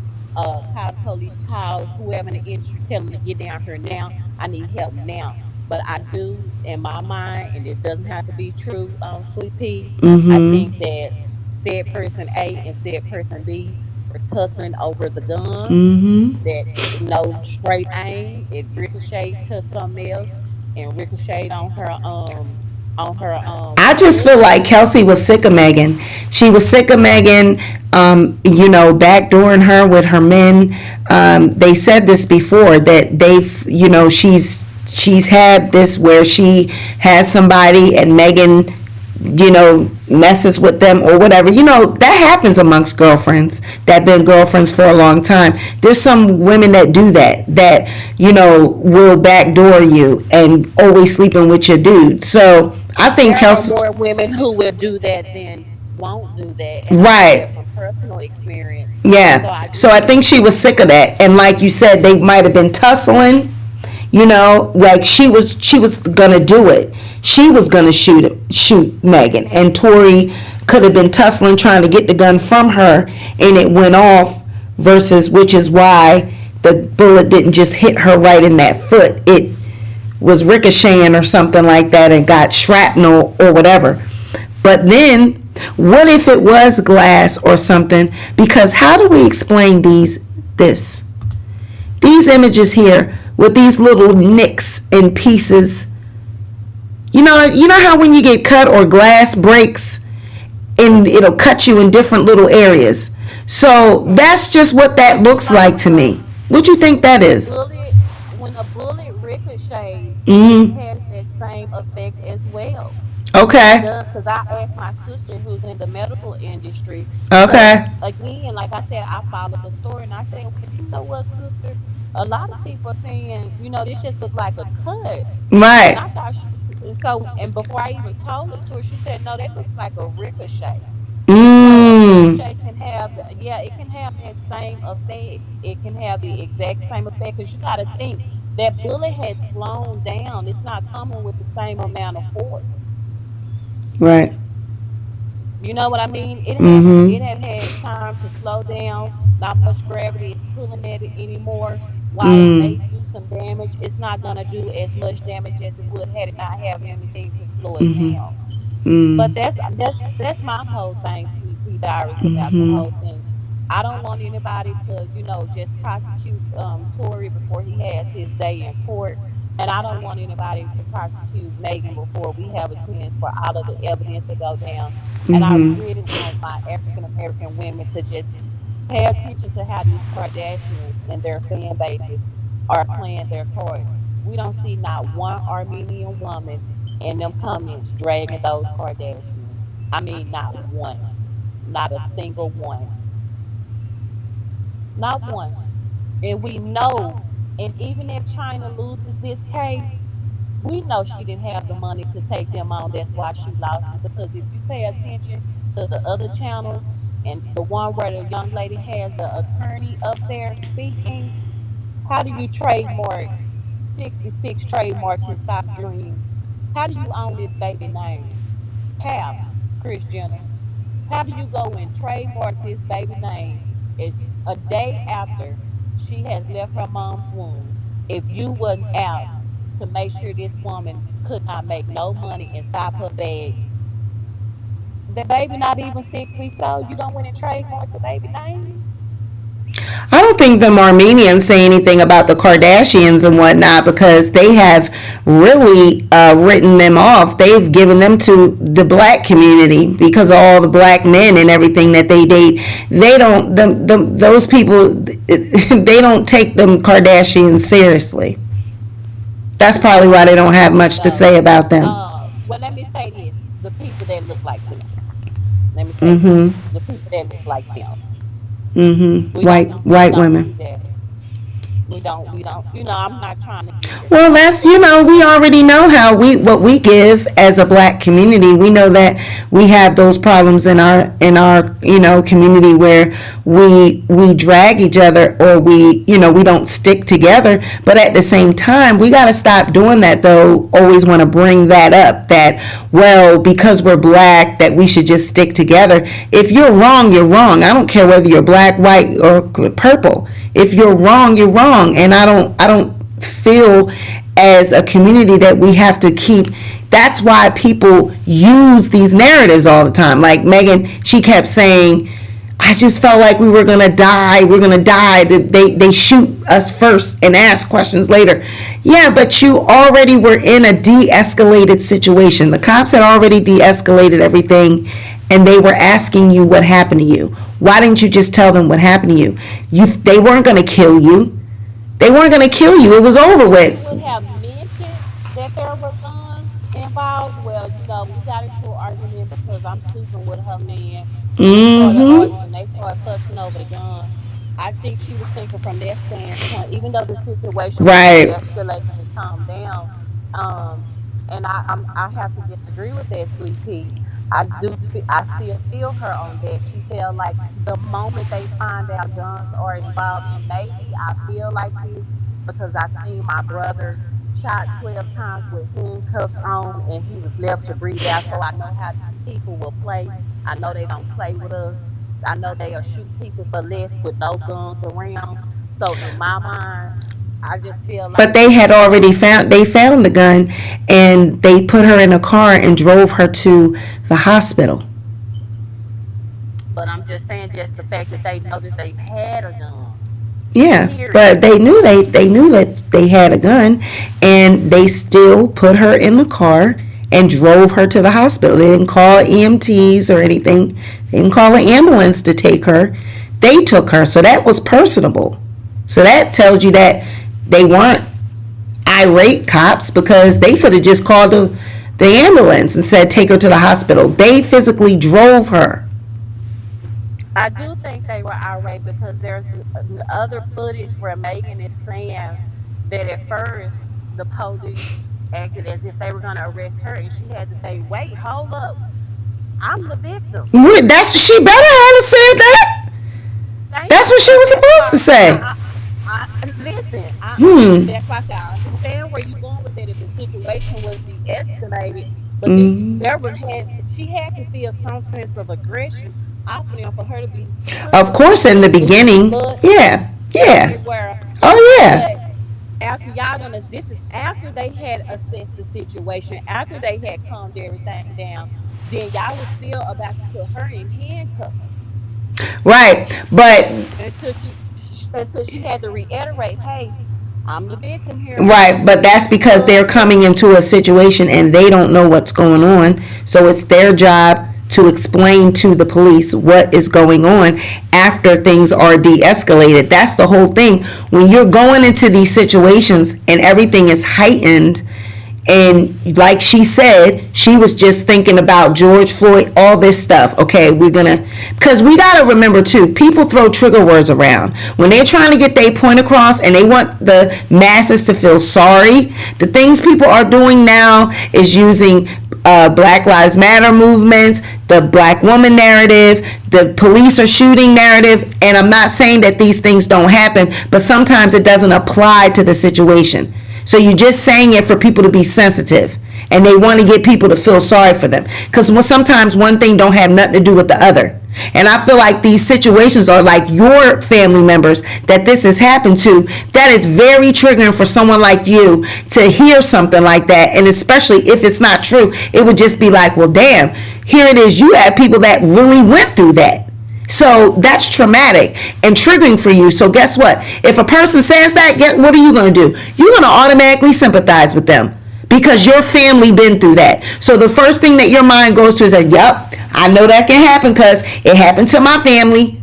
call the police, call whoever in the industry, tell them to get down here now. I need help now. But I do, in my mind, and this doesn't have to be true, Sweet Pea, I Mm-hmm. think that said person A and said person B were tussling over the gun, Mm-hmm. that no straight aim, it ricocheted to something else and ricocheted on her I just foot. feel like Kelsey was sick of Megan. She was sick of Megan, backdooring her with her men. They said this before that she's had this where she has somebody and Megan, messes with them or whatever. That happens amongst girlfriends that been girlfriends for a long time. There's some women that do that, will backdoor you and always sleeping with your dude. So I think There are Kelsey, more women who will do that than won't do that, and I know that right. from personal experience. So Yeah. I So do I think think she was sick of that. And like you said, they might have been tussling, like she was gonna do it. She was gonna shoot Megan, and Tori could have been tussling trying to get the gun from her, and it went off. Versus, which is why the bullet didn't just hit her right in that foot. It was ricocheting or something like that, and got shrapnel or whatever. But then, what if it was glass or something? Because how do we explain these images here with these little nicks and pieces? You know how when you get cut or glass breaks and it'll cut you in different little areas. So that's just what that looks like to me. What you think that when a is? bullet when a bullet ricochets, it Mm-hmm. has that same effect as well. It Okay. does, because I asked my sister who's in the medical industry, because Okay. again, like I said, I followed the story, and I said, well, you know what, sister? A lot of people are saying, this just looked like a cut. And Right. I thought and before I even told it to her, she said, no, that looks like a ricochet. So a Mm. ricochet can have, yeah, it can have that same effect. It can have the exact same effect, because you got to think that bullet has slowed down. It's not coming with the same amount of force. Right. You know what I mean? Mm-hmm. It had time to slow down. Not much gravity is pulling at it anymore. While it may Mm. do some damage, it's not gonna do as much damage as it would had it not having anything to slow it Mm-hmm. down. But Mm. that's my whole thing, Sweet Pea Diaries, about the Mm-hmm. whole thing. I don't want anybody to, just prosecute Tory before he has his day in court. And I don't want anybody to prosecute Megan before we have a chance for all of the evidence to go down. And I Mm-hmm. really want my African American women to just pay attention to how these Kardashians and their fan bases are playing their cards. We don't see not one Armenian woman in them comments dragging those Kardashians. I mean, not one, not a single one, not one. And we know, and even if China loses this case, we know she didn't have the money to take them on. That's why she lost it. Because if you pay attention to the other channels and the one where the young lady has the attorney up there speaking, how do you trademark 66 trademarks and stop dreaming? How do you own this baby name? How, Chris Jenner? How do you go and trademark this baby name? It's a day after she has left her mom's womb. If you wasn't out to make sure this woman could not make no money and stop her bag, the baby not even 6 weeks old, you don't went and trademark the baby name? I don't think the Armenians say anything about the Kardashians and whatnot because they have really written them off. They've given them to the black community because of all the black men and everything that they date. They don't, those people, they don't take them Kardashians seriously. That's probably why they don't have much to say about them. Well, let me say this: the people that look like them. Let me say this: Mm-hmm. the people that look like them. Mm-hmm. We White don't see women. that. We don't. I'm not trying to give them. Well, that's, we already know what we give as a black community. We know that we have those problems in our community where we drag each other, or we don't stick together. But at the same time, we got to stop doing that, though. Always want to bring that up, that, well, because we're black, that we should just stick together. If you're wrong, you're wrong. I don't care whether you're black, white, or purple. If you're wrong, you're wrong. And I don't feel as a community that we have to keep. That's why people use these narratives all the time. Like Megan, she kept saying, I just felt like we were gonna die. We're gonna die. They shoot us first and ask questions later. Yeah, but you already were in a de-escalated situation. The cops had already de-escalated everything, and they were asking you what happened to you. Why didn't you just tell them what happened to you? They weren't gonna kill you. They weren't gonna kill you. It was over with. Would have mentioned that there were guns involved. Well, we got into an argument because I'm sleeping with her man. We started Mm-hmm. arguing. They started fussing over the gun. I think she was thinking from that standpoint, even though the situation was Right. de-escalating and calmed down. Um, and I have to disagree with that, Sweet Pea. I still feel her on that. She felt like the moment they find out guns are involved, and maybe I feel like this because I seen my brother shot 12 times with handcuffs on, and he was left to breathe out. So I know how these people will play. I know they don't play with us. I know they'll shoot people for less with no guns around. So in my mind, I just feel But like they she had already knew. found the gun, and they put her in a car and drove her to the hospital. But I'm just saying, just the fact that they know that they had a gun. Yeah, Period. but they knew that they had a gun, and they still put her in the car and drove her to the hospital. They didn't call EMTs or anything. They didn't call an ambulance to take her. They took her, so that was personable. So that tells you that they weren't irate cops, because they could have just called the ambulance and said take her to the hospital. They physically drove her. I do think they were irate because there's other footage where Megan is saying that at first the police acted as if they were going to arrest her, and she had to say, "Wait, hold up, I'm the victim." That's, she better have said that. Thank That's what you. she was That's supposed why to say. listen. Hmm. That's why I said I understand where you're going with it. If the situation was de-escalated, But there was she had to feel some sense of aggression off of them for her to be Of triggered course, in the with the beginning. blood Yeah. Yeah. everywhere. Oh, yeah. But after y'all done this is after they had assessed the situation, after they had calmed everything down, then y'all was still about to put her in handcuffs Right. But until she had to reiterate, hey, I'm the victim here. right, but that's because they're coming into a situation and they don't know what's going on. So it's their job to explain to the police what is going on after things are de-escalated. That's the whole thing. When you're going into these situations and everything is heightened, and like she said, she was just thinking about George Floyd, all this stuff. Okay, because we gotta remember too, people throw trigger words around when they're trying to get their point across and they want the masses to feel sorry. The things people are doing now is using Black Lives Matter movements, the black woman narrative, the police are shooting narrative, and I'm not saying that these things don't happen, but sometimes it doesn't apply to the situation. So you're just saying it for people to be sensitive, and they want to get people to feel sorry for them. Because sometimes one thing don't have nothing to do with the other. And I feel like these situations are like your family members that this has happened to. That is very triggering for someone like you to hear something like that. And especially if it's not true, it would just be like, well, damn, here it is. You have people that really went through that. So that's traumatic and triggering for you. So guess what? If a person says that, what are you going to do? You're going to automatically sympathize with them because your family been through that. So the first thing that your mind goes to is that, yep, I know that can happen because it happened to my family.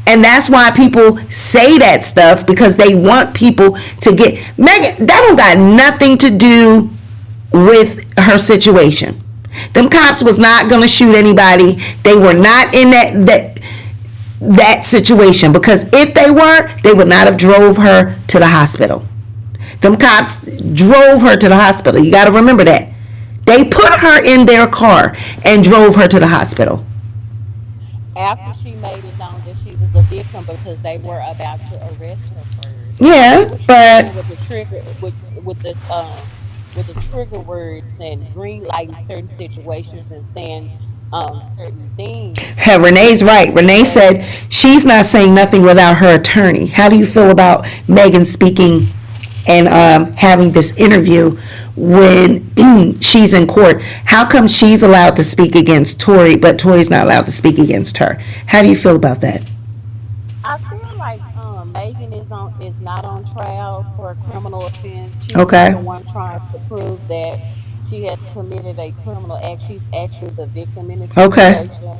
And that's why people say that stuff, because they want people to get Megan. That don't got nothing to do with her situation. Them cops was not going to shoot anybody. They were not in that situation, because if they were, they would not have drove her to the hospital. Them cops drove her to the hospital. You got to remember that. They put her in their car and drove her to the hospital. After she made it known that she was the victim, because they were about to arrest her first. Yeah, but with the trigger with the trigger words and green lighting certain situations and saying certain things. Renee's right. Renee said she's not saying nothing without her attorney. How do you feel about Megan speaking and having this interview when she's in court? How come she's allowed to speak against Tory, but Tory's not allowed to speak against her? How do you feel about that? I feel like Megan is not on trial for a criminal offense. She's Okay. not the one trying to prove that she has committed a criminal act. She's actually the victim in this Okay. situation.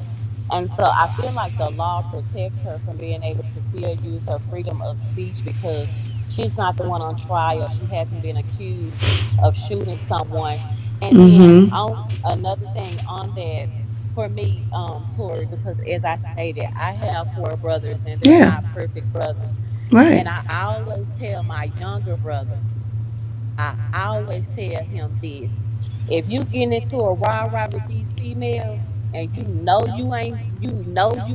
And so I feel like the law protects her from being able to still use her freedom of speech, because she's not the one on trial. She hasn't been accused of shooting someone. And then Mm-hmm. on another thing on that, for me, Tori, because as I stated, I have four brothers and they're Yeah. not perfect brothers. Right. And I always tell my younger brother, I always tell him this: if you get into a rah-rah with these females and you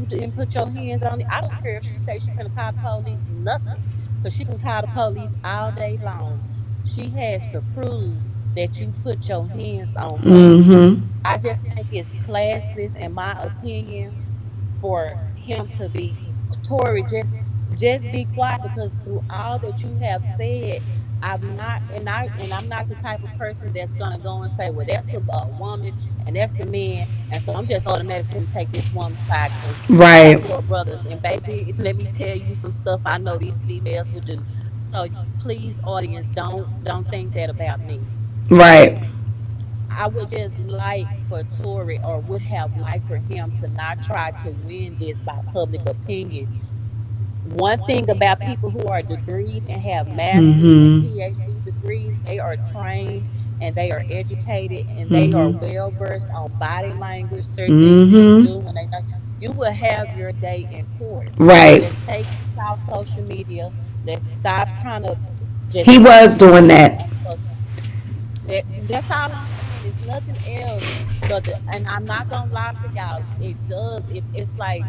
didn't put your hands on it, I don't care if she say she finna call the police, nothing. Because she can call the police all day long. She has to prove that you put your hands on her. Mm-hmm. I just think it's classless, in my opinion, for him to be Tory. Just be quiet, because through all that you have said, I'm not the type of person that's gonna go and say, well, that's a woman and that's a man, and so I'm just automatically gonna take this woman's side because I Right. have four brothers. And baby, let me tell you some stuff I know these females would do. So please, audience, don't think that about me. Right. But I would just like for Tory, or would have liked for him, to not try to win this by public opinion. One thing about people who are degreed and have masters and Mm-hmm. PhD degrees, they are trained and they are educated and they are Mm-hmm. well versed on body language, certain things they Mm-hmm. do when they know. You will have your day in court. Right. Let's take this off social media. Let's stop trying to just He put was people doing down that. on social. That's all I'm saying. It's nothing else. And I'm not gonna lie to y'all. It does. It's like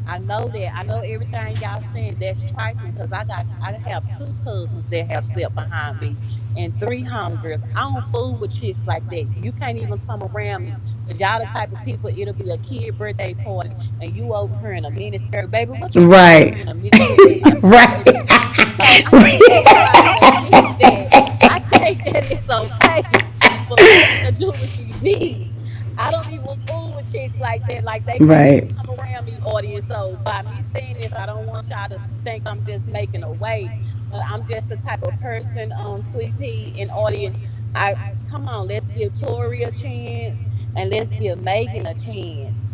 I know that. I know everything y'all saying. That's trifling because I have two cousins that have slept behind me and three homegirls. I don't fool with chicks like that. You can't even come around me because y'all the type of people. It'll be a kid birthday party and you over here in a mini skirt, baby. What you doing over Right. here in a mini skirt Right. underneath? So I need everybody to admit that. I think that it's okay for Megan to do what she did. I don't even fool with chicks like that. Like they can't even Right. come around me, audience. So by me saying this, I don't want y'all to think I'm just making a way. But I'm just the type of person, Sweet Pea and audience. I come on, let's give Tori a chance and let's give Megan a chance.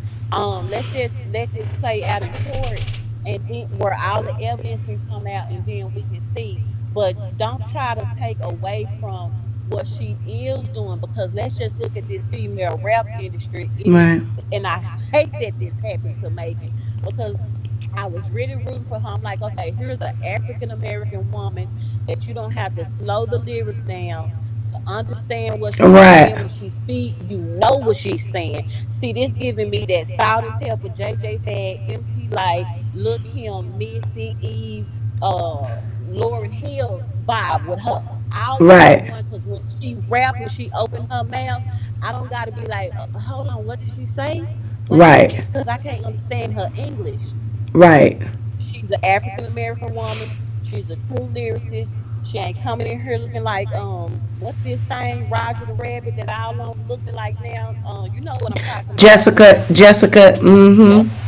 Let's just let this play out in court and then where all the evidence can come out and then we can see. But don't try to take away from what she is doing because let's just look at this female rap industry. It Right. is, and I hate that this happened to Megan because I was really rooting for her. I'm like, okay, here's an African American woman that you don't have to slow the lyrics down to understand what she's saying Right. when she speak. You know what she's saying. See, this giving me that Salt and Pepper, JJ Fad, MC Light, Lil Kim, Missy Eve, Lauryn Hill vibe with her. All of them in Right. one because when she rap and she open her mouth, I don't gotta be like, hold on, what did she say? Wait a minute, Right. because I can't understand her English. Right. She's an African American woman. She's a true lyricist. She ain't coming in here looking like what's this thing, Roger the Rabbit that all of them looking like now. You know what I'm talking about. Jessica. Mm-hmm. Jessica.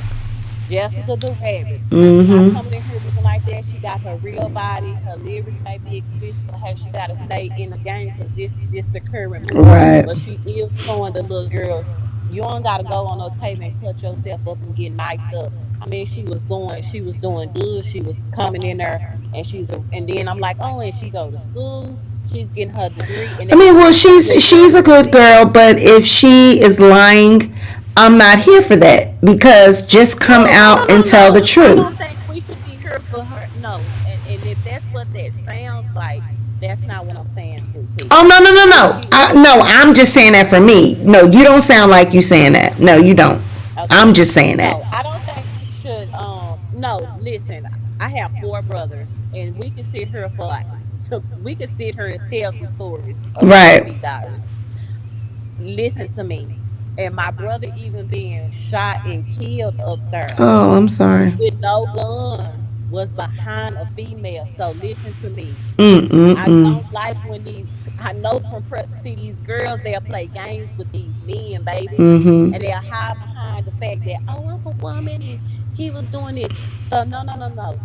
Jessica the Rabbit. Not Mm-hmm. coming in here looking like that. She got her real body. Her lyrics may be explicit, but hey, she gotta stay in the game because this the current movement. Right. But she is showing the little girl. You don't gotta go on no tape and cut yourself up and get knifed up. I mean, she was doing good. She was coming in there, and and then I'm like, oh, and she go to school. She's getting her degree, and I mean, well, she's a good girl, but if she is lying, I'm not here for that because just come out and tell the no. I truth. don't think we should be here for her. No, and if that's what that sounds like, that's not what I'm saying, Sweet Pea. Oh, no, no, no, If no. she was No, I'm just saying that for me. No, you don't sound like you saying that. No, you don't. okay, I'm just saying that. no, I don't think we should. No, listen, I have four brothers, and we can sit here for like, we can sit here and tell some stories of Sweet Right. Pea Diaries. Listen to me. And my brother even being shot and killed up there Oh, I'm sorry. with no gun was behind a female. So listen to me. I Mm-mm-mm. don't like when I know see these girls, they'll play games with these men, baby. Mm-hmm. And they'll hide behind the fact that, oh, I'm a woman and he was doing this. So no, no, no, no.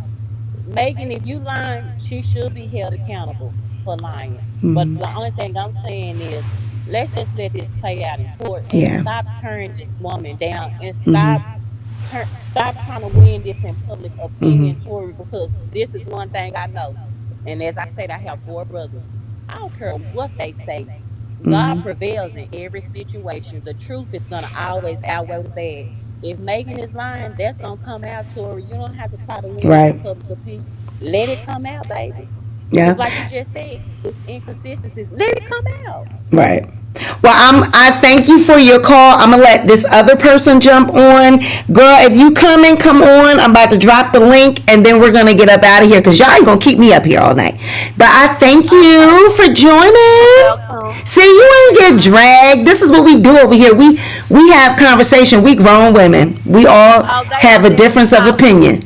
Megan, if you lying, she should be held accountable for lying. But Mm. the only thing I'm saying is let's just let this play out in court and Yeah. stop turning this woman down and Mm-hmm. stop trying to win this in public Mm-hmm. opinion, Tory, because this is one thing I know. And as I said, I have four brothers. I don't care what they say. God Mm-hmm. prevails in every situation. The truth is gonna always outweigh the bad. If Megan is lying, that's gonna come out, Tori. You don't have to try to win it in Right. public opinion. Let it come out, baby. Yeah. Just like you just said, it's inconsistencies. Let it come out. Right. Well, I thank you for your call. I'm gonna let this other person jump on. Girl, if you coming, come on. I'm about to drop the link and then we're gonna get up out of here because y'all ain't gonna keep me up here all night. But I thank you for joining. Welcome. See, you ain't get dragged. This is what we do over here. We have conversation. We grown women. We all Oh, they have don't a let you difference of talk. opinion.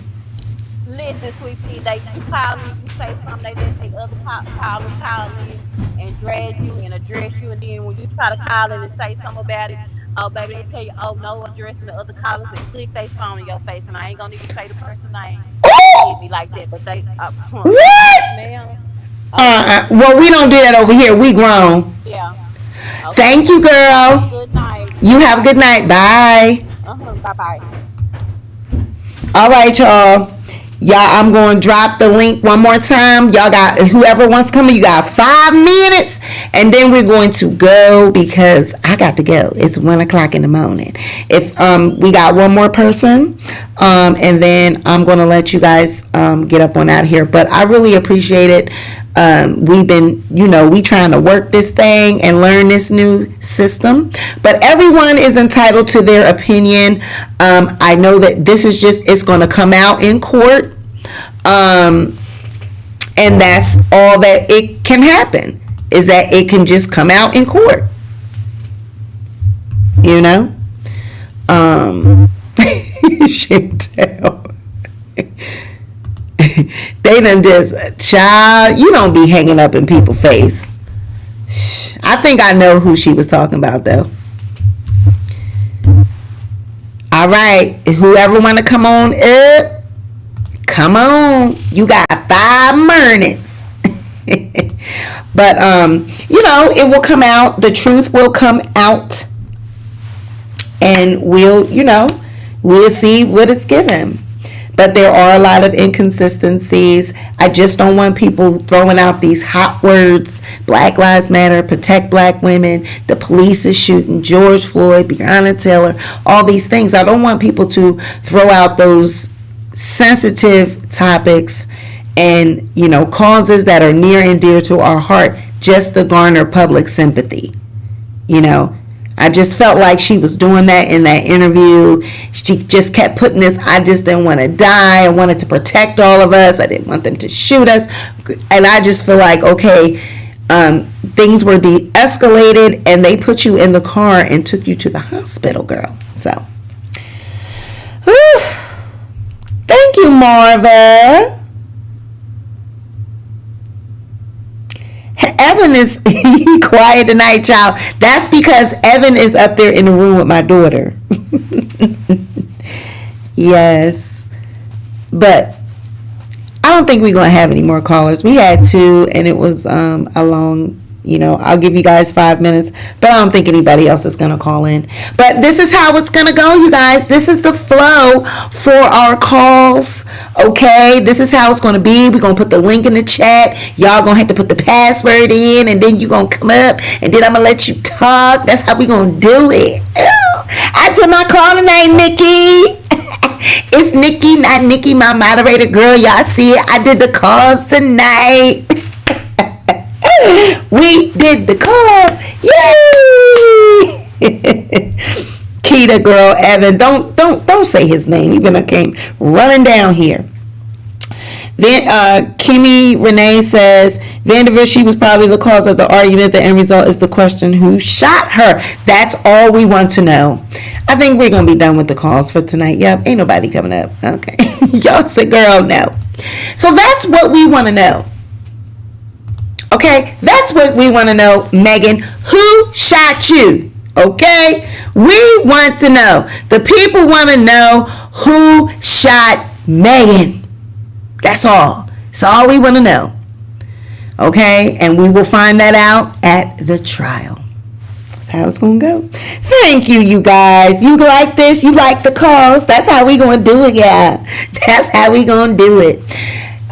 Listen, Sweet Pea, you call in, you say something, they let the other callers call in and drag you and address you, and then when you try to call in and say something about it, oh baby, they tell you, oh no, addressing the other callers and click their phone in your face, and I ain't gonna even say the person's name. They did me like that, but they, yes, What? ma'am. Oh yeah, Well, we don't do that over here. We grown. yeah. Okay, Thank you, y'all have a girl. good night. You have a good night. Bye. Bye bye. All right, y'all. Y'all, I'm going to drop the link one more time. Y'all got, whoever wants to come in, you got 5 minutes. And then we're going to go because I got to go. It's 1 o'clock in the morning. If we got one more person, And then I'm going to let you guys get up on out here. But I really appreciate it. We've been, we trying to work this thing and learn this new system. But everyone is entitled to their opinion. I know that this is it's going to come out in court. And that's all that it can happen, is that it can just come out in court. Chantel. They done just, child, you don't be hanging up in people's face. I think I know who she was talking about, though. All right, whoever want to come on up, come on. You got 5 minutes. But, it will come out. The truth will come out. And we'll see what it's given. But there are a lot of inconsistencies. I just don't want people throwing out these hot words. Black Lives Matter, protect black women, the police is shooting, George Floyd, Breonna Taylor, all these things. I don't want people to throw out those sensitive topics and, causes that are near and dear to our heart just to garner public sympathy. I just felt like she was doing that in that interview. She just kept putting this, I just didn't want to die. I wanted to protect all of us. I didn't want them to shoot us. And I just feel like, okay, things were de-escalated and they put you in the car and took you to the hospital, girl. So, whew. Thank you, Marva. Evan is quiet tonight, child. That's because Evan is up there in the room with my daughter. Yes. But I don't think we're going to have any more callers. We had 2, and it was a long, I'll give you guys 5 minutes. But I don't think anybody else is going to call in. But this is how it's going to go, you guys. This is the flow for our calls. Okay? This is how it's going to be. We're going to put the link in the chat. Y'all going to have to put the password in. And then you're going to come up. And then I'm going to let you talk. That's how we're going to do it. I did my call tonight, Nikki. It's Nikki, not Nikki, my moderator. Girl, y'all see it. I did the calls tonight. We did the call. Yay! Keita, girl, Evan, don't say his name. You're gonna came running down here. Then Kimmy Renee says Vanderbilt, she was probably the cause of the argument. The end result is the question, who shot her? That's all we want to know. I think we're gonna be done with the calls for tonight. Yep, ain't nobody coming up. Okay. Y'all say, girl, no. So that's what we want to know. Okay, that's what we want to know, Megan. Who shot you? Okay, we want to know. The people want to know who shot Megan. That's all. That's all we want to know. Okay, and we will find that out at the trial. That's how it's going to go. Thank you, you guys. You like this? You like the calls? That's how we going to do it, yeah. That's how we going to do it.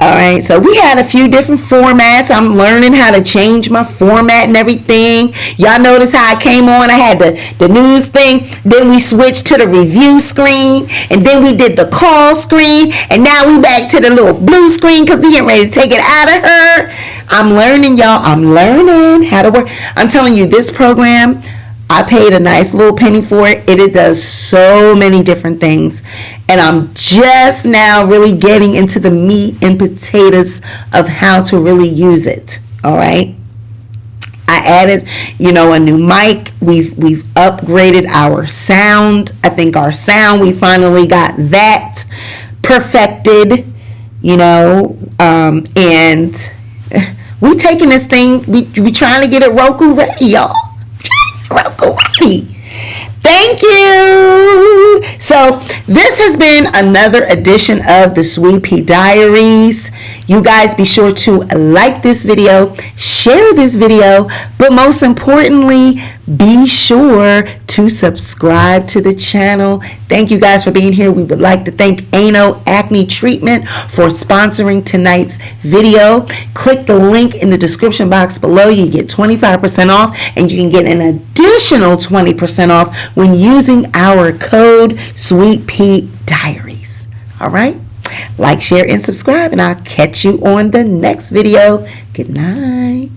All right, so we had a few different formats. I'm learning how to change my format and everything. Y'all notice how I came on? I had the news thing. Then we switched to the review screen. And then we did the call screen. And now we back to the little blue screen because we getting ready to take it out of her. I'm learning, y'all. I'm learning how to work. I'm telling you, this program, I paid a nice little penny for it. It does so many different things. And I'm just now really getting into the meat and potatoes of how to really use it. All right. I added, a new mic. We've upgraded our sound. I think our sound, we finally got that perfected, and we taking this thing, we trying to get it Roku ready, y'all. Roku ready. Thank you. So this has been another edition of the SweetPeaDiaries. You guys be sure to like this video, share this video, but most importantly, be sure to subscribe to the channel. Thank you guys for being here. We would like to thank Ano Acne Treatment for sponsoring tonight's video. Click the link in the description box below. You get 25% off, and you can get an additional 20% off when using our code SweetPeaDiaries. All right? Like, share, and subscribe, and I'll catch you on the next video. Good night.